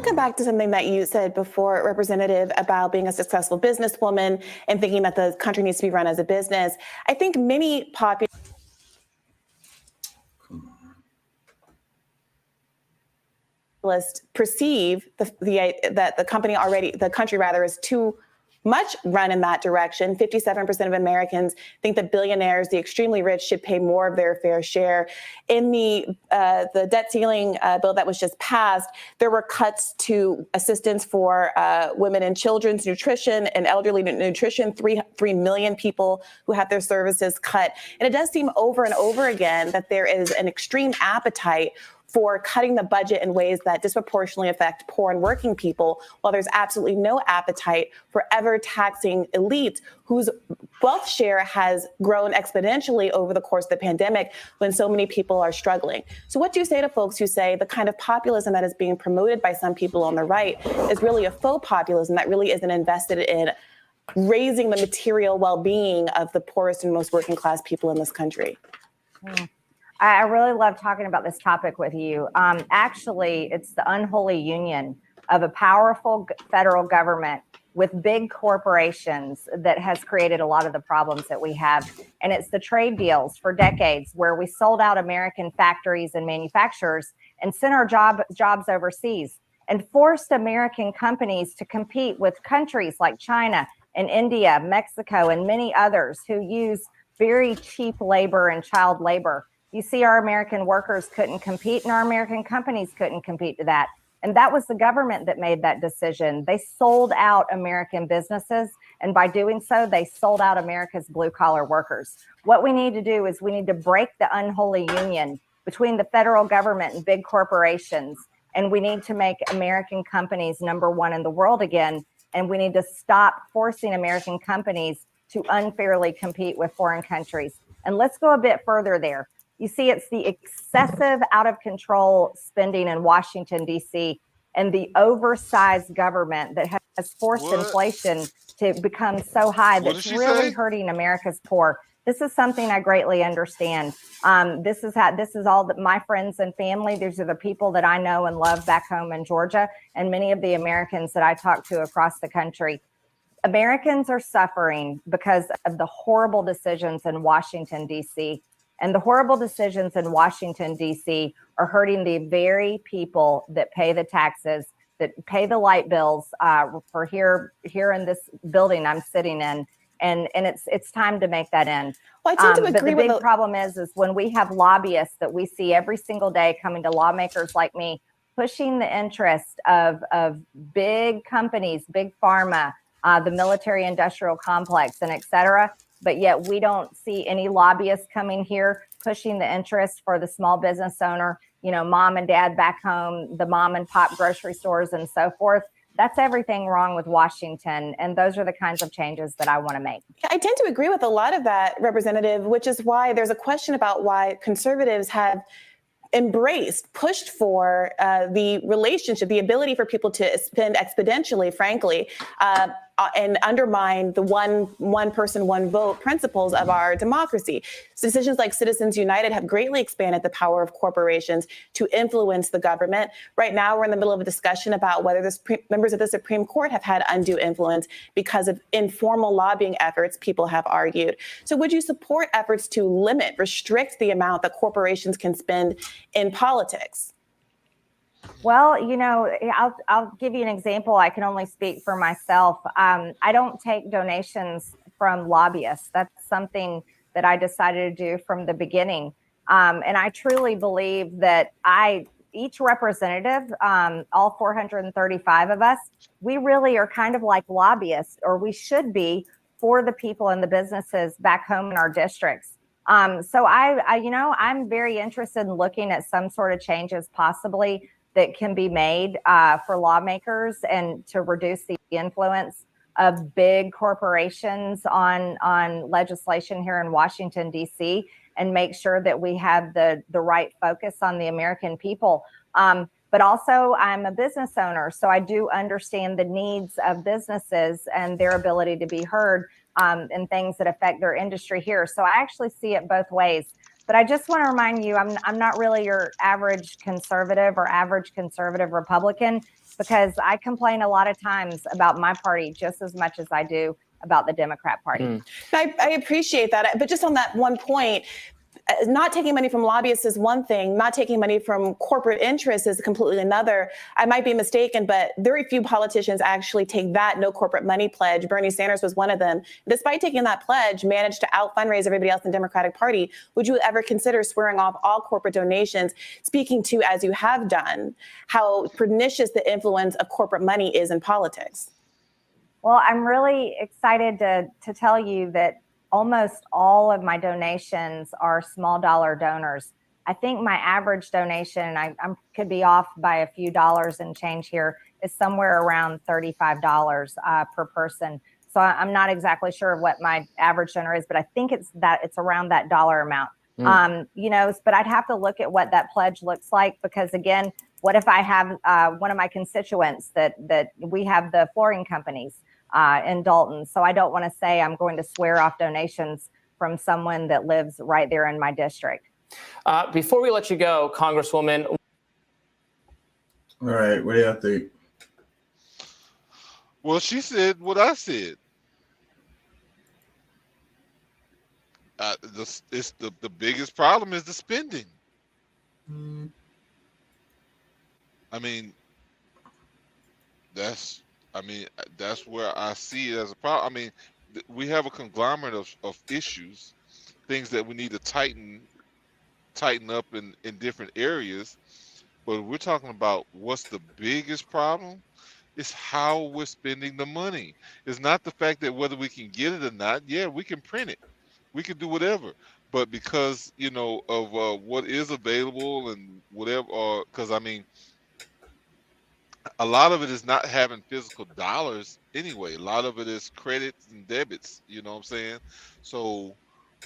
Come back to something that you said before, Representative, about being a successful businesswoman and thinking that the country needs to be run as a business. I think many populists perceive that the country is too much run in that direction. 57% of Americans think that billionaires, the extremely rich, should pay more of their fair share. In the debt ceiling bill that was just passed, there were cuts to assistance for women and children's nutrition and elderly nutrition, 3 million people who have their services cut. And it does seem over and over again that there is an extreme appetite for cutting the budget in ways that disproportionately affect poor and working people, while there's absolutely no appetite for ever taxing elites whose wealth share has grown exponentially over the course of the pandemic when so many people are struggling. So what do you say to folks who say the kind of populism that is being promoted by some people on the right is really a faux populism that really isn't invested in raising the material well-being of the poorest and most working class people in this country? I really love talking about this topic with you. Actually, it's the unholy union of a powerful federal government with big corporations that has created a lot of the problems that we have. And it's the trade deals for decades where we sold out American factories and manufacturers and sent our jobs overseas and forced American companies to compete with countries like China and India, Mexico, and many others who use very cheap labor and child labor. You see, our American workers couldn't compete and our American companies couldn't compete to that. And that was the government that made that decision. They sold out American businesses. And by doing so, they sold out America's blue collar workers. What we need to do is we need to break the unholy union between the federal government and big corporations. And we need to make American companies number one in the world again. And we need to stop forcing American companies to unfairly compete with foreign countries. And let's go a bit further there. You see, it's the excessive, out of control spending in Washington, D.C., and the oversized government that has forced inflation to become so high that's really hurting America's poor. This is something I greatly understand. This is all that my friends and family, these are the people that I know and love back home in Georgia, and many of the Americans that I talk to across the country. Americans are suffering because of the horrible decisions in Washington, D.C., and the horrible decisions in Washington, D.C. are hurting the very people that pay the taxes, that pay the light bills for here in this building I'm sitting in. And it's time to make that end. Well, I tend to agree but the big problem is when we have lobbyists that we see every single day coming to lawmakers like me, pushing the interest of big companies, big pharma, the military industrial complex, and et cetera. But yet we don't see any lobbyists coming here pushing the interest for the small business owner, mom and dad back home, the mom and pop grocery stores and so forth. That's everything wrong with Washington. And those are the kinds of changes that I want to make. I tend to agree with a lot of that, Representative, which is why there's a question about why conservatives have pushed for the relationship, the ability for people to spend exponentially, frankly, and undermine the one person, one vote principles of our democracy. Decisions like Citizens United have greatly expanded the power of corporations to influence the government. Right now, we're in the middle of a discussion about whether members of the Supreme Court have had undue influence because of informal lobbying efforts, people have argued. So would you support efforts to restrict the amount that corporations can spend in politics? Well, I'll give you an example. I can only speak for myself. I don't take donations from lobbyists. That's something that I decided to do from the beginning. And I truly believe that each representative, all 435 of us, we really are kind of like lobbyists, or we should be, for the people and the businesses back home in our districts. So I'm very interested in looking at some sort of changes possibly that can be made for lawmakers and to reduce the influence of big corporations on legislation here in Washington, D.C. and make sure that we have the right focus on the American people. But also, I'm a business owner, so I do understand the needs of businesses and their ability to be heard and things that affect their industry here. So I actually see it both ways. But I just want to remind you, I'm not really your average conservative or average conservative Republican, because I complain a lot of times about my party just as much as I do about the Democrat Party. I appreciate that. But just on that one point, not taking money from lobbyists is one thing. Not taking money from corporate interests is completely another. I might be mistaken, but very few politicians actually take that no corporate money pledge. Bernie Sanders was one of them. Despite taking that pledge, managed to out fundraise everybody else in the Democratic Party. Would you ever consider swearing off all corporate donations, speaking to, as you have done, how pernicious the influence of corporate money is in politics? Well, I'm really excited to tell you that almost all of my donations are small dollar donors. I think my average donation, I could be off by a few dollars and change here, is somewhere around $35 per person. So I'm not exactly sure of what my average donor is, but I think it's around that dollar amount. But I'd have to look at what that pledge looks like, because again, what if I have one of my constituents that we have the flooring companies in Dalton. So I don't want to say I'm going to swear off donations from someone that lives right there in my district. Before we let you go, Congresswoman. All right, what do y'all think? Well, she said what I said. The biggest problem is the spending. I mean, that's where I see it as a problem. I mean, we have a conglomerate of issues, things that we need to tighten up in different areas. But we're talking about what's the biggest problem. It's how we're spending the money. It's not the fact that whether we can get it or not. Yeah, we can print it. We can do whatever. But because, of what is available and whatever, because I mean, a lot of it is not having physical dollars anyway. A lot of it is credits and debits, you know what I'm saying? So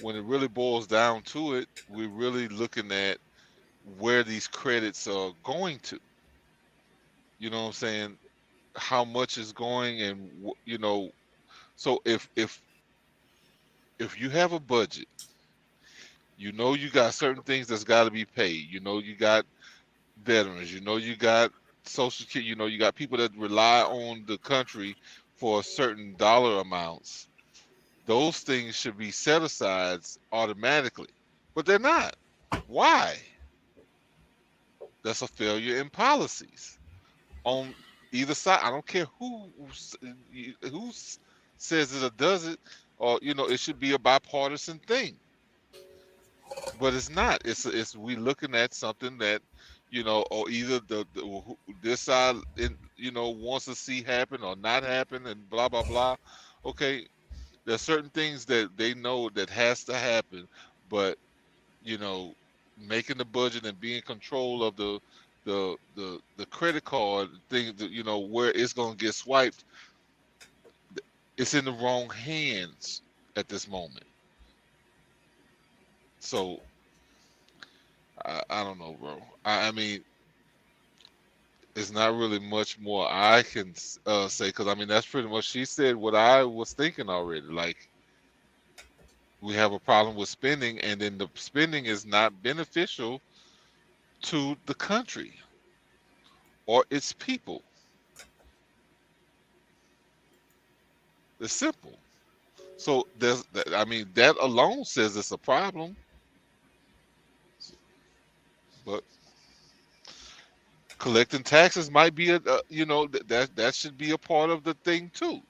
when it really boils down to it, we're really looking at where these credits are going to. You know what I'm saying? How much is going, and so if you have a budget, you got certain things that's got to be paid. You got veterans, you got Social Security, you got people that rely on the country for certain dollar amounts. Those things should be set aside automatically, but they're not. Why? That's a failure in policies on either side. I don't care who says it or does it, or it should be a bipartisan thing, but it's not. It's we looking at something that or either this side wants to see happen or not happen, and blah blah blah. Okay, there's certain things that they know that has to happen, but making the budget and being in control of the credit card thing, where it's going to get swiped, it's in the wrong hands at this moment. So I don't know, bro. I mean, it's not really much more I can say, because I mean that's pretty much, she said what I was thinking already. Like, we have a problem with spending, and then the spending is not beneficial to the country or its people. It's simple. So that alone says it's a problem. But collecting taxes might be that should be a part of the thing too.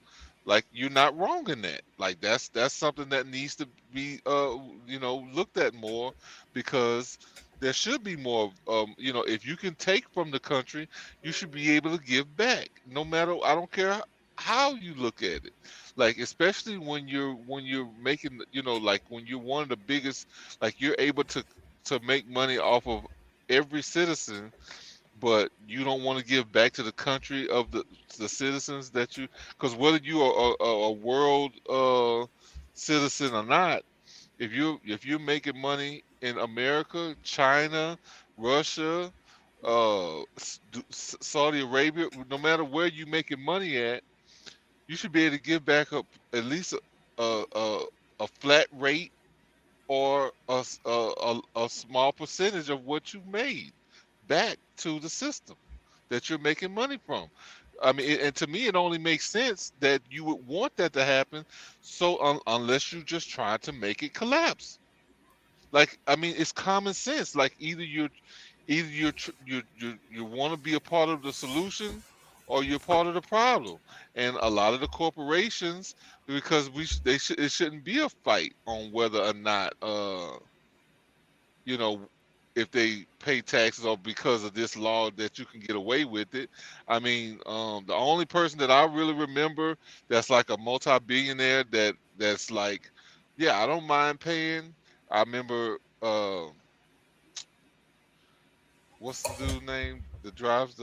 Like, you're not wrong in that. Like, that's something that needs to be looked at more, because there should be more. If you can take from the country, you should be able to give back. No matter, I don't care how you look at it. Like, especially when you're making, like when you're one of the biggest, like you're able to make money off of every citizen, but you don't want to give back to the country of the citizens that you, because whether you are a world citizen or not, If you're making money in America, China, Russia, Saudi Arabia, no matter where you're making money at, you should be able to give back up at least a flat rate or a small percentage of what you made back to the system that you're making money from. I mean, and to me, it only makes sense that you would want that to happen. So unless you just try to make it collapse, like, I mean, it's common sense. Like you want to be a part of the solution, or you're part of the problem. And a lot of the corporations, because it shouldn't be a fight on whether or not you know, if they pay taxes or because of this law that you can get away with it. I mean, the only person that I really remember that's like a multi-billionaire that's like, yeah, I don't mind paying. I remember what's the dude's name that drives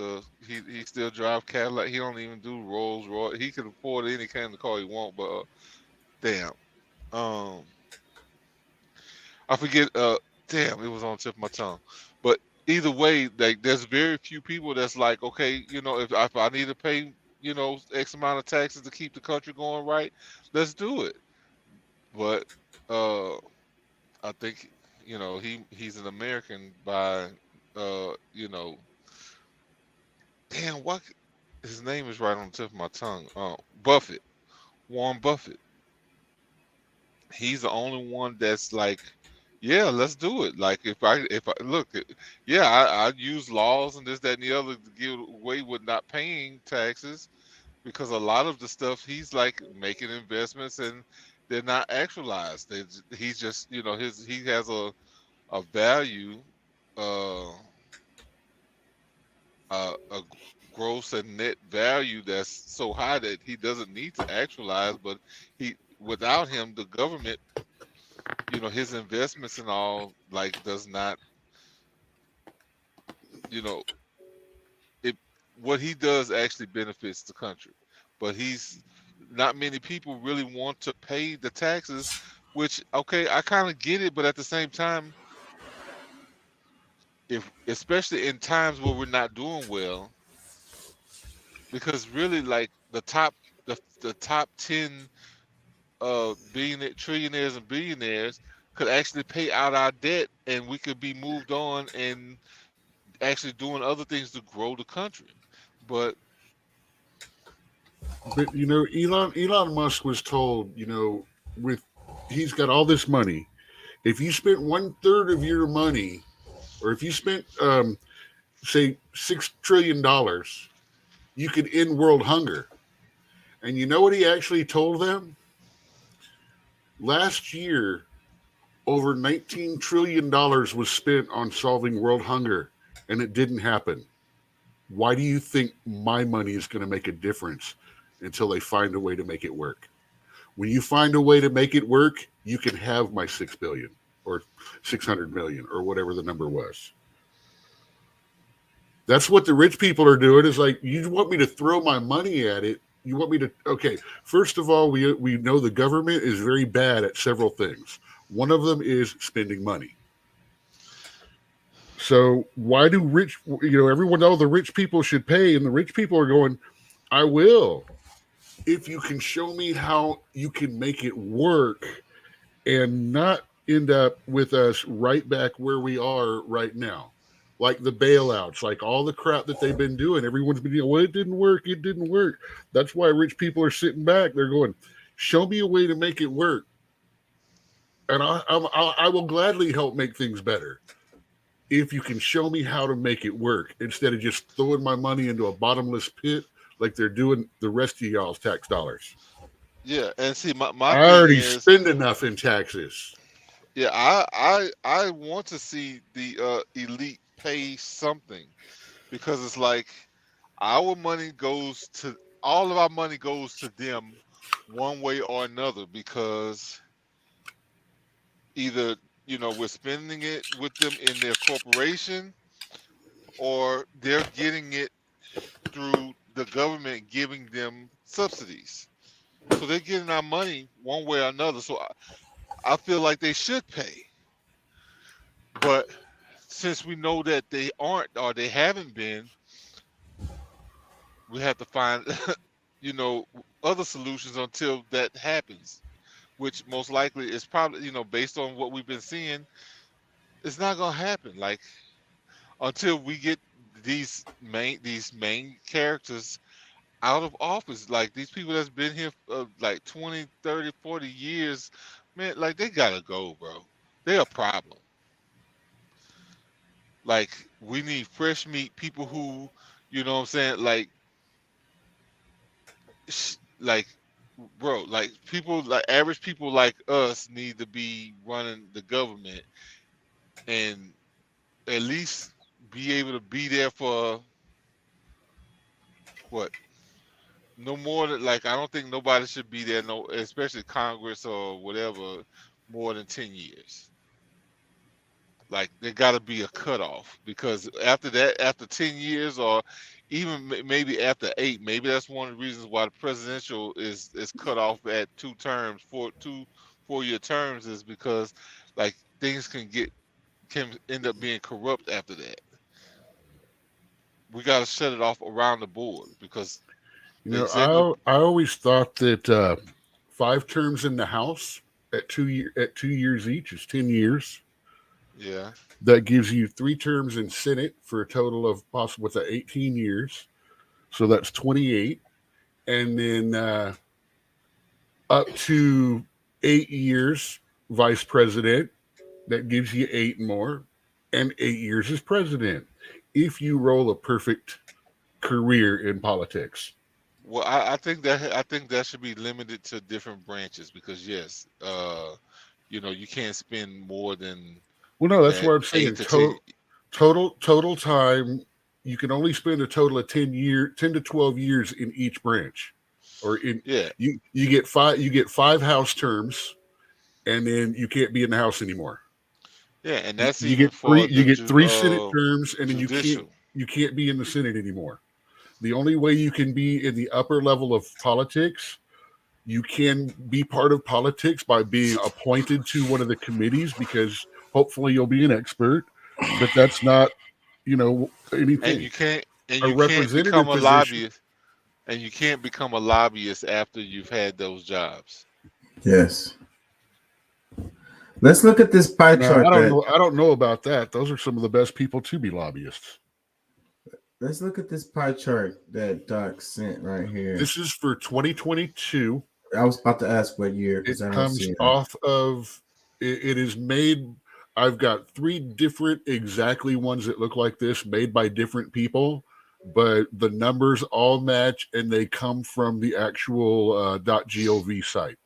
he still drives Cadillac. He don't even do Rolls Royce. He can afford any kind of car he want, but damn. I forget damn, it was on the tip of my tongue. But either way, like, there's very few people that's like, okay, you know, if I need to pay, you know, X amount of taxes to keep the country going right, let's do it. But I think, you know, he's an American by you know, damn, what his name is right on the tip of my tongue. Buffett, Warren Buffett. He's the only one that's like, yeah, let's do it. Like, if I look, yeah, I use laws and this, that, and the other to get away with not paying taxes, because a lot of the stuff he's like making investments and they're not actualized. He's just, you know, he has a value, a gross and net value that's so high that he doesn't need to actualize. But without him, the government, you know, his investments and all, like, does not, you know, what he does actually benefits the country. But not many people really want to pay the taxes, which, okay, I kind of get it, but at the same time, especially in times where we're not doing well, because really, like, the top 10 trillionaires and billionaires could actually pay out our debt, and we could be moved on and actually doing other things to grow the country. But you know, Elon Musk was told, you know, he's got all this money. If you spent 1/3 of your money, or if you spent say $6 trillion, you could end world hunger. And you know what he actually told them? Last year, over $19 trillion was spent on solving world hunger, and it didn't happen. Why do you think my money is going to make a difference until they find a way to make it work? When you find a way to make it work, you can have my $6 billion or 600 million or whatever the number was. That's what the rich people are doing. Is like, you want me to throw my money at it? You want me to? Okay, first of all, we know the government is very bad at several things. One of them is spending money. So why do everyone know the rich people should pay, and the rich people are going, I will, if you can show me how you can make it work and not end up with us right back where we are right now. Like the bailouts, like all the crap that they've been doing. Everyone's been well, it didn't work. That's why rich people are sitting back. They're going, show me a way to make it work, and I will gladly help make things better if you can show me how to make it work, instead of just throwing my money into a bottomless pit like they're doing the rest of y'all's tax dollars. Yeah, and see, my I already spend enough in taxes. Yeah, I want to see the elite pay something, because it's like all of our money goes to them one way or another, because either, you know, we're spending it with them in their corporation, or they're getting it through the government giving them subsidies. So they're getting our money one way or another. So I feel like they should pay. But since we know that they aren't or they haven't been, we have to find, other solutions until that happens, which most likely is probably, based on what we've been seeing, it's not gonna happen. Like until we get these main characters out of office, like these people that's been here like 20, 30, 40 years, man, like they gotta go, bro. They're a problem. Like we need fresh meat, people who, you know what I'm saying, like bro, like people like average people like us need to be running the government and at least be able to be there for what? No more than like I don't think nobody should be there, no, especially Congress or whatever, more than 10 years. Like there got to be a cutoff because after that, after 10 years or even maybe after 8, maybe that's one of the reasons why the presidential is cut off at 2 terms, 4-year terms, is because like things can end up being corrupt after that. We got to shut it off around the board because I always thought that 5 terms in the House at 2 years each is 10 years. Yeah. That gives you 3 terms in Senate for a total of possible with 18 years. So that's 28. And then up to 8 years vice president. That gives you 8 more. And 8 years as president. If you roll a perfect career in politics. Well, I think that should be limited to different branches because yes, you can't spend more than. Well, no, that's what I'm saying. Total time, you can only spend a total of 10 to 12 years in each branch, or you get 5 House terms, and then you can't be in the House anymore. Yeah, and that's you get 3 Senate terms, and then judicial. you can't be in the Senate anymore. The only way you can be in the upper level of politics, you can be part of politics by being appointed to one of the committees because hopefully you'll be an expert, but that's not, anything. And you can't become a lobbyist. And you can't become a lobbyist after you've had those jobs. Yes. Let's look at this pie chart. I don't know about that. Those are some of the best people to be lobbyists. Let's look at this pie chart that Doc sent right here. This is for 2022. I was about to ask what year. It comes off of, it is made, I've got 3 different exactly ones that look like this made by different people, but the numbers all match and they come from the actual .gov site.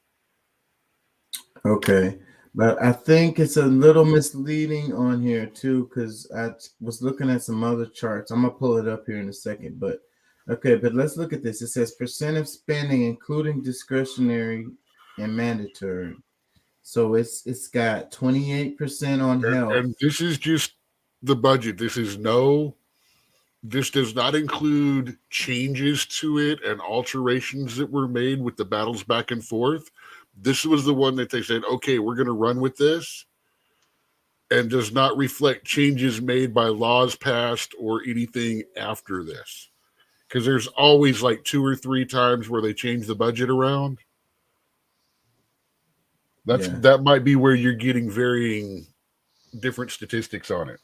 Okay. But I think it's a little misleading on here too, because I was looking at some other charts. I'm gonna pull it up here in a second, but okay, but let's look at this. It says percent of spending, including discretionary and mandatory. So it's got 28% on health. And this is just the budget. This does not include changes to it and alterations that were made with the battles back and forth. This was the one that they said, okay, we're going to run with this, and does not reflect changes made by laws passed or anything after this. Because there's always like 2 or 3 times where they change the budget around. That might be where you're getting varying different statistics on it.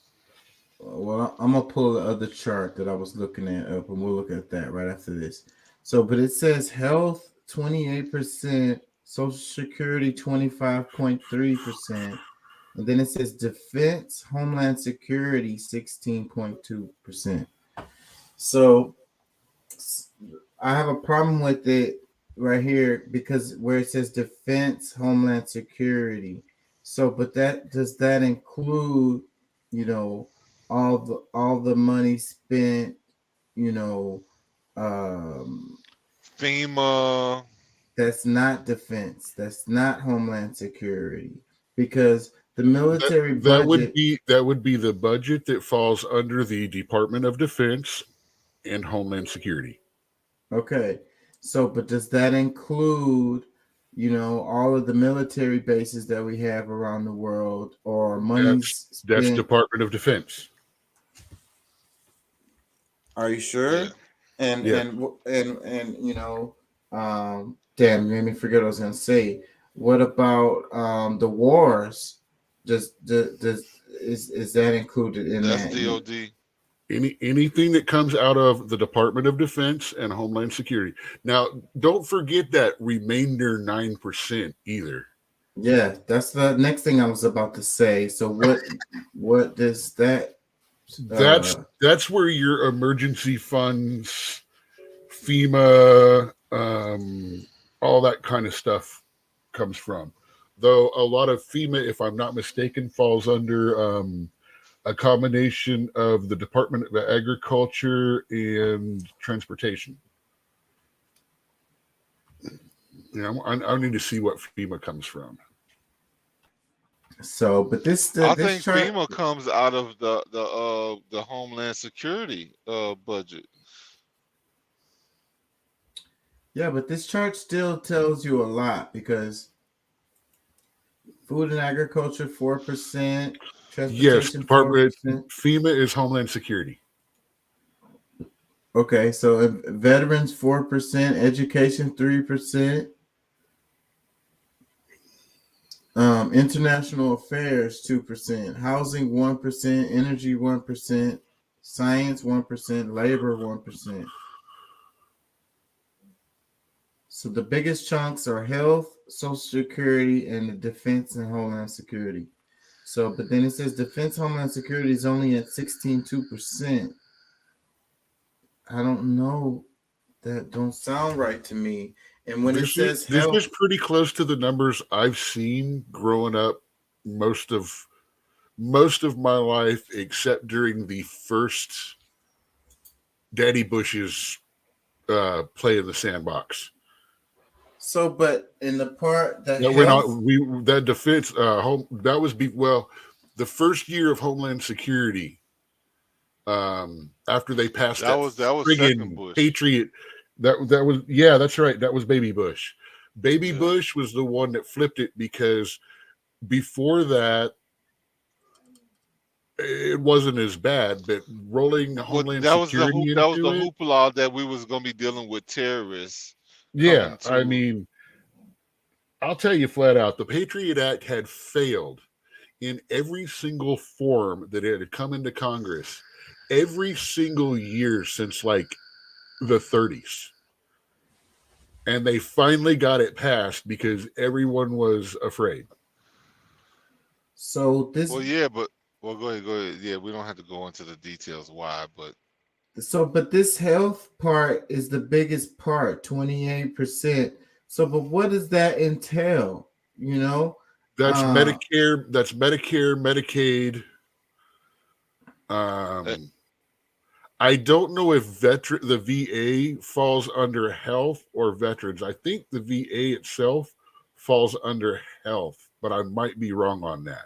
Well, I'm going to pull the other chart that I was looking at up, and we'll look at that right after this. So, but it says health 28%. Social Security 25.3%, and then it says Defense, Homeland Security 16.2%. So I have a problem with it right here because where it says Defense, Homeland Security. So, but does that include, all the money spent, FEMA. That's not defense. That's not Homeland Security, because the military budget that would be the budget that falls under the Department of Defense and Homeland Security. Okay, so but does that include all of the military bases that we have around the world, or money that's Department of Defense. Are you sure? Yeah. And Yeah. damn, made me forget what I was gonna say. What about the wars? Is that included in That's that? DOD. Anything that comes out of the Department of Defense and Homeland Security. Now, don't forget that remainder 9% either. Yeah, that's the next thing I was about to say. So what does that? That's where your emergency funds, FEMA, all that kind of stuff comes from. Though a lot of FEMA, if I'm not mistaken, falls under a combination of the Department of Agriculture and Transportation. I need to see what FEMA comes from. So, but I think FEMA comes out of the Homeland Security budget. Yeah, but this chart still tells you a lot, because food and agriculture 4%, Yes, transportation Department 4%. FEMA is Homeland Security. Okay, so veterans 4%, education 3%, international affairs 2%, housing 1%, energy 1%, science 1%, labor 1%. So the biggest chunks are health, Social Security, and the defense and Homeland Security. So, but then it says defense, Homeland Security is only at 16.2%. I don't know. That don't sound right to me. And when it says health, this is pretty close to the numbers I've seen growing up most of my life, except during the first Daddy Bush's play in the sandbox. So, but in the part that that defense that was the first year of Homeland Security, after they passed that was second Bush. Patriot, that was that's right, that was Baby Bush. Bush was the one that flipped it, because before that it wasn't as bad, but rolling Homeland Security that was the hoopla that we was going to be dealing with terrorists. Yeah, I mean, I'll tell you flat out, the Patriot Act had failed in every single form that it had come into Congress every single year since like the 30s. And they finally got it passed because everyone was afraid. So this go ahead. Yeah, we don't have to go into the details why, but this health part is the biggest part, 28%. So, but what does that entail? That's Medicare. That's Medicare, Medicaid. I don't know if the VA falls under health or veterans. I think the VA itself falls under health, but I might be wrong on that.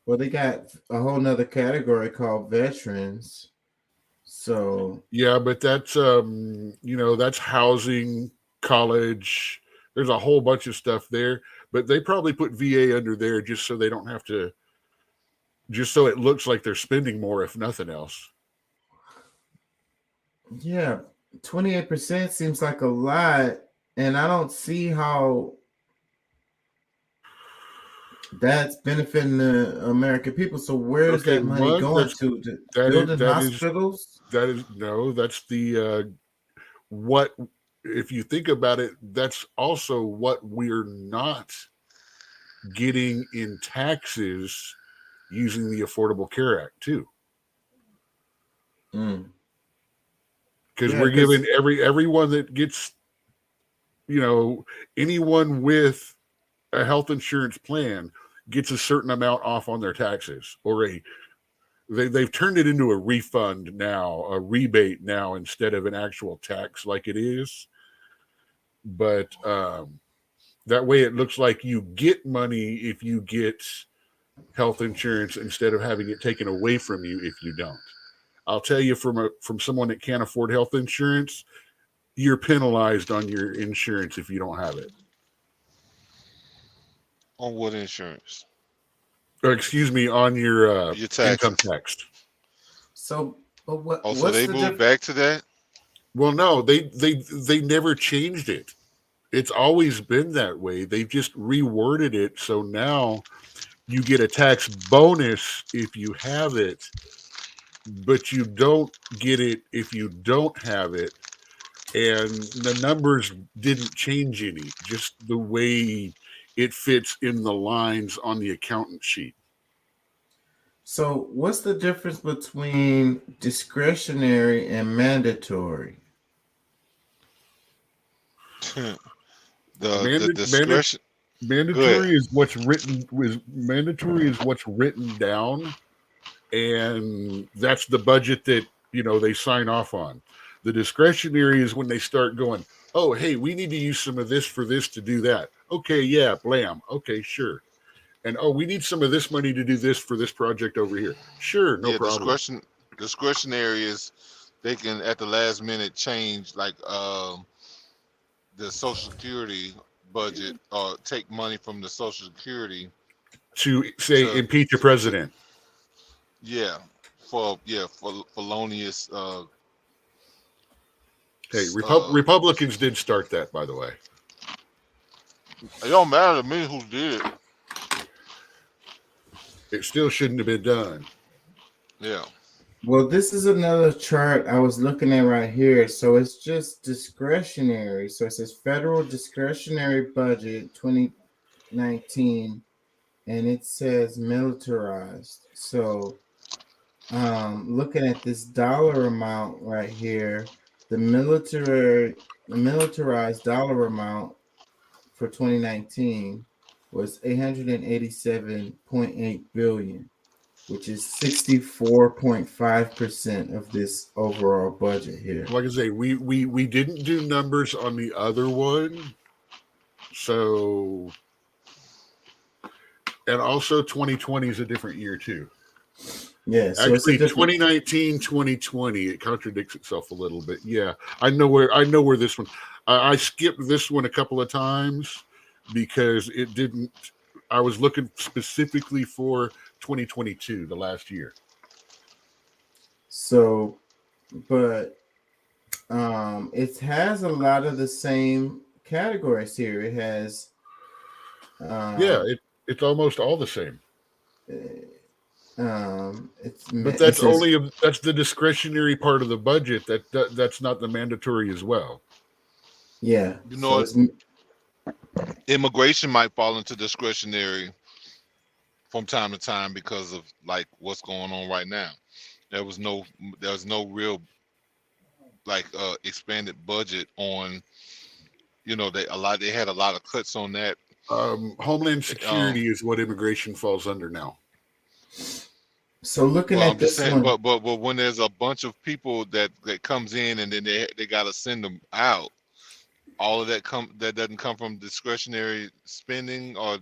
Well, they got a whole nother category called veterans. So yeah, but that's that's housing, college. There's a whole bunch of stuff there, but they probably put VA under there just so they don't have to, just so it looks like they're spending more, if nothing else. Yeah, 28% seems like a lot, and I don't see how that's benefiting the American people. So where is that money going to? Building hospitals? That's the what. If you think about it, that's also what we're not getting in taxes using the Affordable Care Act too. Because we're giving everyone that gets, anyone with a health insurance plan gets a certain amount off on their taxes, or they've turned it into a refund now, a rebate now, instead of an actual tax like it is. But that way it looks like you get money if you get health insurance instead of having it taken away from you if you don't. I'll tell you, from someone that can't afford health insurance, you're penalized on your insurance if you don't have it. On what insurance? Or excuse me, on your Your income taxes. tax. So, but what? Oh, so what's they the moved back to that? Well, no, they never changed it. It's always been that way. They just reworded it so now you get a tax bonus if you have it, but you don't get it if you don't have it. And the numbers didn't change any, just the way it fits in the lines on the accountant sheet. So, what's the difference between discretionary and mandatory? The discretion. Mandatory is what's written. Mandatory is what's written down, and that's the budget that they sign off on. The discretionary is when they start going, oh, hey, we need to use some of this for this to do that. Okay, yeah, blam. Okay, sure. And oh, we need some of this money to do this for this project over here. Sure, no problem. Discretionary is they can at the last minute change like the Social Security budget or take money from the Social Security To say impeach a president. Yeah, for felonious. Hey, Republicans did start that, by the way. It don't matter to me who did it. It still shouldn't have been done. Yeah. Well, this is another chart I was looking at right here. So it's just discretionary. So it says federal discretionary budget 2019, and it says militarized. So looking at this dollar amount right here, the militarized dollar amount for 2019 was 887.8 billion, which is 64.5% of this overall budget here. Like I say, we didn't do numbers on the other one, so, and also 2020 is a different year too. Yeah, so actually, it's 2019, 2020, it contradicts itself a little bit. Yeah, I know where this one. I skipped this one a couple of times because it didn't. I was looking specifically for 2022, the last year. So, but it has a lot of the same categories here. It has it's almost all the same. But that's that's the discretionary part of the budget. That's not the mandatory as well. Yeah, Immigration might fall into discretionary from time to time because of like what's going on right now. There was no real like expanded budget on, they had a lot of cuts on that. Homeland Security is what immigration falls under now. So looking at this one, but when there's a bunch of people that comes in and then they got to send them out, all of that doesn't come from discretionary spending, or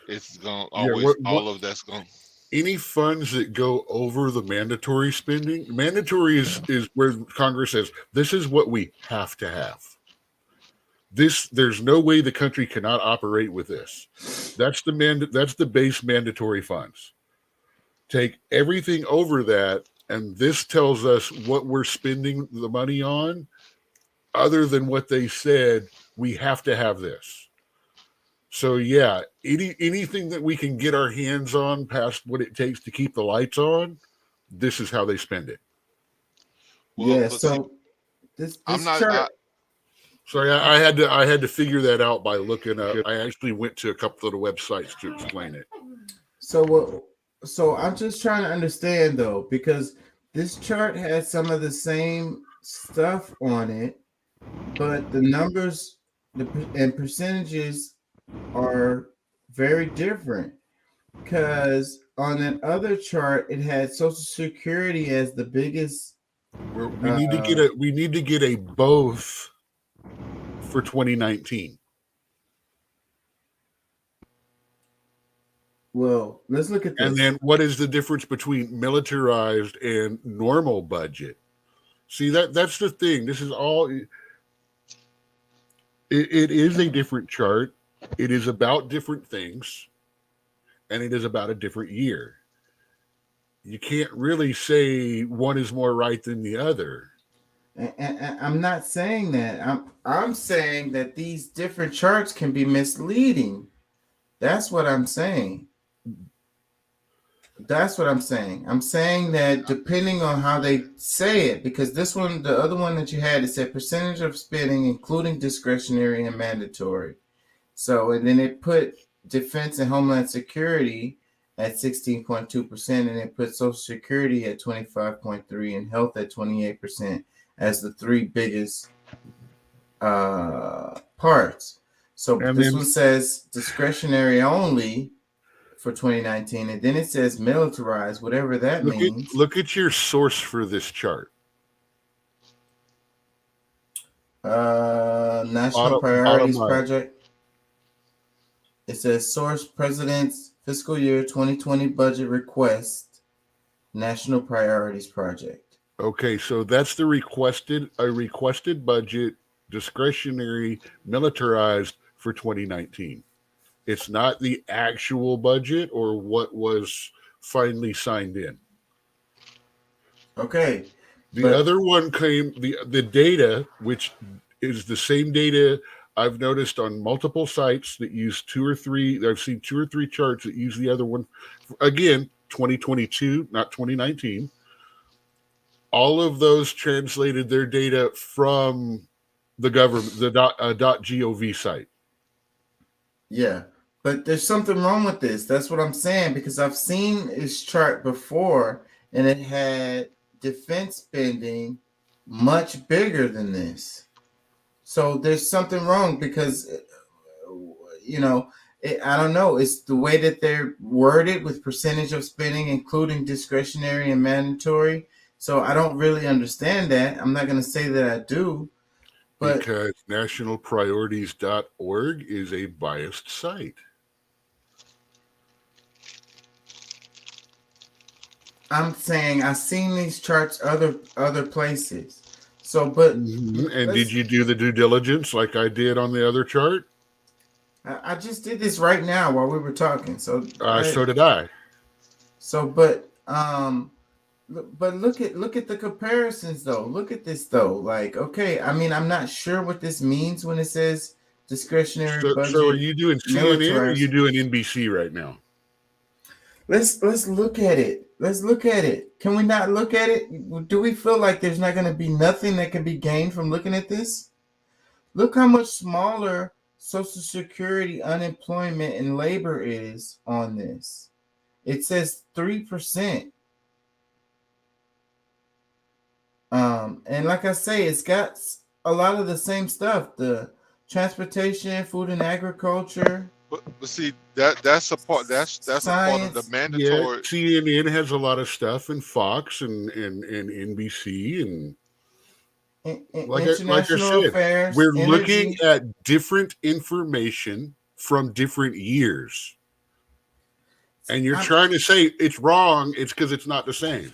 it's going always all of that's going. Any funds that go over the mandatory spending, mandatory is where Congress says this is what we have to have. There's no way the country cannot operate with this. That's the base mandatory funds. Take everything over that, and this tells us what we're spending the money on. Other than what they said, we have to have this. So yeah, anything that we can get our hands on past what it takes to keep the lights on, this is how they spend it. Yeah. So this chart. Sorry, I had to figure that out by looking up. I actually went to a couple of the websites to explain it. So I'm just trying to understand though, because this chart has some of the same stuff on it, but the numbers and percentages are very different. Because on that other chart, it had Social Security as the biggest. We need to get a both for 2019. Well, let's look at this. And then what is the difference between militarized and normal budget? See, that's the thing. This is all. It is a different chart. It is about different things, and it is about a different year. You can't really say one is more right than the other. And I'm not saying that. I'm saying that these different charts can be misleading. That's what I'm saying. That's what I'm saying. I'm saying that depending on how they say it, because this one, the other one that you had, it said percentage of spending, including discretionary and mandatory. So, and then it put defense and homeland security at 16.2%, and it put Social Security at 25.3% and health at 28% as the three biggest parts. So And this then- one says discretionary only for 2019, and then it says militarized, whatever that means. Look at your source for this chart. National Priorities Project. It says source President's fiscal year 2020 budget request, National Priorities Project. Okay, so that's the requested budget, discretionary, militarized for 2019. It's not the actual budget or what was finally signed in. Okay. The other one came, the data, which is the same data I've noticed on multiple sites that use I've seen 2 or 3 charts that use the other one. Again, 2022, not 2019. All of those translated their data from the government, the .gov site. Yeah, but there's something wrong with this. That's what I'm saying, because I've seen this chart before and it had defense spending much bigger than this. So there's something wrong because, I don't know. It's the way that they're worded with percentage of spending, including discretionary and mandatory. So I don't really understand that. I'm not going to say that I do. But because nationalpriorities.org is a biased site. I'm saying I've seen these charts other places. So, but and did you do the due diligence like I did on the other chart? I just did this right now while we were talking. So so did I. So, but look at the comparisons though. Look at this though. Like, okay, I mean, I'm not sure what this means when it says discretionary budget. So are you doing CNN or are militarized. you doing NBC right now? Let's look at it. Let's look at it. Can we not look at it? Do we feel like there's not going to be nothing that can be gained from looking at this? Look how much smaller Social Security, unemployment, and labor is on this. It says 3%. And like I say, it's got a lot of the same stuff: the transportation, food and agriculture. But see, that's a part. That's a part of the mandatory. Yeah, CNN has a lot of stuff, and Fox and NBC and like I international said, affairs. we're energy. looking at different information from different years, and you're trying to say it's wrong. It's because it's not the same.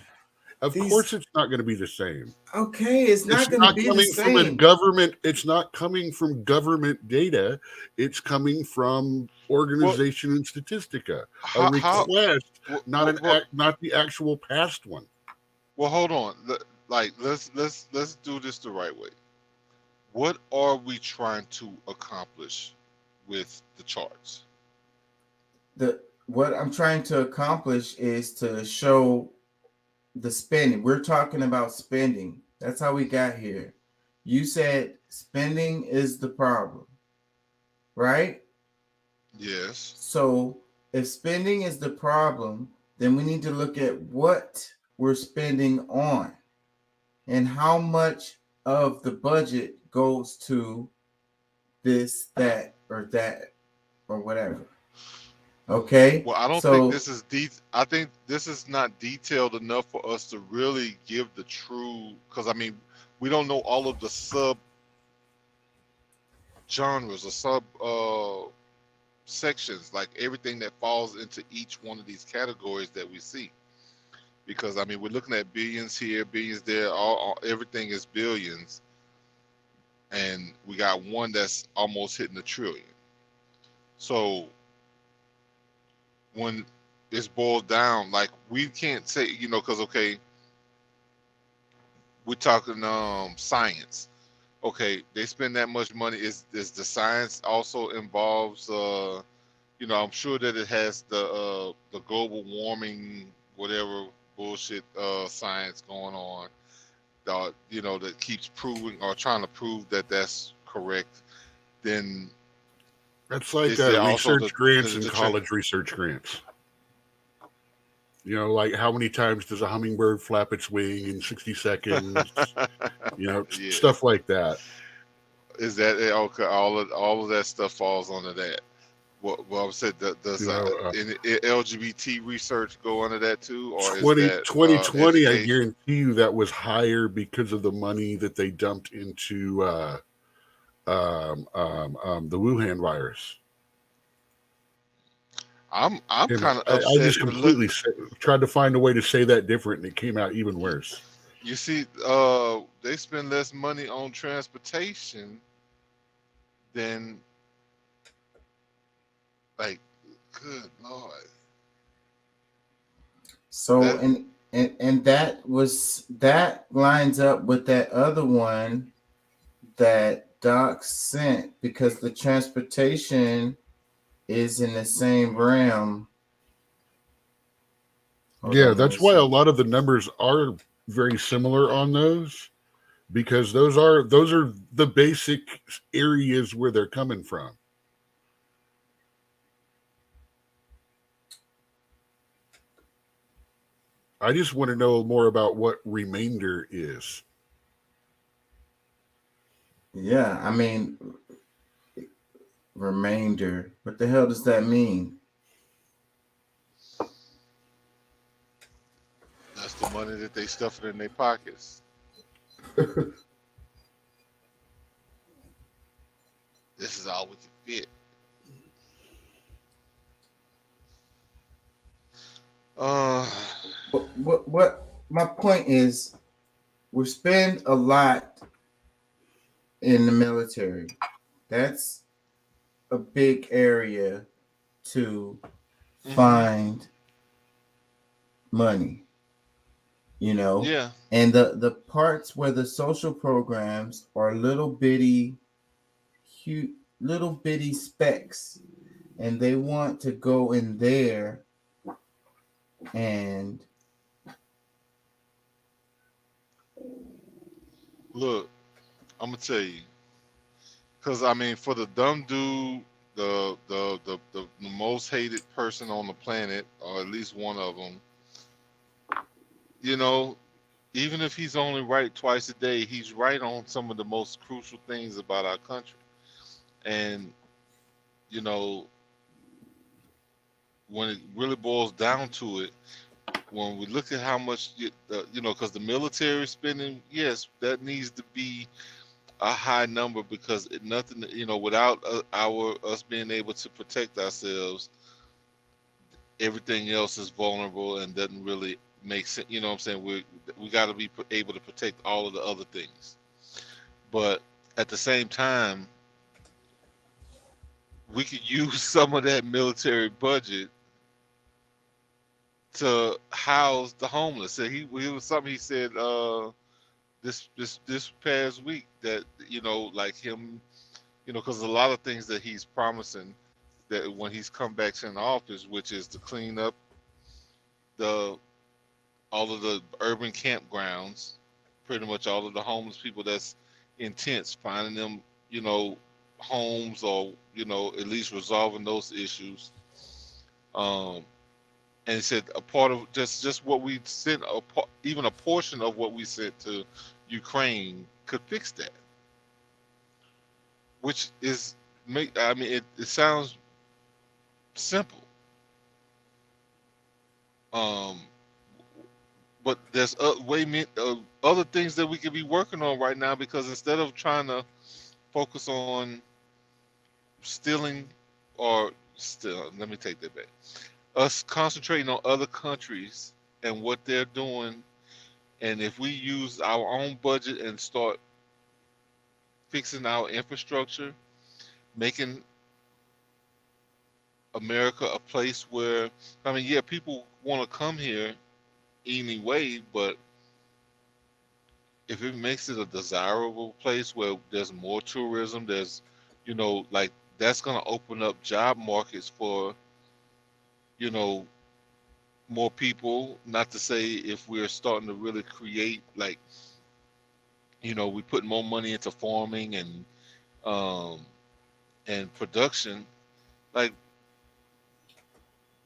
Of course, it's not going to be the same. Okay, it's not going to be the coming from a same. government. It's not coming from government data. It's coming from Organization and Statistica. A request, not the actual past one. Well, hold on. Let's do this the right way. What are we trying to accomplish with the charts? What I'm trying to accomplish is to show the spending. We're talking about spending. That's how we got here. You said spending is the problem, right? Yes. So if spending is the problem, then we need to look at what we're spending on and how much of the budget goes to this, that, or whatever. Okay. Well, I don't think this is I think this is not detailed enough for us to really give the true. Because I mean, we don't know all of the sub genres or sub sections, like everything that falls into each one of these categories that we see. Because I mean, we're looking at billions here, billions there. Everything is billions, and we got one that's almost hitting $1 trillion. So when it's boiled down, like we can't say, because okay, we're talking science. Okay, they spend that much money. Is the science also involves? I'm sure that it has the global warming, whatever bullshit science going on. That keeps proving or trying to prove that that's correct. Then That's like is there also research grants and the college research grants. Like how many times does a hummingbird flap its wing in 60 seconds? Yeah. Stuff like that. Is that okay? All of that stuff falls under that. Well, I said, does any LGBT research go under that too, or is that 2020? I education? guarantee you that was higher because of the money that they dumped into the Wuhan virus. I'm kind of I upset. just completely tried to find a way to say that different, and it came out even worse. You see, they spend less money on transportation than, like, good Lord. So and that lines up with that other one that Doc sent, because the transportation is in the same realm. That's why a lot of the numbers are very similar on those, because those are the basic areas where they're coming from. I just want to know more about what remainder is. Yeah, I mean, remainder. What the hell does that mean? That's the money that they stuff it in their pockets. This is all we can fit. What my point is, we spend a lot in the military. That's a big area to find money, Yeah. And the parts where the social programs are little bitty specks, and they want to go in there and Look, I'm gonna tell you, because I mean, for the dumb dude, the most hated person on the planet, or at least one of them, even if he's only right twice a day, he's right on some of the most crucial things about our country. And when it really boils down to it, when we look at how much, because the military spending, yes, that needs to be a high number, because nothing, without us being able to protect ourselves, everything else is vulnerable and doesn't really make sense. You know what I'm saying? We got to be able to protect all of the other things, but at the same time, we could use some of that military budget to house the homeless. So he was something he said this past week, that like him, because a lot of things that he's promising, that when he's come back in office, which is to clean up all of the urban campgrounds, pretty much all of the homeless people that's in tents, finding them homes, or at least resolving those issues. And he said a part of just what we sent, even a portion of what we sent to Ukraine could fix that. Which is, it sounds simple. But there's other things that we could be working on right now, because instead of trying to focus on stealing, let me take that back. Us concentrating on other countries and what they're doing, and if we use our own budget and start fixing our infrastructure, making America a place where, I mean, yeah, people want to come here anyway, but if it makes it a desirable place where there's more tourism, there's, like that's going to open up job markets for, you know, more people. Not to say if we're starting to really create, like, we put more money into farming and production, like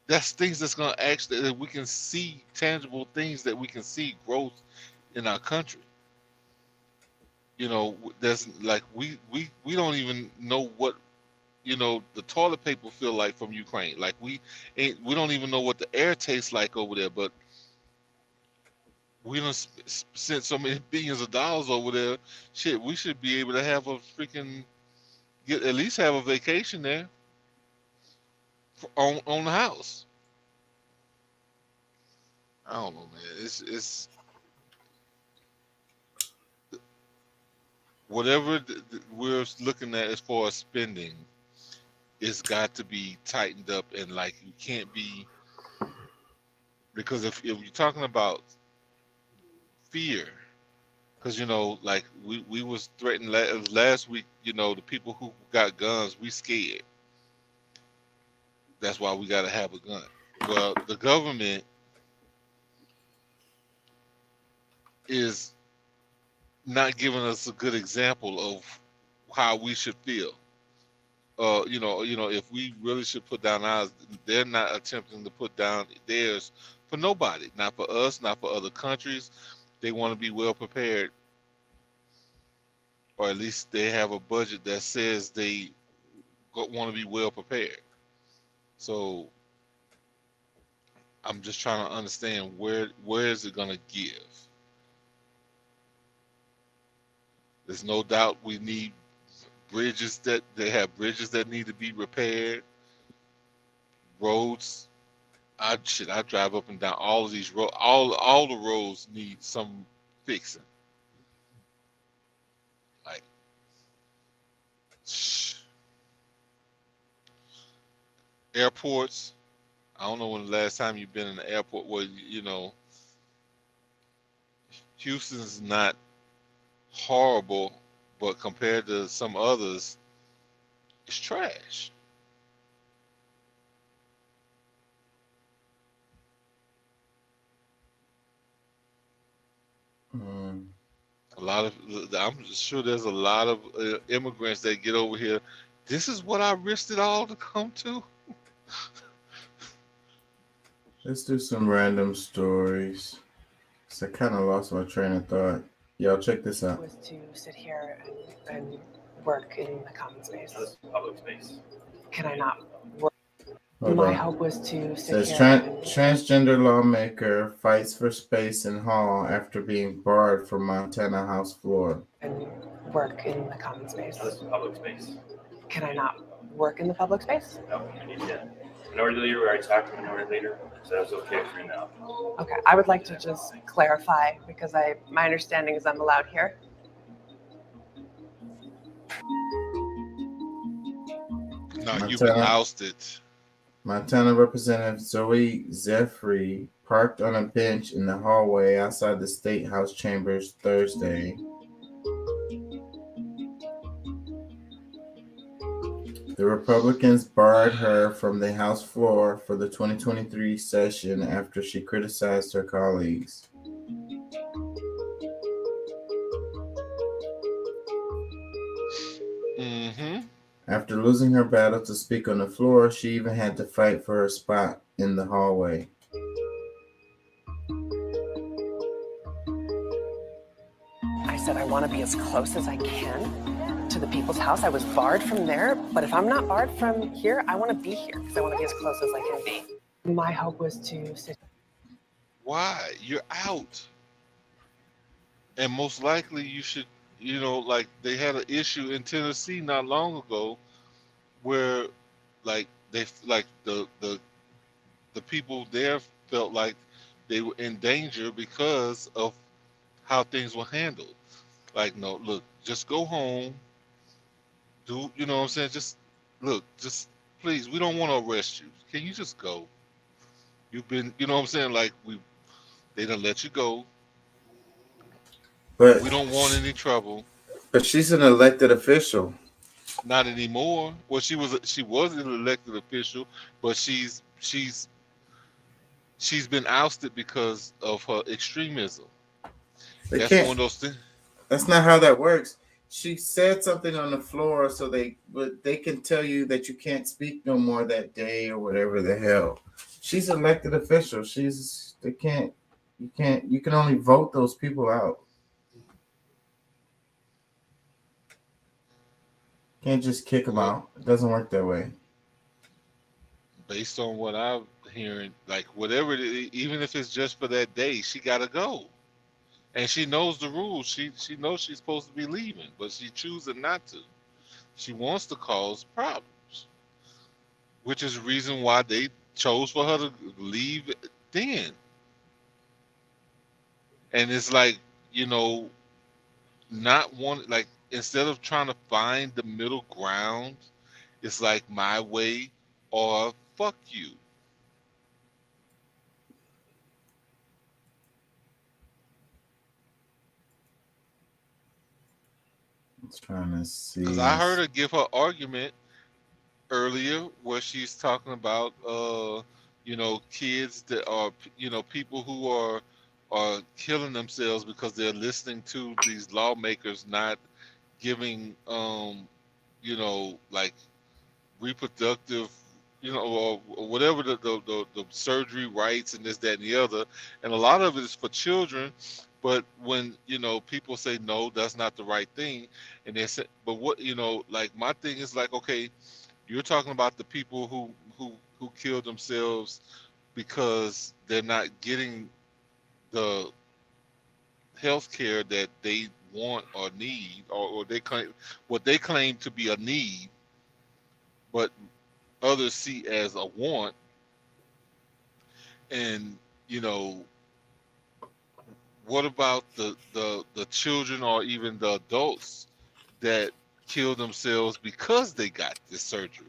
that's things that's going to actually, that we can see tangible things, that we can see growth in our country. There's like we don't even know what the toilet paper feel like from Ukraine. Like we don't even know what the air tastes like over there, but we don't sent so many billions of dollars over there. Shit, we should be able to have a freaking at least have a vacation there on the house. I don't know, man. It's whatever we're looking at as far as spending, it's got to be tightened up, and like you can't be, because if you're talking about fear, because like we was threatened last week, the people who got guns, we scared. That's why we got to have a gun. Well, the government is not giving us a good example of how we should feel. If we really should put down ours, they're not attempting to put down theirs for nobody, not for us, not for other countries. They want to be well prepared, or at least they have a budget that says they want to be well prepared. So I'm just trying to understand where is it going to give? There's no doubt we need bridges that need to be repaired. Roads, I drive up and down all of these roads. All the roads need some fixing. Like, airports. I don't know when the last time you've been in the airport where Houston's not horrible, but compared to some others, it's trash. A lot of, I'm sure there's a lot of immigrants that get over here. This is what I risked it all to come to. Let's do some random stories. So I kind of lost my train of thought. Y'all check this out. Was to sit here and work in the common space. Public space. Can I not work? My hope was to sit Says here. transgender lawmaker fights for space in hall after being barred from Montana House floor. And work in the common space. Public space. Can I not work in the public space? No, you need to. Minority leader, we already talked to minority leader, so that's okay for you now. Okay, I would like to just clarify because my understanding is I'm allowed here. No, you've been ousted. Montana Representative Zoe Zephyr parked on a bench in the hallway outside the State House chambers Thursday. The Republicans barred her from the House floor for the 2023 session after she criticized her colleagues. After losing her battle to speak on the floor, she even had to fight for her spot in the hallway. I said I want to be as close as I can to the people's house. I was barred from there, but if I'm not barred from here, I want to be here because I want to be as close as I can be. My hope was to sit. Why? You're out. And most likely you should, like they had an issue in Tennessee not long ago where the people there felt like they were in danger because of how things were handled. Like, no, look, just go home. Do, you know what I'm saying? Just look, just please, we don't want to arrest you. Can you just go? You've been, you know what I'm saying? Like, they done let you go. But we don't want any trouble. But she's an elected official. Not anymore. Well, she was an elected official, but she's been ousted because of her extremism. That's one of those things. That's not how that works. She said something on the floor, so they can tell you that you can't speak no more that day or whatever the hell. She's an elected official. You can only vote those people out. Can't just kick them out. It doesn't work that way. Based on what I'm hearing, like whatever it is, even if it's just for that day, she gotta go. And she knows the rules. She knows she's supposed to be leaving, but she chooses not to. She wants to cause problems, which is the reason why they chose for her to leave then. And it's like, not one, like, instead of trying to find the middle ground, it's like my way or fuck you. I'm trying to see. Because I heard her give her argument earlier where she's talking about, kids that are, people who are killing themselves because they're listening to these lawmakers not giving, like reproductive, or whatever the surgery rights and this, that, and the other. And a lot of it is for children. But when, people say, no, that's not the right thing. And they say, but what, like my thing is like, okay, you're talking about the people who kill themselves because they're not getting the health care that they want or need, or they claim what they claim to be a need, but others see as a want. And what about the children or even the adults that kill themselves because they got this surgery?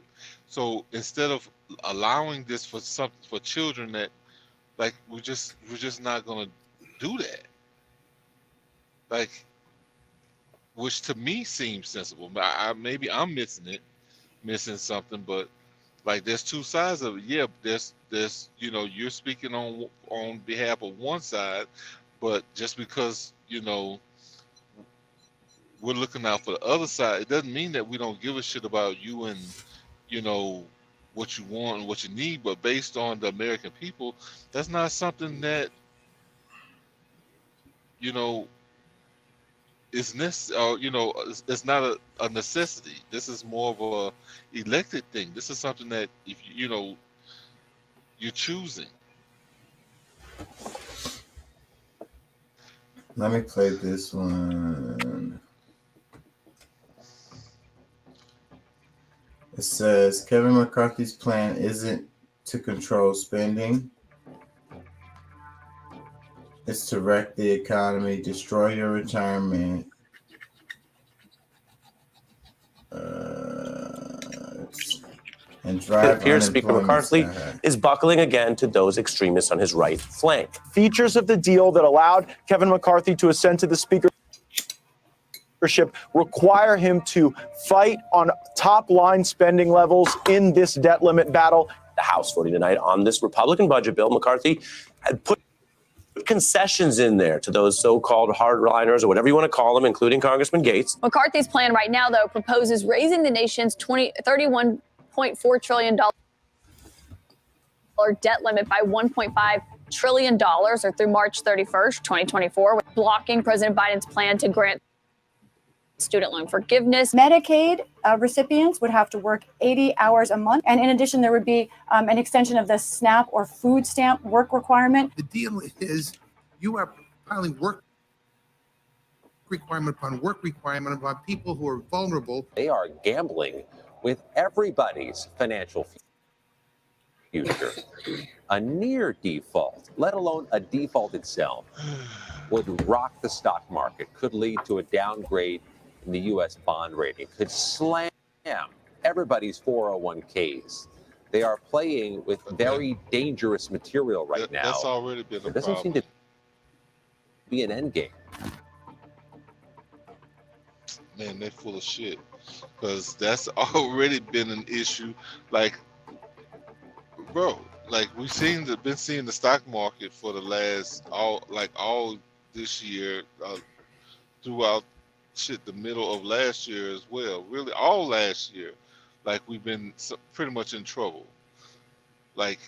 So instead of allowing this for children, that like we're just not gonna do that. Like, which to me seems sensible. Maybe I'm missing something, but like there's two sides of it. Yeah, there's you're speaking on behalf of one side, but just because we're looking out for the other side, it doesn't mean that we don't give a shit about you and what you want and what you need. But based on the American people, that's not something that is necessary. It's not a necessity. This is more of a elected thing. This is something that if you're choosing. Let me play this one. It says Kevin McCarthy's plan isn't to control spending. It's to wreck the economy, destroy your retirement. And drive. It appears Speaker McCarthy is buckling again to those extremists on his right flank. Features of the deal that allowed Kevin McCarthy to ascend to the speakership require him to fight on top line spending levels in this debt limit battle. The House voting tonight on this Republican budget bill. McCarthy had put concessions in there to those so-called hardliners or whatever you want to call them, including Congressman Gates. McCarthy's plan right now, though, proposes raising the nation's $31.4 trillion debt limit by $1.5 trillion or through March 31st, 2024, blocking President Biden's plan to grant student loan forgiveness. Medicaid recipients would have to work 80 hours a month. And in addition, there would be an extension of the SNAP or food stamp work requirement. The deal is you are piling work requirement upon work requirement upon people who are vulnerable. They are gambling with everybody's financial future. A near default, let alone a default itself, would rock the stock market, could lead to a downgrade in the U.S. bond rating, could slam everybody's 401ks. They are playing with very dangerous material right now. That's already been a There doesn't seem to be an end game. Man, they're full of shit. Because that's already been an issue. Like, bro, like been seeing the stock market for the last all this year, throughout the middle of last year as well. Really, all last year, like we've been pretty much in trouble. Like,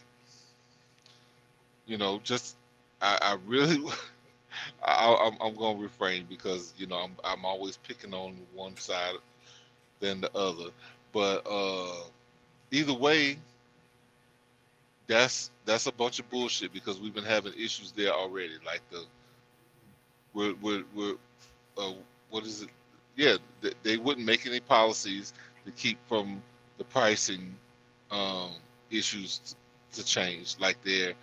just I really. I'm gonna refrain because I'm always picking on one side than the other, but either way, that's a bunch of bullshit because we've been having issues there already. Like we're what is it? Yeah, they wouldn't make any policies to keep from the pricing issues to change. Like we're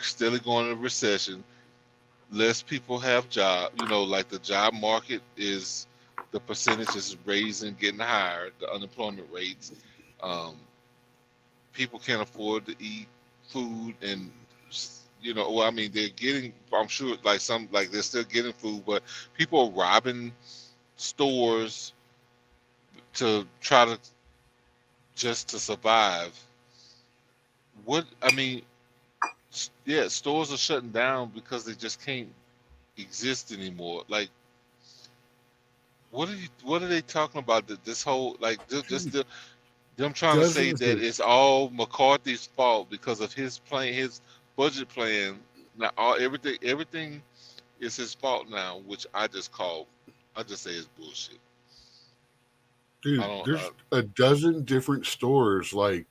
still going into recession. Less people have jobs. Like the job market is, the percentage is raising, getting higher. The unemployment rates. People can't afford to eat food, and they're getting. I'm sure, they're still getting food, but people are robbing stores to try to just to survive. Yeah, stores are shutting down because they just can't exist anymore. Like, what are they talking about? This whole them trying to say that it's all McCarthy's fault because of his budget plan. Now everything is his fault now, which I just say is bullshit. Dude, there's a dozen different stores like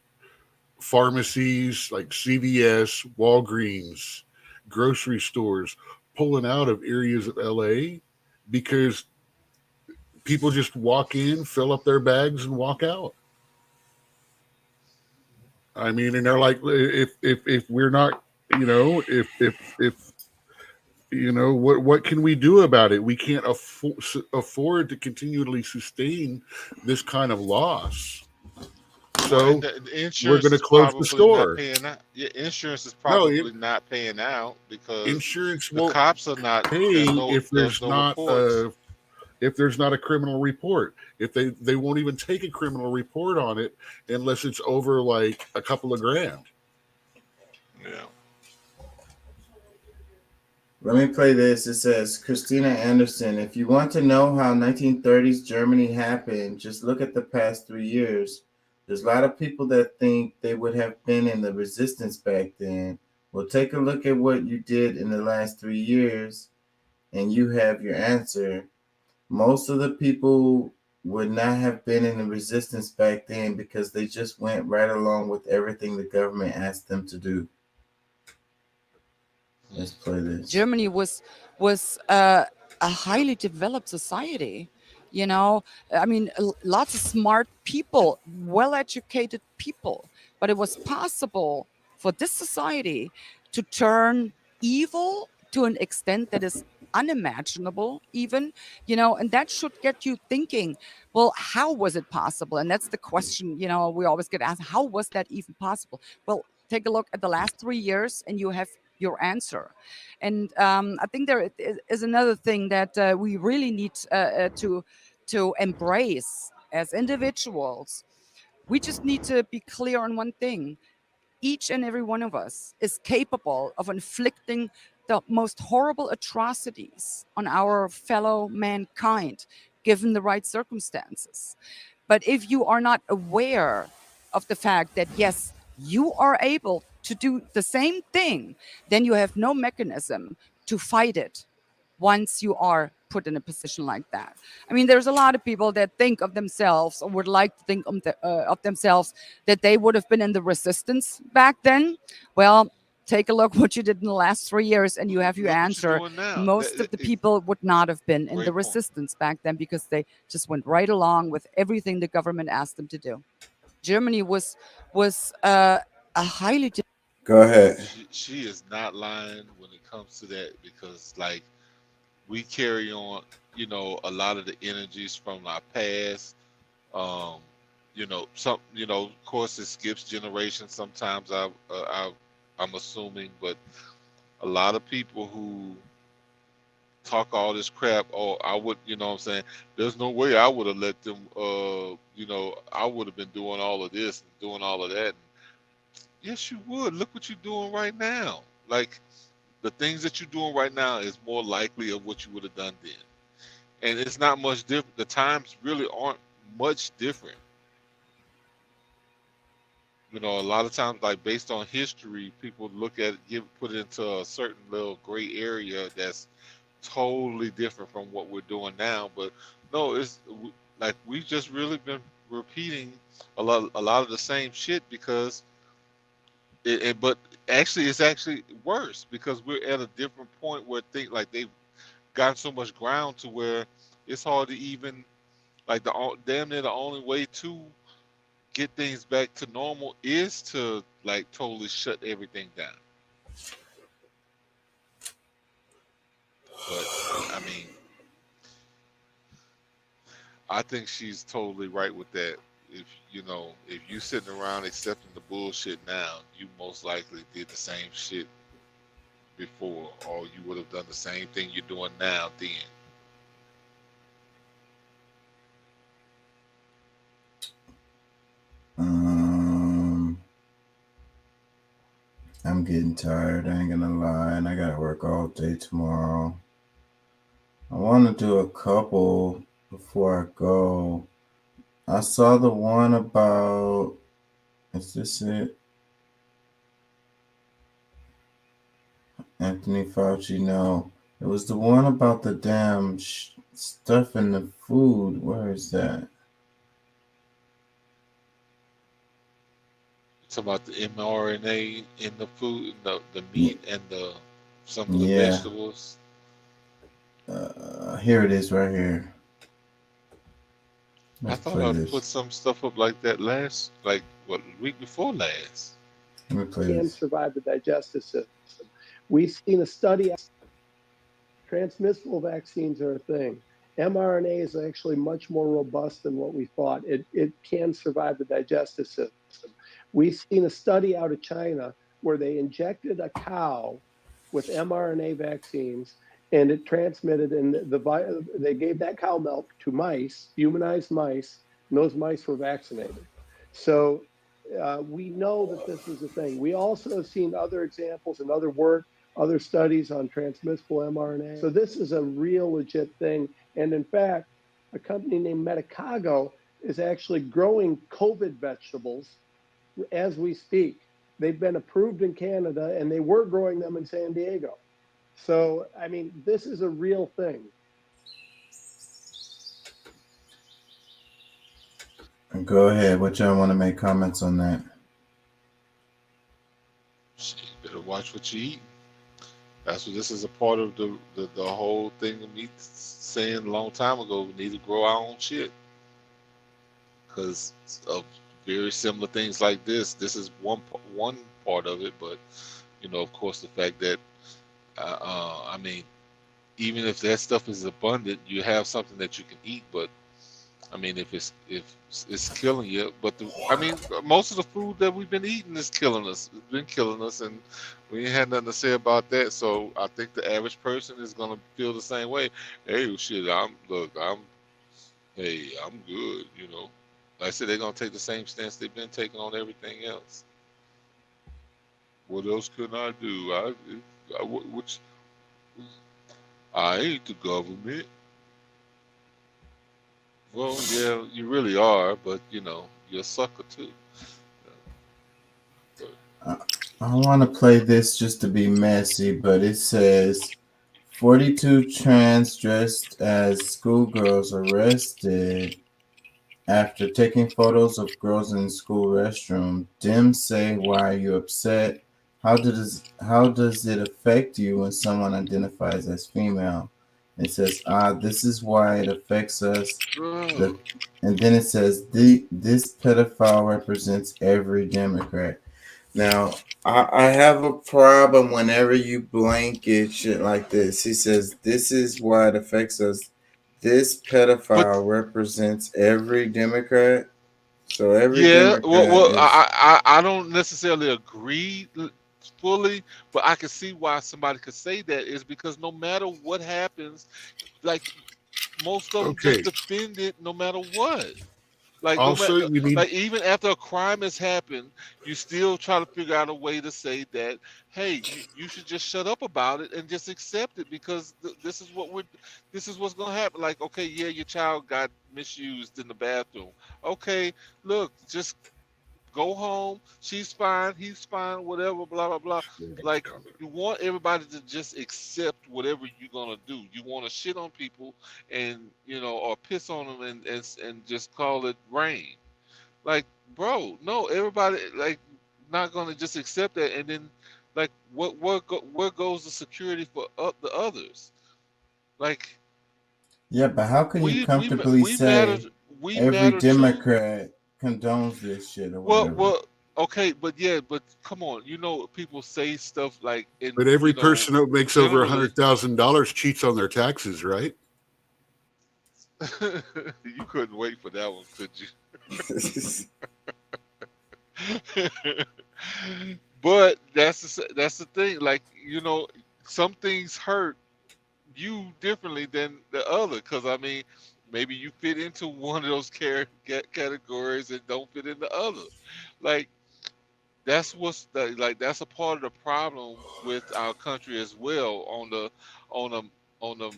pharmacies like CVS, Walgreens, grocery stores pulling out of areas of LA because people just walk in, fill up their bags, and walk out. I mean, and they're like, if we're not, what can we do about it? We can't afford to continually sustain this kind of loss. So we're going to close the store. Insurance is probably not paying out because insurance the cops are not paying if there's not a criminal report. If they won't even take a criminal report on it unless it's over like a couple of grand. Yeah. Let me play this. It says, Christina Anderson, if you want to know how 1930s Germany happened, just look at the past 3 years. There's a lot of people that think they would have been in the resistance back then. Well, take a look at what you did in the last 3 years, and you have your answer. Most of the people would not have been in the resistance back then because they just went right along with everything the government asked them to do. Let's play this. Germany was a highly developed society. Lots of smart people, well-educated people, but it was possible for this society to turn evil to an extent that is unimaginable even, and that should get you thinking, well, how was it possible? And that's the question, we always get asked, how was that even possible? Well, take a look at the last 3 years and you have your answer. And I think there is another thing that we really need to embrace as individuals. We just need to be clear on one thing. Each and every one of us is capable of inflicting the most horrible atrocities on our fellow mankind, given the right circumstances. But if you are not aware of the fact that, yes, you are able to do the same thing, then you have no mechanism to fight it once you are put in a position like that. There's a lot of people that think of themselves or would like to think of themselves that they would have been in the resistance back then. Well, take a look what you did in the last 3 years and you have your answer. Most of the people would not have been in the resistance back then because they just went right along with everything the government asked them to do. Germany was a highly... Go ahead. She is not lying when it comes to that because, we carry on, a lot of the energies from our past. of course, it skips generations. Sometimes I'm assuming, but a lot of people who talk all this crap, oh, I would, what I'm saying, there's no way I would have let them, I would have been doing all of this and doing all of that. Yes, you would. Look what you're doing right now. Like, the things that you're doing right now is more likely of what you would have done then. And it's not much different. The times really aren't much different. A lot of times, like, based on history, people look at it, put it into a certain little gray area that's totally different from what we're doing now. But no, it's like we've just really been repeating a lot of the same shit, because but actually it's actually worse, because we're at a different point where they've gotten so much ground to where it's hard to even, like, damn near the only way to get things back to normal is to, like, totally shut everything down. But I mean, I think she's totally right with that. If you sitting around accepting the bullshit now, you most likely did the same shit before, or you would have done the same thing you're doing now then. I'm getting tired, I ain't gonna lie, and I gotta work all day tomorrow. I want to do a couple before I go. I saw the one about, is this it? Anthony Fauci, no. It was the one about the damn stuff in the food. Where is that? It's about the mRNA in the food, the meat, and some of the vegetables. Here it is right here. I thought I'd put some stuff up like that week before last. Let me play Can this. survive the digestive system. We've seen a study. Transmissible vaccines are a thing. mRNA is actually much more robust than what we thought. It can survive the digestive system. We've seen a study out of China where they injected a cow with mRNA vaccines, and it transmitted, and they gave that cow milk to mice, humanized mice, and those mice were vaccinated. So we know that this is a thing. We also have seen other examples and other studies on transmissible mRNA. So this is a real legit thing. And in fact, a company named Medicago is actually growing COVID vegetables as we speak. They've been approved in Canada, and they were growing them in San Diego. So, I mean, this is a real thing. Go ahead. What y'all want to make comments on that? Better watch what you eat. That's what this is a part of the whole thing of me saying a long time ago. We need to grow our own shit, because of very similar things like this. This is one part of it, but of course, the fact that I mean, even if that stuff is abundant, you have something that you can eat. But I mean, if it's killing you, but most of the food that we've been eating is killing us. It's been killing us, and we ain't had nothing to say about that. So I think the average person is gonna feel the same way. Hey, shit, I'm good. Like I said, they're gonna take the same stance they've been taking on everything else. What else could I do? I ain't the government. Well, yeah, you really are, but you're a sucker too. I want to play this just to be messy, but it says 42 trans dressed as schoolgirls arrested after taking photos of girls in school restroom. Dems say, why are you upset? How does it affect you when someone identifies as female? It says, this is why it affects us. And then it says, this pedophile represents every Democrat. Now, I have a problem whenever you blanket shit like this. He says, this is why it affects us. This pedophile represents every Democrat. So every Yeah, Democrat well, is I don't necessarily agree fully, but I can see why somebody could say that is because no matter what happens, like most of them just Okay. defend it no matter what. Like no Also, matter, you need like even after a crime has happened, you still try to figure out a way to say that, hey, you should just shut up about it and just accept it because this is what's gonna happen. Like, okay, yeah, your child got misused in the bathroom. Okay, look, just go home. She's fine. He's fine. Whatever. Blah blah blah. Like you want everybody to just accept whatever you're gonna do. You want to shit on people and or piss on them and just call it rain. Like, bro, no, everybody like not gonna just accept that. And then like where goes the security for the others? Like yeah, but how can you we comfortably we matter say we every matter too. Democrat condones this shit or Well, whatever? okay, but yeah, but come on, people say stuff like but every person that makes over generally. $100,000 cheats on their taxes, right? You couldn't wait for that one, could you? But that's the thing. Like some things hurt you differently than the other. Because I mean, maybe you fit into one of those categories and don't fit in the other. Like that's that's a part of the problem with our country as well on the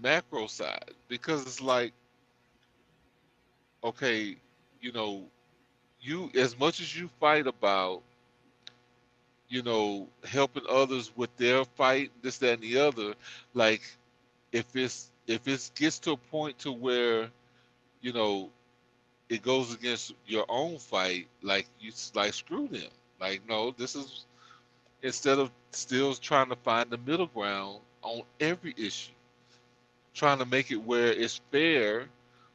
macro side, because it's like, okay, you as much as you fight about helping others with their fight, this, that, and the other, like if it gets to a point to where it goes against your own fight, like you like screw them. Like, no, this is instead of still trying to find the middle ground on every issue, trying to make it where it's fair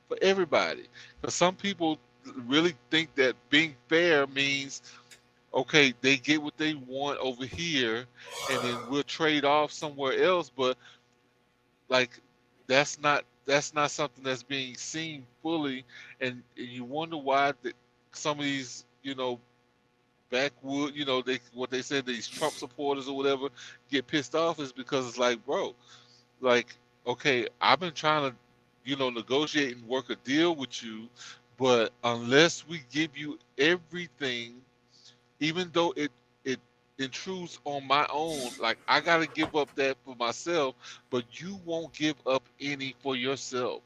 for everybody. Because some people really think that being fair means, okay, they get what they want over here, and then we'll trade off somewhere else. But like, that's not something that's being seen fully, and you wonder why some of these, backwood, what they said, these Trump supporters or whatever get pissed off is because it's like, bro, like, okay, I've been trying to, negotiate and work a deal with you, but unless we give you everything, even though it intrudes on my own, like I gotta give up that for myself, but you won't give up any for yourself.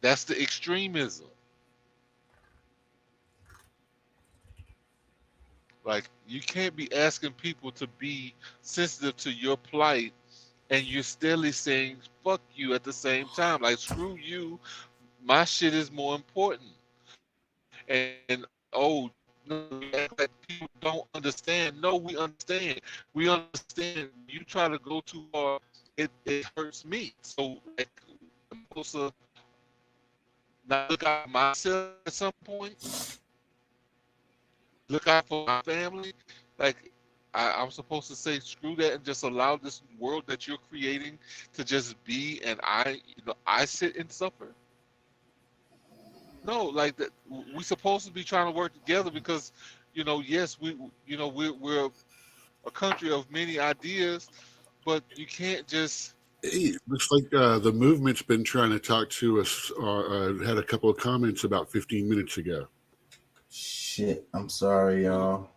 That's the extremism. Like, you can't be asking people to be sensitive to your plight and you're steadily saying fuck you at the same time. Like, screw you, my shit is more important. And oh, no, you act like people don't understand. No, we understand. We understand. You try to go too far, it hurts me. So like, I'm supposed to not look out for myself at some point, look out for my family. Like, I'm supposed to say screw that and just allow this world that you're creating to just be, and I sit and suffer. No, like that. We're supposed to be trying to work together because, yes, we're a country of many ideas, but you can't just. Hey, looks like the movement's been trying to talk to us. Had a couple of comments about 15 minutes ago. Shit, I'm sorry, y'all.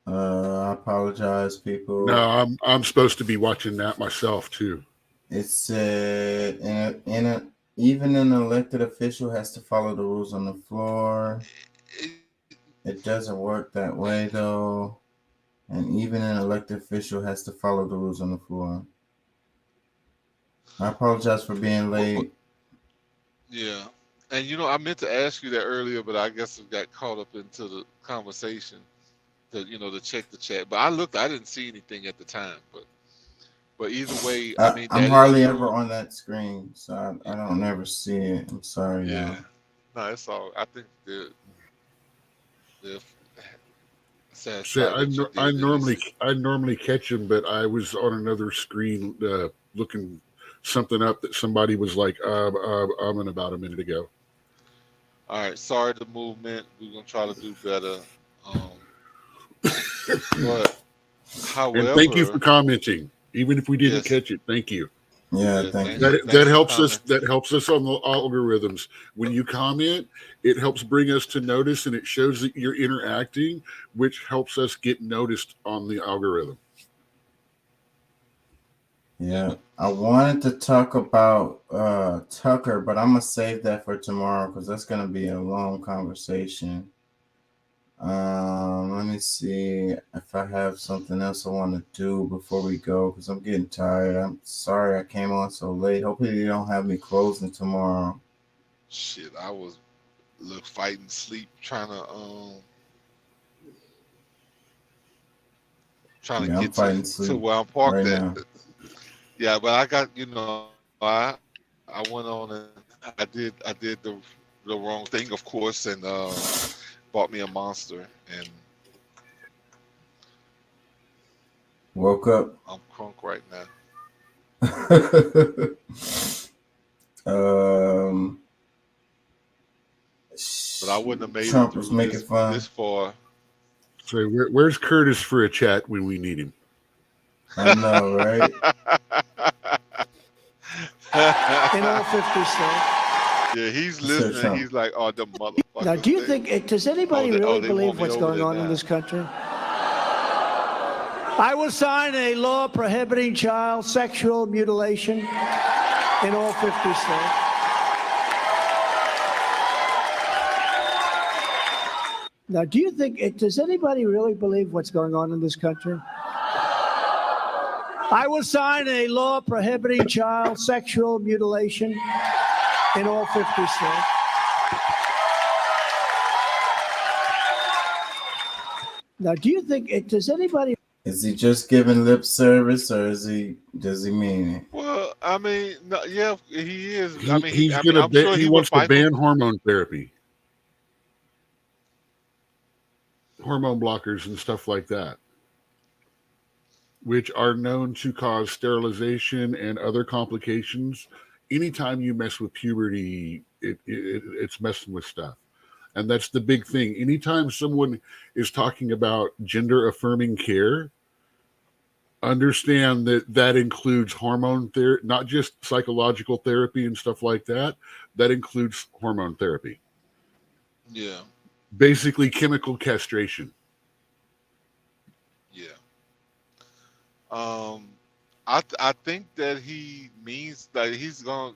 I apologize, people. No, I'm supposed to be watching that myself too. It said even an elected official has to follow the rules on the floor. It doesn't work that way though. And even an elected official has to follow the rules on the floor. I apologize for being late. Yeah. And I meant to ask you that earlier, but I guess it got caught up into the conversation to check the chat. But I didn't see anything at the time. But either way, I mean, I'm hardly ever on that screen, so I don't never see it. I'm sorry, yeah. y'all. No, it's all. I think the I normally catch them, but I was on another screen looking something up that somebody was like, in about a minute ago. All right, sorry the movement. We're gonna try to do better. But however, And thank you for commenting, even if we didn't Yes. catch it. Thank you. Yeah, thank you. That helps us. That helps us on the algorithms. When you comment, it helps bring us to notice, and it shows that you're interacting, which helps us get noticed on the algorithm. Yeah, I wanted to talk about Tucker, but I'm gonna save that for tomorrow because that's gonna be a long conversation. Let me see if I have something else I want to do before we go because I'm getting tired. I'm sorry I came on so late. Hopefully you don't have me closing tomorrow. shit, I was fighting sleep trying to Yeah, I'm get fighting to sleep where I'm parked right at. now. Yeah, but I got I went on and I did the wrong thing, of course, and bought me a Monster, and Woke up. I'm crunk right now. But I wouldn't have made Trump it was through making fun. this far. So where's Curtis for a chat when we need him? I know, right? In all 50 states. Yeah, he's Sir listening. Trump. He's like, "Oh, the motherfucker." Now, do you think, does anybody they really want believe me what's over going there on in now. this country? I will sign a law prohibiting child sexual mutilation in all 50 states. Now, do you think, does anybody really believe what's going on in this country? I will sign a law prohibiting child sexual mutilation in all 50 states. Now, do you think, does anybody... Is he just giving lip service, or does he mean it? Well, I mean, no, yeah, he is. He, I mean, he's I'm gonna. sure He he wants would to fight for. ban hormone therapy, hormone blockers, and stuff like that, which are known to cause sterilization and other complications. Anytime you mess with puberty, it's messing with stuff. And that's the big thing. Anytime someone is talking about gender affirming care, understand that that includes hormone therapy, not just psychological therapy and stuff like that. That includes hormone therapy. Yeah, Basically chemical castration. yeah. I think that he means that he's gonna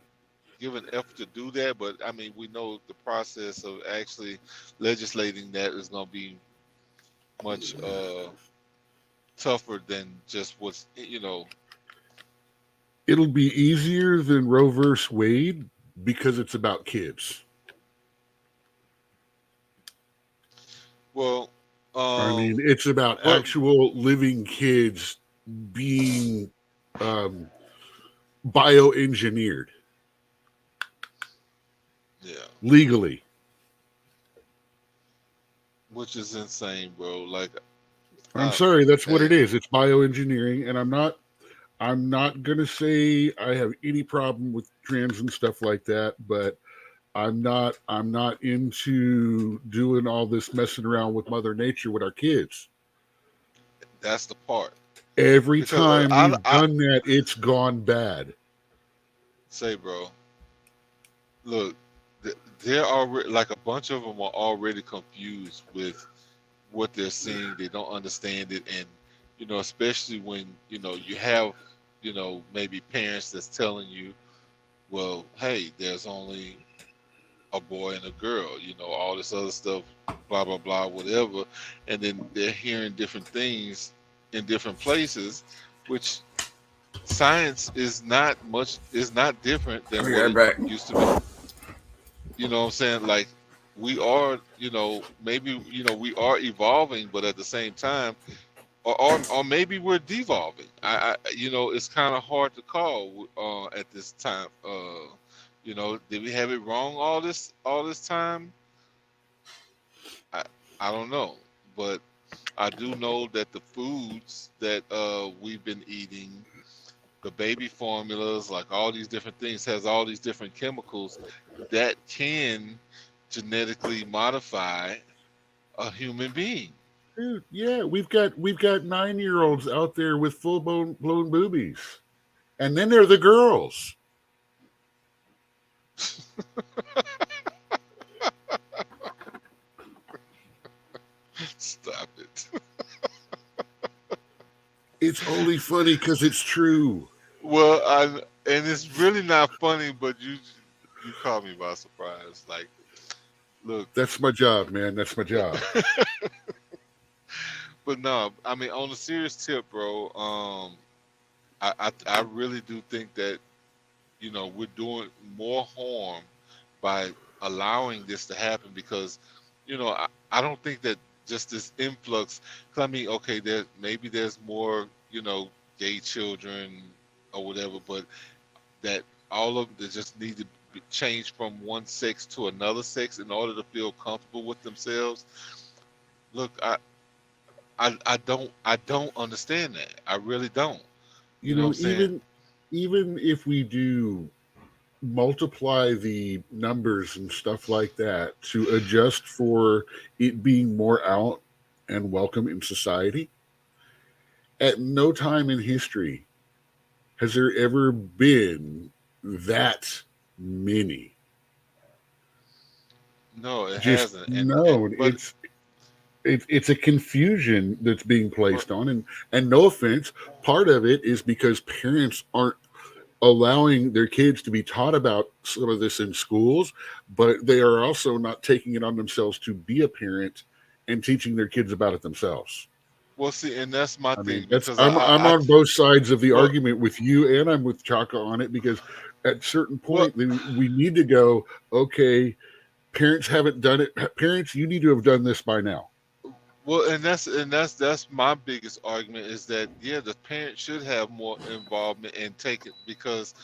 give an effort to do that, but I mean, we know the process of actually legislating that is gonna be much tougher than just what's It'll be easier than Roe versus Wade because it's about kids. Well, I mean, it's about actual living kids being bioengineered. Yeah. Legally. Which is insane, bro. Like, I'm sorry, that's what it is. It's bioengineering, and I'm not gonna say I have any problem with trans and stuff like that, but I'm not into doing all this messing around with Mother Nature with our kids. That's the part. Every Because, time I we've done that, it's gone bad. say, bro, look, there are like a bunch of them are already confused with what they're seeing. They don't understand it, and especially when you have maybe parents that's telling you, well, hey, there's only a boy and a girl, all this other stuff, blah blah blah, whatever, and then they're hearing different things in different places, which science is not different than what it used to be. You know what I'm saying? Like, we are, maybe we are evolving, but at the same time, or maybe we're devolving. It's kind of hard to call at this time. Did we have it wrong all this time? I don't know, but I do know that the foods that we've been eating the baby formulas, like all these different things, has all these different chemicals that can genetically modify a human being. Dude, yeah, we've got 9-year-olds out there with full blown boobies, and then they're the girls. Stop it. It's only funny because it's true. Well, and it's really not funny, but you caught me by surprise. Like, look, That's my job, man. That's my job. but no, I mean, on a serious tip, bro. I really do think that, you know, we're doing more harm by allowing this to happen, because, you know, I don't think that just this influx. 'Cause I mean, okay, there's more, you know, gay children or whatever, but that all of them just need to be changed from one sex to another sex in order to feel comfortable with themselves. Look, I don't understand that. I really don't. You know know, what I'm saying? even if we do multiply the numbers and stuff like that to adjust for it being more out and welcome in society, at no time in history has there ever been that many. No, it Just hasn't. no, But it's a confusion that's being placed on, and no offense, part of it is because parents aren't allowing their kids to be taught about some of this in schools, but they are also not taking it on themselves to be a parent and teaching their kids about it themselves. well, see, and that's my I thing, mean, that's because I'm on both sides of the well, argument with you, and I'm with Chaka on it, because at a certain well, point we need to go, okay, parents haven't done it. Parents, you need to have done this by now. well, and that's my biggest argument, is that, yeah, the parent should have more involvement and take it, because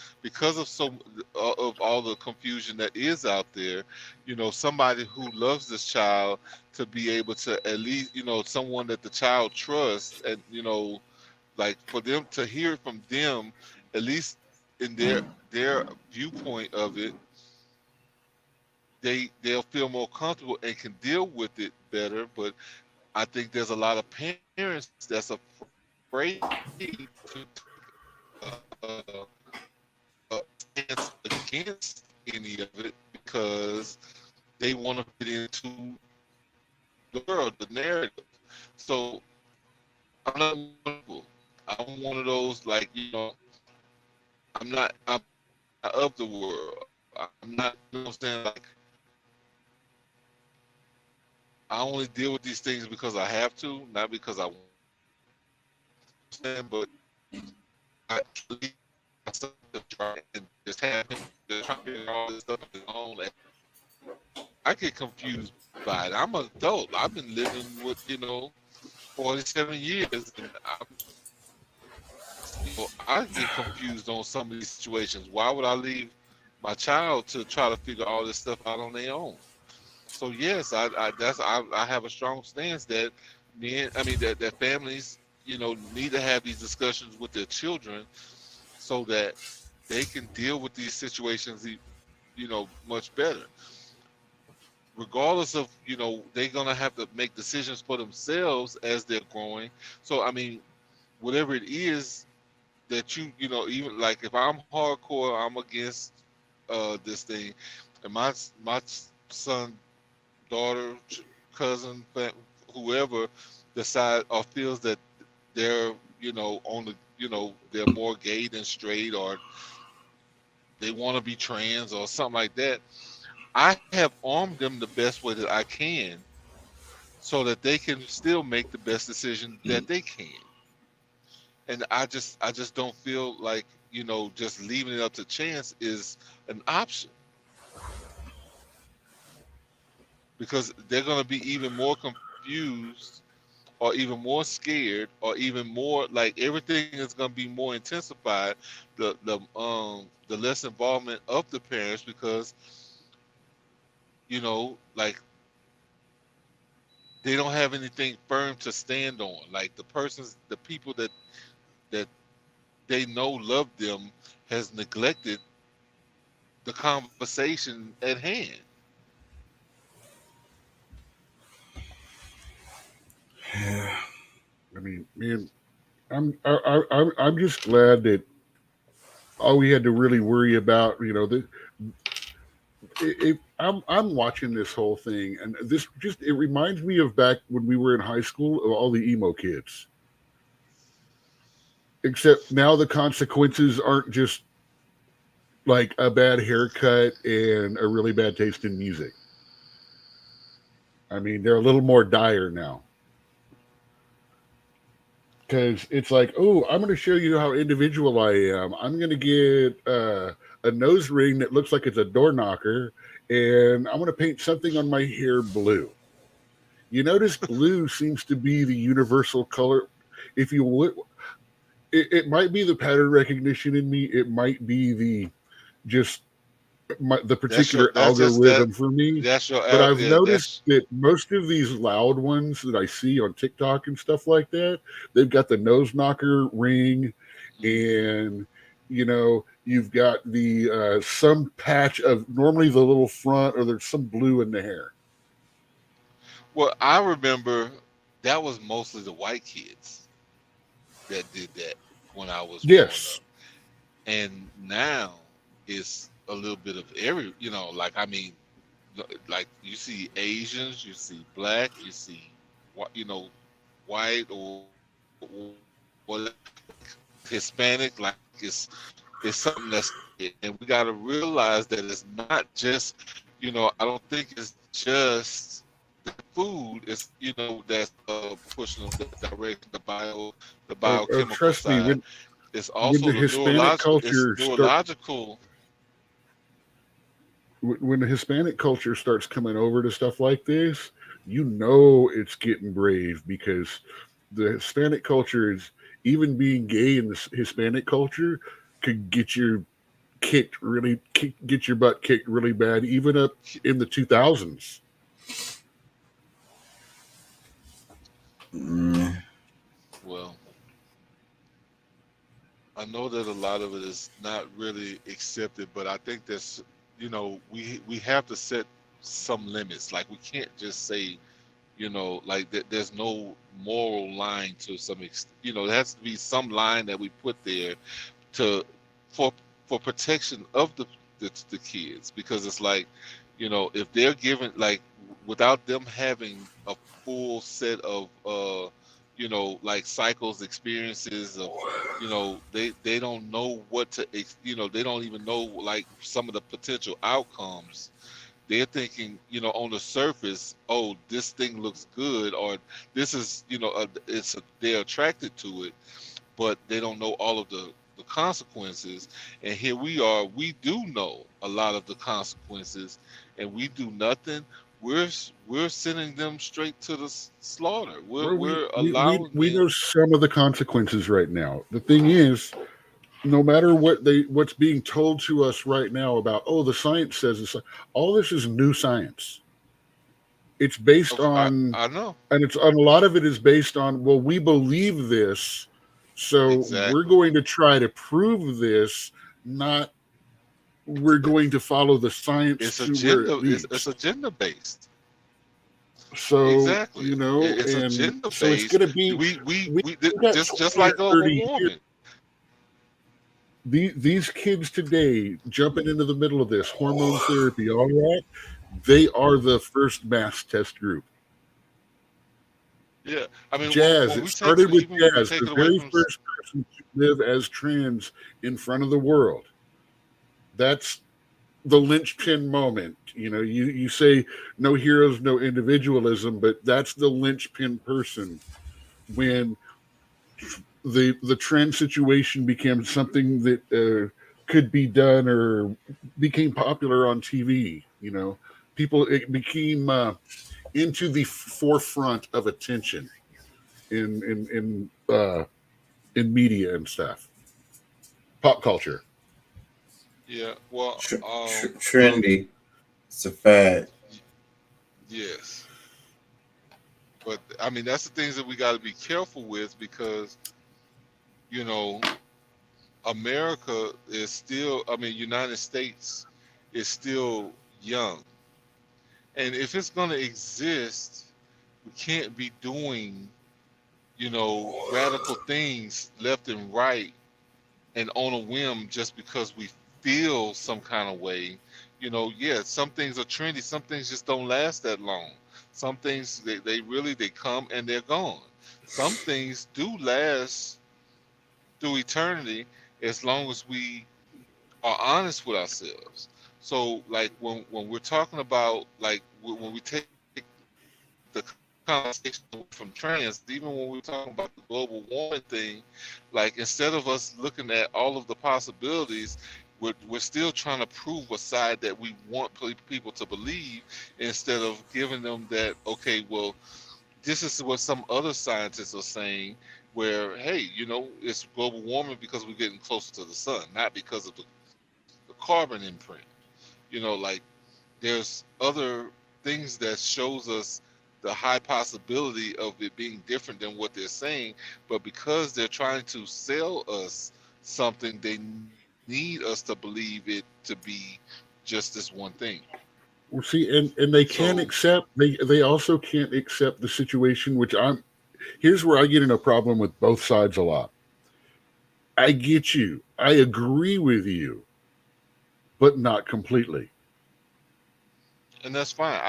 of all the confusion that is out there. You know, somebody who loves this child, to be able to, at least, you know, someone that the child trusts, and, you know, like, for them to hear it from them, at least in their viewpoint of it, they'll feel more comfortable and can deal with it better. But I think there's a lot of parents that's afraid to uh, stand against any of it, because they want to fit into the world, the narrative. So I'm one of those, like, you know, I'm not of the world. I'm not, you know what I'm saying? Like, I only deal with these things because I have to, not because I want to. But I leave myself to try and just have him to try to figure all this stuff on his own. And I get confused by it. I'm an adult. I've been living with, you know, 47 years, and I get confused on some of these situations. Why would I leave my child to try to figure all this stuff out on their own? So yes, I have a strong stance that that families, you know, need to have these discussions with their children, so that they can deal with these situations, you know, much better. Regardless of, you know, they're gonna have to make decisions for themselves as they're growing. So I mean, whatever it is that you know, even like if I'm hardcore, I'm against this thing, and my son, daughter, cousin, whoever decides or feels that they're, you know, on the, you know, they're more gay than straight, or they want to be trans or something like that, I have armed them the best way that I can, so that they can still make the best decision that they can. And I just don't feel like, you know, just leaving it up to chance is an option, because they're going to be even more confused, or even more scared, or even more, like, everything is going to be more intensified, the less involvement of the parents, because, you know, like, they don't have anything firm to stand on. Like, the people that they know love them has neglected the conversation at hand. I mean, man, I'm just glad that all we had to really worry about, I'm watching this whole thing, and it reminds me of back when we were in high school of all the emo kids. Except now the consequences aren't just like a bad haircut and a really bad taste in music. I mean, they're a little more dire now. Because it's like, oh, I'm going to show you how individual I am. I'm going to get a nose ring that looks like it's a door knocker, and I'm going to paint something on my hair blue. You notice blue seems to be the universal color. If you would, it might be the pattern recognition in me. It might be the particular algorithm for me. But I've noticed that most of these loud ones that I see on TikTok and stuff like that, they've got the nose knocker ring, and you've got the some patch of normally the little front, or there's some blue in the hair. Well, I remember that was mostly the white kids that did that when I was growing up. And now it's a little bit of every, like you see Asians, you see black, you see white or Hispanic. Like it's something that's, and we got to realize that it's not just, I don't think it's just the food. It's that's pushing the direction, the biochemical trust side. Me, it's also the Hispanic culture neurological. When the Hispanic culture starts coming over to stuff like this, it's getting brave, because the Hispanic culture is, even being gay in the Hispanic culture could get your butt kicked really bad, even up in the 2000s. Well, I know that a lot of it is not really accepted, but I think that's, we have to set some limits. Like, we can't just say, like that there's no moral line to some extent. There has to be some line that we put there for protection of the kids, because it's like, if they're given, like, without them having a full set of like cycles, experiences of, they don't know what to, they don't even know like some of the potential outcomes. They're thinking, on the surface, oh, this thing looks good, or this is, they're attracted to it, but they don't know all of the consequences. And here we are, we do know a lot of the consequences, and we do nothing. We're sending them straight to the slaughter. We're allowing. We know some of the consequences right now. The thing is, no matter what's being told to us right now about, the science says this, all this is new science. It's based on, I know, and a lot of it is based on, well, we believe this, so we're going to try to prove this. Not, we're going to follow the science. It's agenda based. So exactly, it's and agenda based. So it's going to be we just like global warming. These kids today jumping into the middle of this hormone therapy, all that, they are the first mass test group. Yeah, I mean, Jazz. It started with Jazz, the very first person to live as trans in front of the world. That's the linchpin moment. You say no heroes, no individualism, but that's the linchpin person when the trans situation became something that could be done or became popular on TV. It became into the forefront of attention in media and stuff, pop culture. Yeah, well, trendy. It's a fad. Yes, but I mean, that's the things that we got to be careful with, because America is still, I mean, United States is still young. And if it's going to exist, we can't be doing, radical things left and right and on a whim just because we feel some kind of way. Yeah, some things are trendy. Some things just don't last that long. Some things, they come and they're gone. Some things do last through eternity as long as we are honest with ourselves. So like when we're talking about, like when we take the conversation from trans, even when we're talking about the global warming thing, like instead of us looking at all of the possibilities, we're still trying to prove a side that we want people to believe, instead of giving them that, okay, well, this is what some other scientists are saying, where, hey, it's global warming because we're getting closer to the sun, not because of the carbon imprint. Like there's other things that shows us the high possibility of it being different than what they're saying, but because they're trying to sell us something, they need us to believe it to be just this one thing. Well, see, and they can't accept, they also can't accept the situation, which here's where I get in a problem with both sides a lot. I get you. I agree with you, but not completely. And that's fine.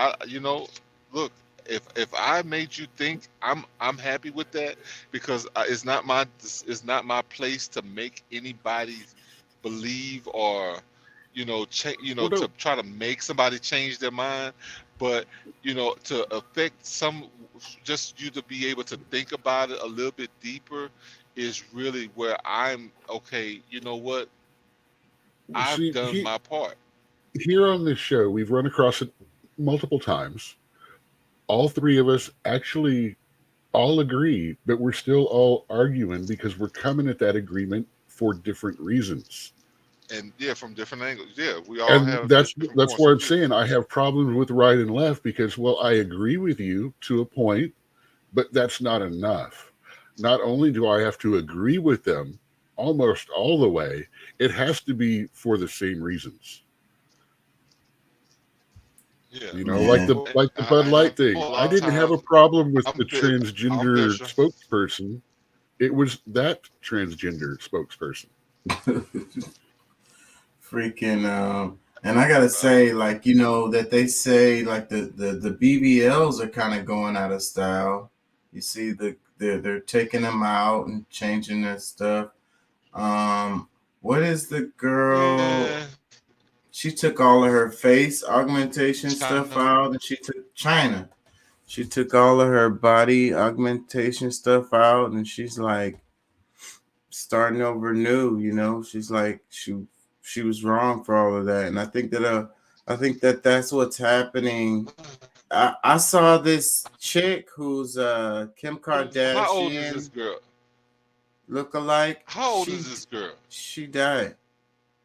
Look, if I made you think, I'm happy with that, because it's not my place to make anybody believe or to try to make somebody change their mind, but to affect just you to be able to think about it a little bit deeper is really where I'm okay. You know what? I've done my part. Here on this show, we've run across it multiple times. All three of us actually all agree, but we're still all arguing because we're coming at that agreement for different reasons. And yeah, from different angles. Yeah, we all and have. that's what I'm saying. I have problems with right and left because, well, I agree with you to a point, but that's not enough. Not only do I have to agree with them almost all the way, it has to be for the same reasons. Yeah. Like the Bud Light thing. I didn't have a problem with the transgender spokesperson. It was that transgender spokesperson. Freaking and I gotta say, like, that they say like the BBLs are kind of going out of style. You see they're taking them out and changing their stuff. What is the girl? Yeah. She took all of her face augmentation stuff out, and she took all of her body augmentation stuff out, and she's like starting over new. She's like she was wrong for all of that, and I think that that's what's happening. I saw this chick who's Kim Kardashian. How old is this girl? Look-alike. How old is this girl? She died.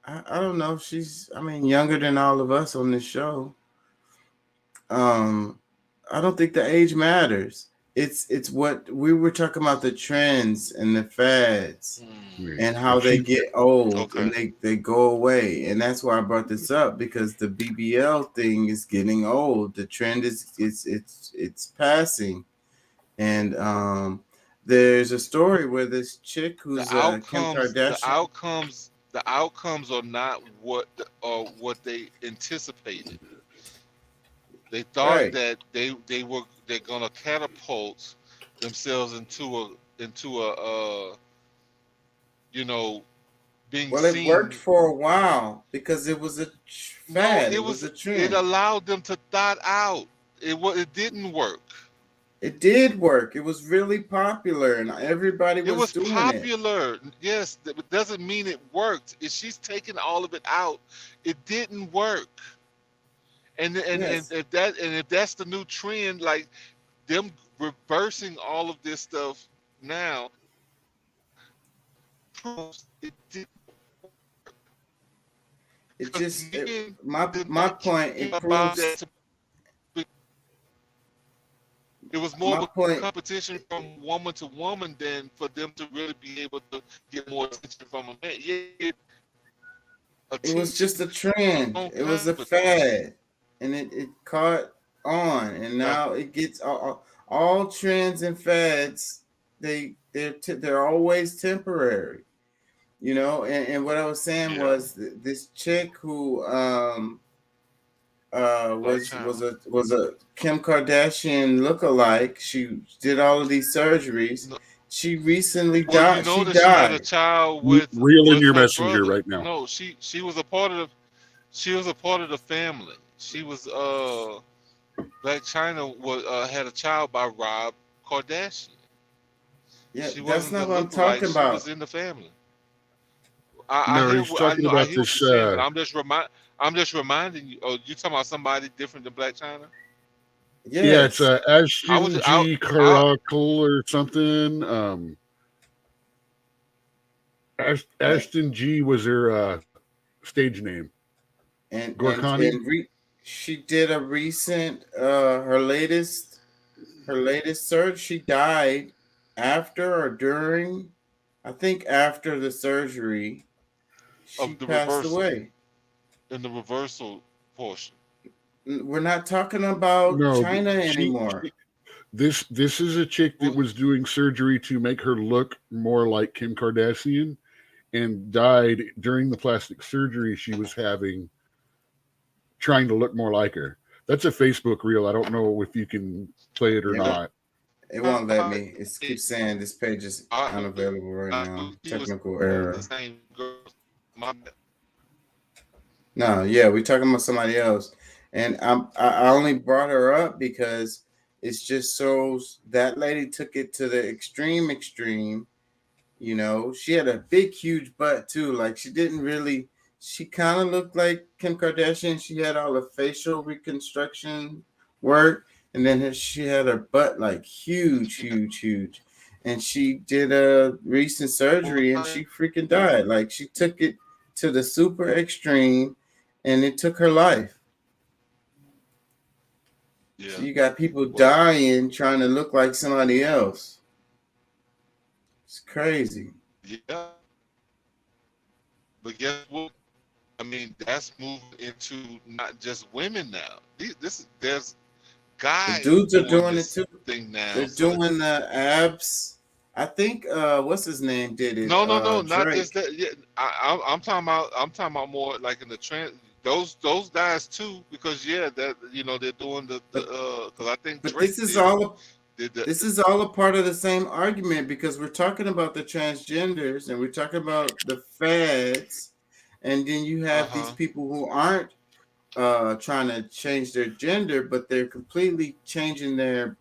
I don't know. She's, younger than all of us on this show. I don't think the age matters. It's what we were talking about, the trends and the fads and how they get old and they go away. And that's why I brought this up, because the BBL thing is getting old. The trend it's passing. And there's a story where this chick who's Kim Kardashian. The outcomes are not what they anticipated. They thought that they're gonna catapult themselves into a being well, seen. It worked for a while because it was a fad. No, it was a trend. It allowed them to thought out. It didn't work. It did work. It was really popular, and everybody was doing it. It was popular. Yes, that doesn't mean it worked. If she's taking all of it out, it didn't work. And if that's the new trend, like them reversing all of this stuff now, proves it didn't work. It just my point. It proves. It was more My of a point. competition from woman to woman than for them to really be able to get more attention from a man. Yeah, It was just a trend. It was a fad, and it caught on, and now it gets all trends and fads. They're always temporary, you know. And what I was saying was this chick who was a Kim Kardashian lookalike. She did all of these surgeries. She recently died. You know she that died. she had a child with Reel in with your her messenger brother. right now. No, she was a part of the family. She was Black China was had a child by Rob Kardashian. Yeah, She that's wasn't not the what I'm lookalike. talking She about. was in the family. No, I hear he's talking about what you're this. saying, but I'm just reminding you. Oh, you talking about somebody different than Black China? Yeah, it's I Ashton was G. Caracal or something. Ashton G. was her stage name. And Gorkani. she did a recent her latest surgery. She died after or during, I think after the surgery. She Of the passed reversal. away. In the reversal portion. We're not talking about No, China anymore. This is a chick that was doing surgery to make her look more like Kim Kardashian, and died during the plastic surgery she was having, trying to look more like her. That's a Facebook reel. I don't know if you can play it or not. It won't let me. It keeps saying this page is unavailable right now. Technical error. No, yeah, we're talking about somebody else. And I only brought her up because it just shows that lady took it to the extreme. You know, she had a big, huge butt too. Like she kind of looked like Kim Kardashian. She had all the facial reconstruction work. And then she had her butt like huge. And she did a recent surgery and she freaking died. Like she took it to the super extreme and it took her life. Yeah. So you got people dying trying to look like somebody else. It's crazy. Yeah. But guess what? I mean, that's moving into not just women now. There's guys. The dudes are doing it too. Thing now. They're doing the abs. I think what's his name did it. No, not Drake. just that. Yeah, I'm talking about more like in the trend. Those guys too, because that they're doing the because I think. But Drake this is all. This is all a part of the same argument because we're talking about the transgenders and we're talking about the fads, and then you have these people who aren't trying to change their gender, but they're completely changing their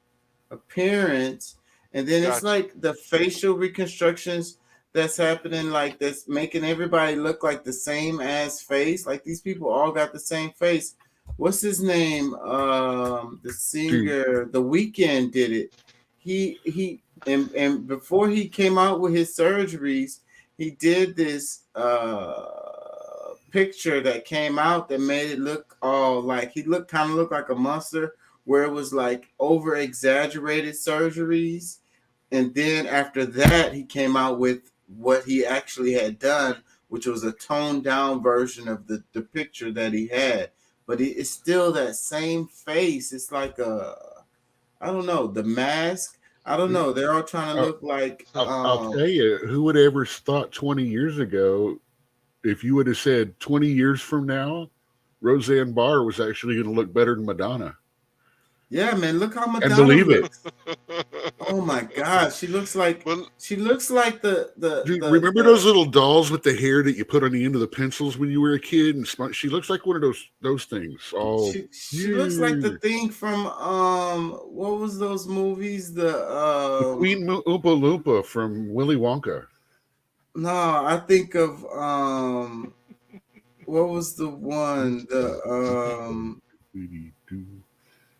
appearance, and then it's like the facial reconstructions that's happening, like that's making everybody look like the same ass face. Like these people all got the same face. What's his name? The singer, The Weeknd did it. He and before he came out with his surgeries, he did this picture that came out that made it look all like he kind of looked like a monster, where it was like over exaggerated surgeries. And then after that, he came out with what he actually had done, which was a toned down version of the picture that he had. But it's still that same face. It's like I don't know, the mask. I don't know. They're all trying to look like. I'll tell you, who would ever thought 20 years ago, if you would have said 20 years from now, Roseanne Barr was actually going to look better than Madonna. Yeah, man, look how Madonna and believe looks. Oh my God, she looks like the Dude, remember those little dolls with the hair that you put on the end of the pencils when you were a kid? And she looks like one of those things. Oh, she looks like the thing from what was those movies? The Queen Oompa Loompa from Willy Wonka. No, I think of what was the one?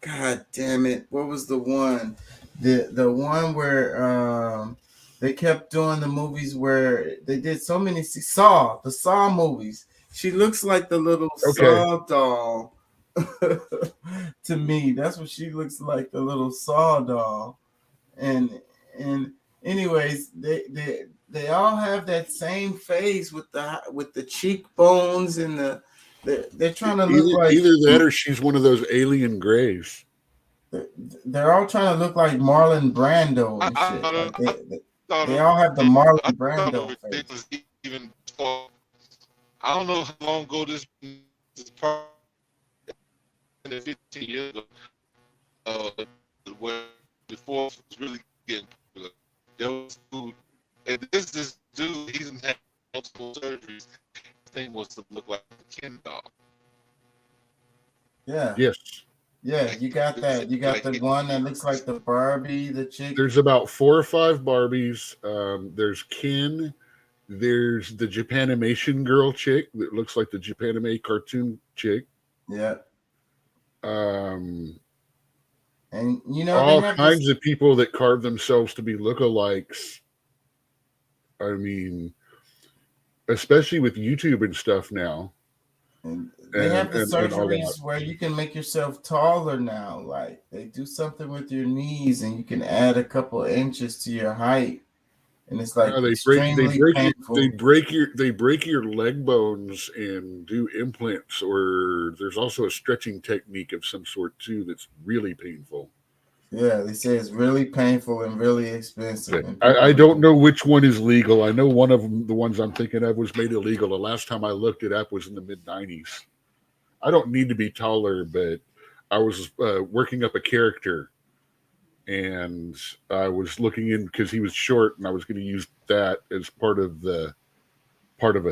God damn it! What was the one? The one where they kept doing the movies where they did so many the Saw movies. She looks like the little Saw doll To me, that's what she looks like, the little Saw doll. And anyways, they all have that same face with the cheekbones and they're trying to look like either that or she's one of those alien grays. They're all trying to look like Marlon Brando and shit. They all have the Marlon Brando face. Even I don't know how long ago this part 15 years ago, where before it was really getting popular. There was food, and this dude, he's had multiple surgeries. The thing was to look like a Ken doll. Yeah. Yes. Yeah, you got that. You got the one that looks like the Barbie, the chick. There's about 4 or 5 Barbies. There's Ken. There's the Japanimation girl chick that looks like the Japanime cartoon chick. Yeah. And all kinds of people that carve themselves to be lookalikes. I mean, especially with YouTube and stuff now. They have the surgeries where you can make yourself taller now. Like they do something with your knees and you can add a couple inches to your height. And it's like they break your leg bones and do implants, or there's also a stretching technique of some sort too that's really painful. Yeah, they say it's really painful and really expensive. I don't know which one is legal. I know one of them, the ones I'm thinking of, was made illegal. The last time I looked it up was in the mid-90s. I don't need to be taller, but I was working up a character, and I was looking in because he was short, and I was going to use that as part of a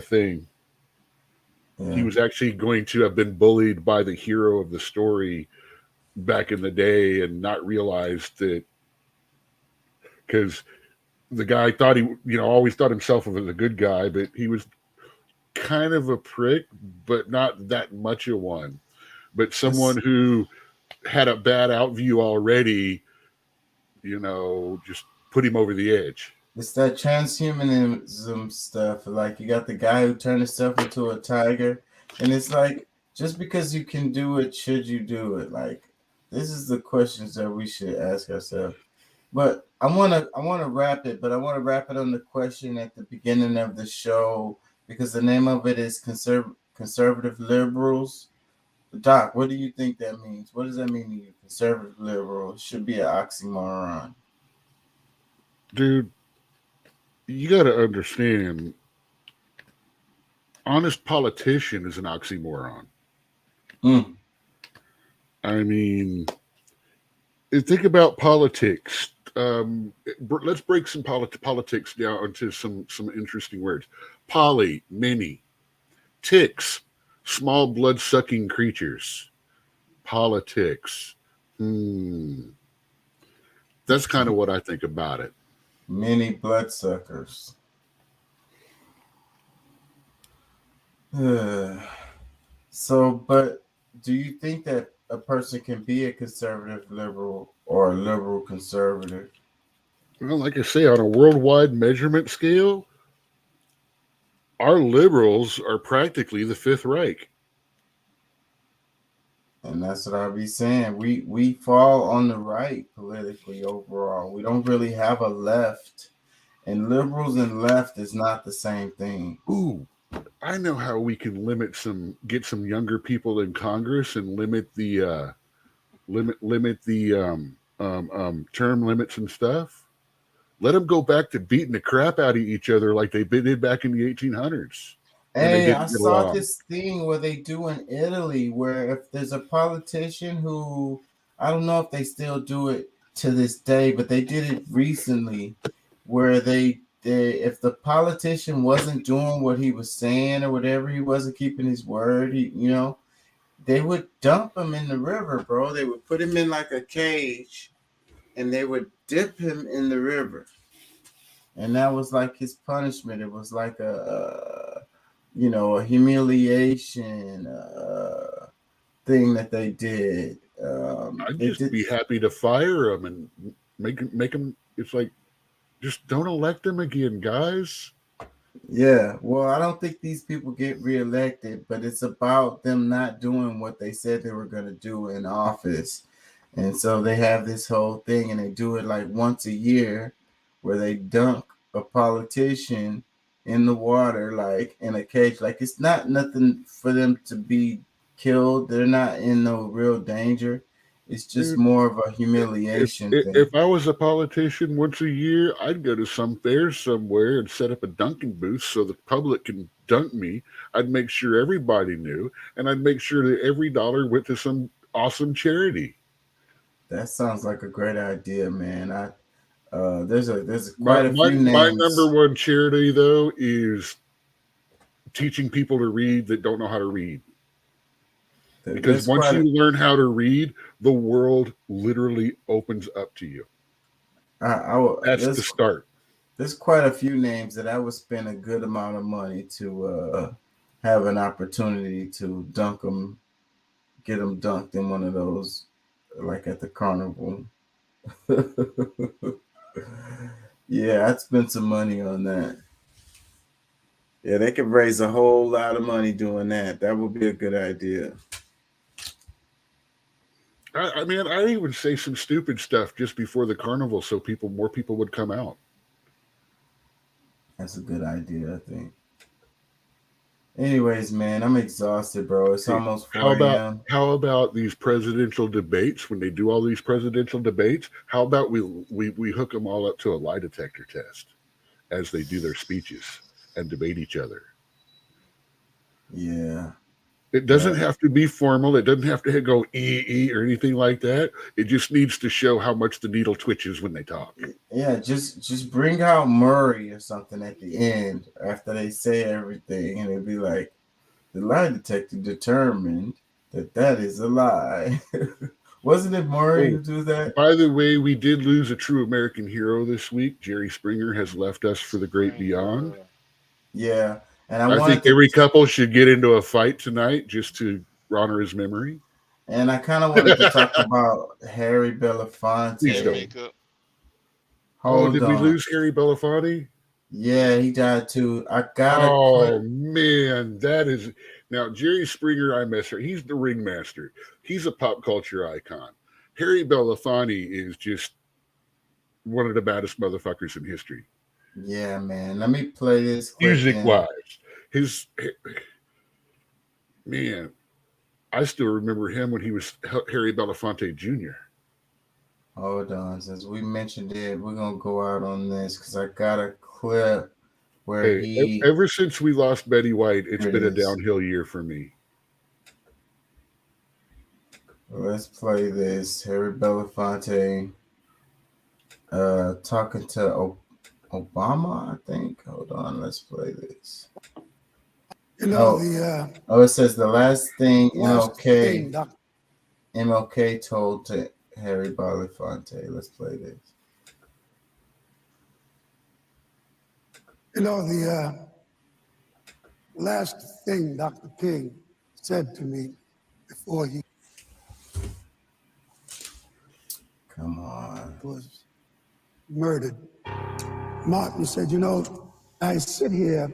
thing. Yeah. He was actually going to have been bullied by the hero of the story back in the day and not realized that, because the guy thought always thought himself as a good guy, but he was kind of a prick, but not that much of one. But someone who had a bad outview already, just put him over the edge. It's that transhumanism stuff. Like you got the guy who turned himself into a tiger, and it's like, just because you can do it, should you do it? Like, this is the questions that we should ask ourselves. But I want to wrap it, but I want to wrap it on the question at the beginning of the show, because the name of it is conservative liberals. Doc, what do you think that means? What does that mean to you? Conservative liberal should be an oxymoron. Dude, you got to understand, honest politician is an oxymoron. I mean, think about politics. Let's break some politics down into some interesting words. Poly, many. Ticks, small blood-sucking creatures. Politics. That's kind of what I think about it. Many bloodsuckers. So, but do you think that a person can be a conservative liberal or a liberal conservative? Well, like I say, on a worldwide measurement scale, our liberals are practically the Fifth Reich. And that's what I'll be saying. We fall on the right politically overall. We don't really have a left. And liberals and left is not the same thing. Ooh, I know how we can get some younger people in Congress and limit the term limits and stuff. Let them go back to beating the crap out of each other like they did back in the 1800s. Hey, I saw this thing where they do in Italy, where if there's a politician who, I don't know if they still do it to this day, but they did it recently, where if the politician wasn't doing what he was saying or whatever, he wasn't keeping his word, they would dump him in the river, bro. They would put him in like a cage and they would dip him in the river. And that was like his punishment. It was like a humiliation thing that they did. I'd just be happy to fire him and make him. It's like, just don't elect him again, guys. Yeah, well, I don't think these people get reelected, but it's about them not doing what they said they were going to do in office. And so they have this whole thing, and they do it like once a year where they dunk a politician in the water, like in a cage. Like, it's not nothing for them to be killed. They're not in no real danger. It's just more of a humiliation thing. If I was a politician once a year, I'd go to some fair somewhere and set up a dunking booth so the public can dunk me. I'd make sure everybody knew, and I'd make sure that every dollar went to some awesome charity. That sounds like a great idea, man. There's quite a few names. My number one charity, though, is teaching people to read that don't know how to read. Because once you learn how to read, the world literally opens up to you. That's the start. There's quite a few names that I would spend a good amount of money to have an opportunity to dunk them, get them dunked in one of those, like at the carnival. Yeah, I'd spend some money on that. Yeah, they could raise a whole lot of money doing that. That would be a good idea. I mean, I even say some stupid stuff just before the carnival so more people would come out. That's a good idea, I think. Anyways, man, I'm exhausted, bro. It's almost 4 a.m. How about these presidential debates? When they do all these presidential debates, how about we hook them all up to a lie detector test as they do their speeches and debate each other? Yeah. It doesn't have to be formal. It doesn't have to go or anything like that. It just needs to show how much the needle twitches when they talk. Yeah, just bring out Murray or something at the end after they say everything, and it'll be like, the lie detector determined that is a lie. Wasn't it Murray who do that? By the way, we did lose a true American hero this week. Jerry Springer has left us for the great beyond. Yeah. And I think every couple should get into a fight tonight just to honor his memory. And I kind of wanted to talk about Harry Belafonte. Did we lose Harry Belafonte? Yeah, he died too. Man, that is now Jerry Springer. I miss her. He's the ringmaster. He's a pop culture icon. Harry Belafonte is just one of the baddest motherfuckers in history. Yeah, man. Let me play this music-wise. Man, I still remember him when he was Harry Belafonte Jr. Hold on, since we mentioned it, we're gonna go out on this because I got a clip where ever since we lost Betty White, it's been a downhill year for me. Let's play this. Harry Belafonte talking to Obama, I think. Hold on, let's play this. You know, it says the last thing MLK told to Harry Belafonte. Let's play this. You know, the last thing Dr. King said to me before he was murdered, Martin said, you know, I sit here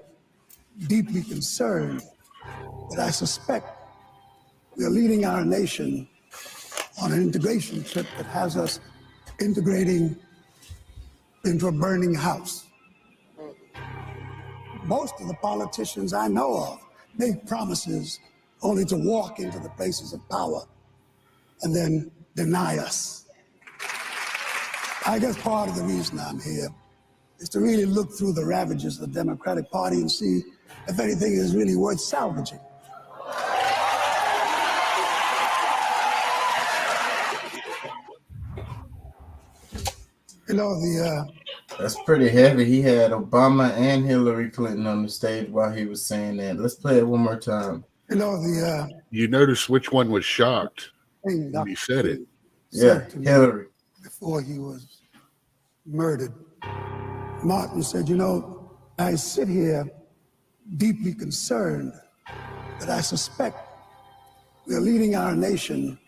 deeply concerned that I suspect we are leading our nation on an integration trip that has us integrating into a burning house. Most of the politicians I know of make promises only to walk into the places of power and then deny us. I guess part of the reason I'm here is to really look through the ravages of the Democratic Party and see if anything is really worth salvaging. You know, that's pretty heavy. He had Obama and Hillary Clinton on the stage while he was saying that. Let's play it one more time. You know, you notice which one was shocked when he said it. Yeah, Hillary. Before he was murdered, Martin said, you know, I sit here deeply concerned that I suspect we are leading our nation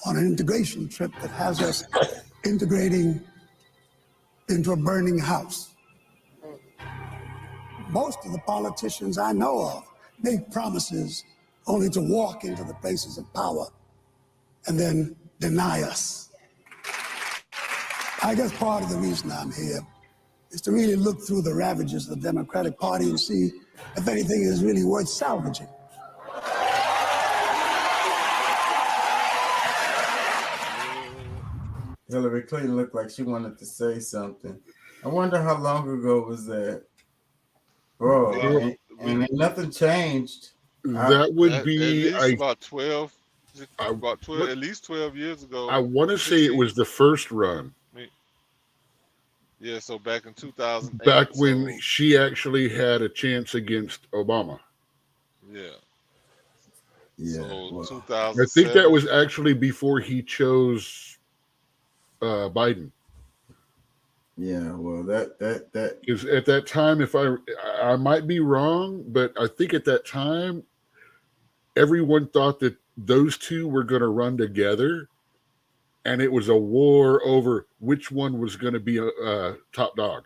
on an integration trip that has us integrating into a burning house. Most of the politicians I know of make promises only to walk into the places of power and then deny us. I guess part of the reason I'm here is to really look through the ravages of the Democratic Party and see if anything is really worth salvaging. Hillary Clinton looked like she wanted to say something. I wonder how long ago was that? Bro, and nothing changed. That would be at least about 12, at least 12 years ago. I want to say it was the first run. Yeah, so back in 2008. Back when she actually had a chance against Obama. Yeah. Yeah. So Well, 2007. I think that was actually before he chose Biden. Yeah, well, that Because at that time, if I might be wrong, but I think at that time, everyone thought that those two were going to run together, and it was a war over which one was going to be a top dog.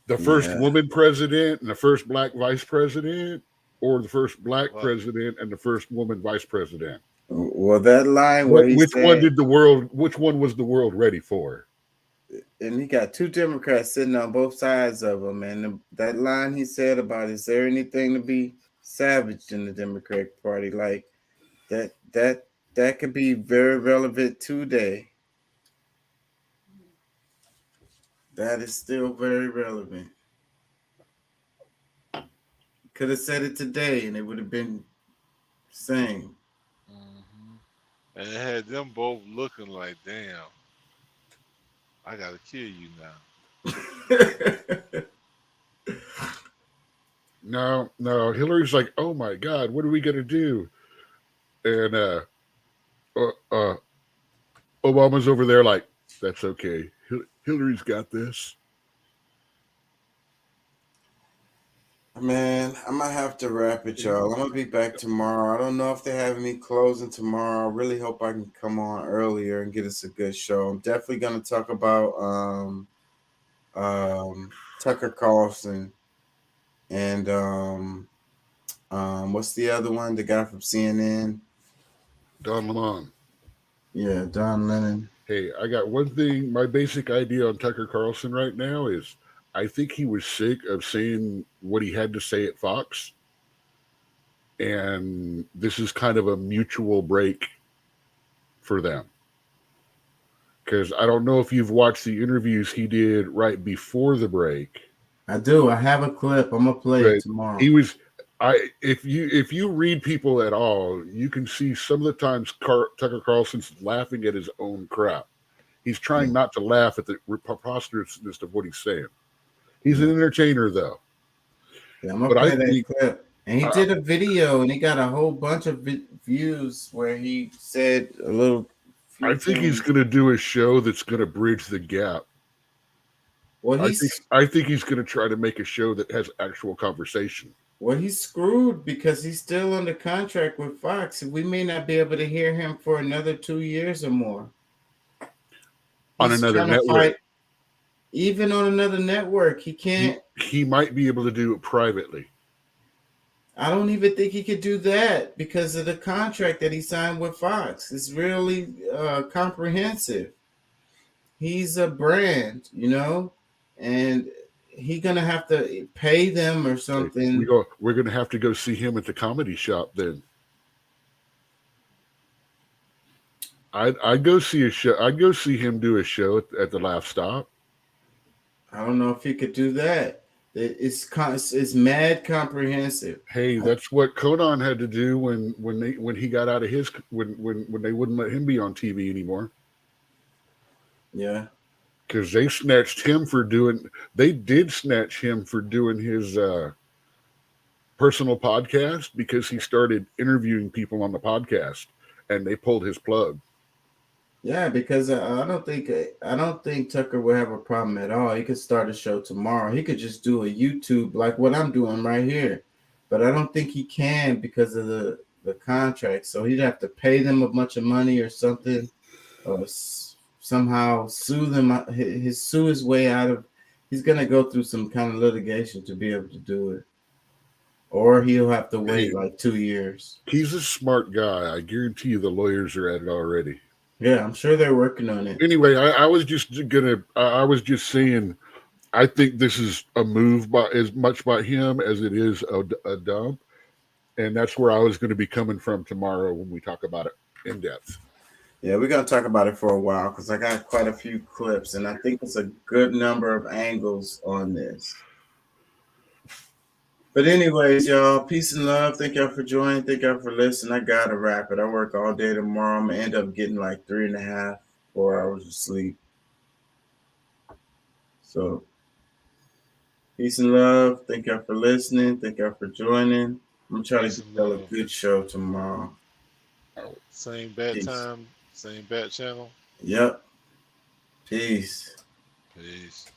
The first woman president and the first black vice president, or the first black president and the first woman vice president. Well, that line where which one was the world ready for? And he got two Democrats sitting on both sides of him, and that line he said about, is there anything to be savaged in the Democratic Party? Like that could be very relevant today. That is still very relevant. Could have said it today and it would have been the same. And it had them both looking like, damn, I gotta kill you now. No. Hillary's like, oh my God, what are we gonna do? And Obama's over there like, that's okay. Hillary's got this. Man, I might have to wrap it, y'all. I'm gonna be back tomorrow. I don't know if they're having me closing tomorrow. I really hope I can come on earlier and get us a good show. I'm definitely gonna talk about Tucker Carlson and what's the other one? The guy from CNN? Don Lemon. Yeah, Don Lemon. Hey, I got one thing. My basic idea on Tucker Carlson right now is I think he was sick of saying what he had to say at Fox. And this is kind of a mutual break for them. Because I don't know if you've watched the interviews he did right before the break. I do. I have a clip. I'm gonna play it tomorrow. If you read people at all, you can see some of the times Tucker Carlson's laughing at his own crap. He's trying not to laugh at the preposterousness of what he's saying. He's an entertainer, though. Yeah, I'm gonna play that clip. And he did a video, and he got a whole bunch of views where he said a little. I think he's going to do a show that's going to bridge the gap. Well, I think he's going to try to make a show that has actual conversation. Well, he's screwed because he's still under contract with Fox. We may not be able to hear him for another 2 years or more. On another network. Even on another network, he can't. He might be able to do it privately. I don't even think he could do that because of the contract that he signed with Fox. It's really comprehensive. He's a brand, and he's going to have to pay them or something. We're going to have to go see him at the comedy shop then. I'd go see a show. I'd go see him do a show at the Laugh Stop. I don't know if he could do that. It's mad comprehensive. Hey, that's what Conan had to do when he got out of his when they wouldn't let him be on TV anymore. Yeah, because they snatched him for doing. They did snatch him for doing his personal podcast because he started interviewing people on the podcast, and they pulled his plug. Yeah, because I don't think Tucker would have a problem at all. He could start a show tomorrow. He could just do a YouTube like what I'm doing right here. But I don't think he can because of the contract. So he'd have to pay them a bunch of money or something, or somehow sue them. Sue his way out of He's gonna go through some kind of litigation to be able to do it, or he'll have to wait like 2 years. He's a smart guy. I guarantee you the lawyers are at it already. Yeah, I'm sure they're working on it. Anyway, I was just saying, I think this is a move by as much by him as it is a dump, and that's where I was going to be coming from tomorrow when we talk about it in depth. Yeah, we're gonna talk about it for a while because I got quite a few clips, and I think it's a good number of angles on this. But anyways, y'all, peace and love. Thank y'all for joining. Thank y'all for listening. I gotta wrap it. I work all day tomorrow. I'm gonna end up getting like 3.5, 4 hours of sleep. So peace and love. Thank y'all for listening. Thank y'all for joining. I'm gonna try to tell a good show tomorrow. Same bat time, same bat channel. Yep. Peace. Peace.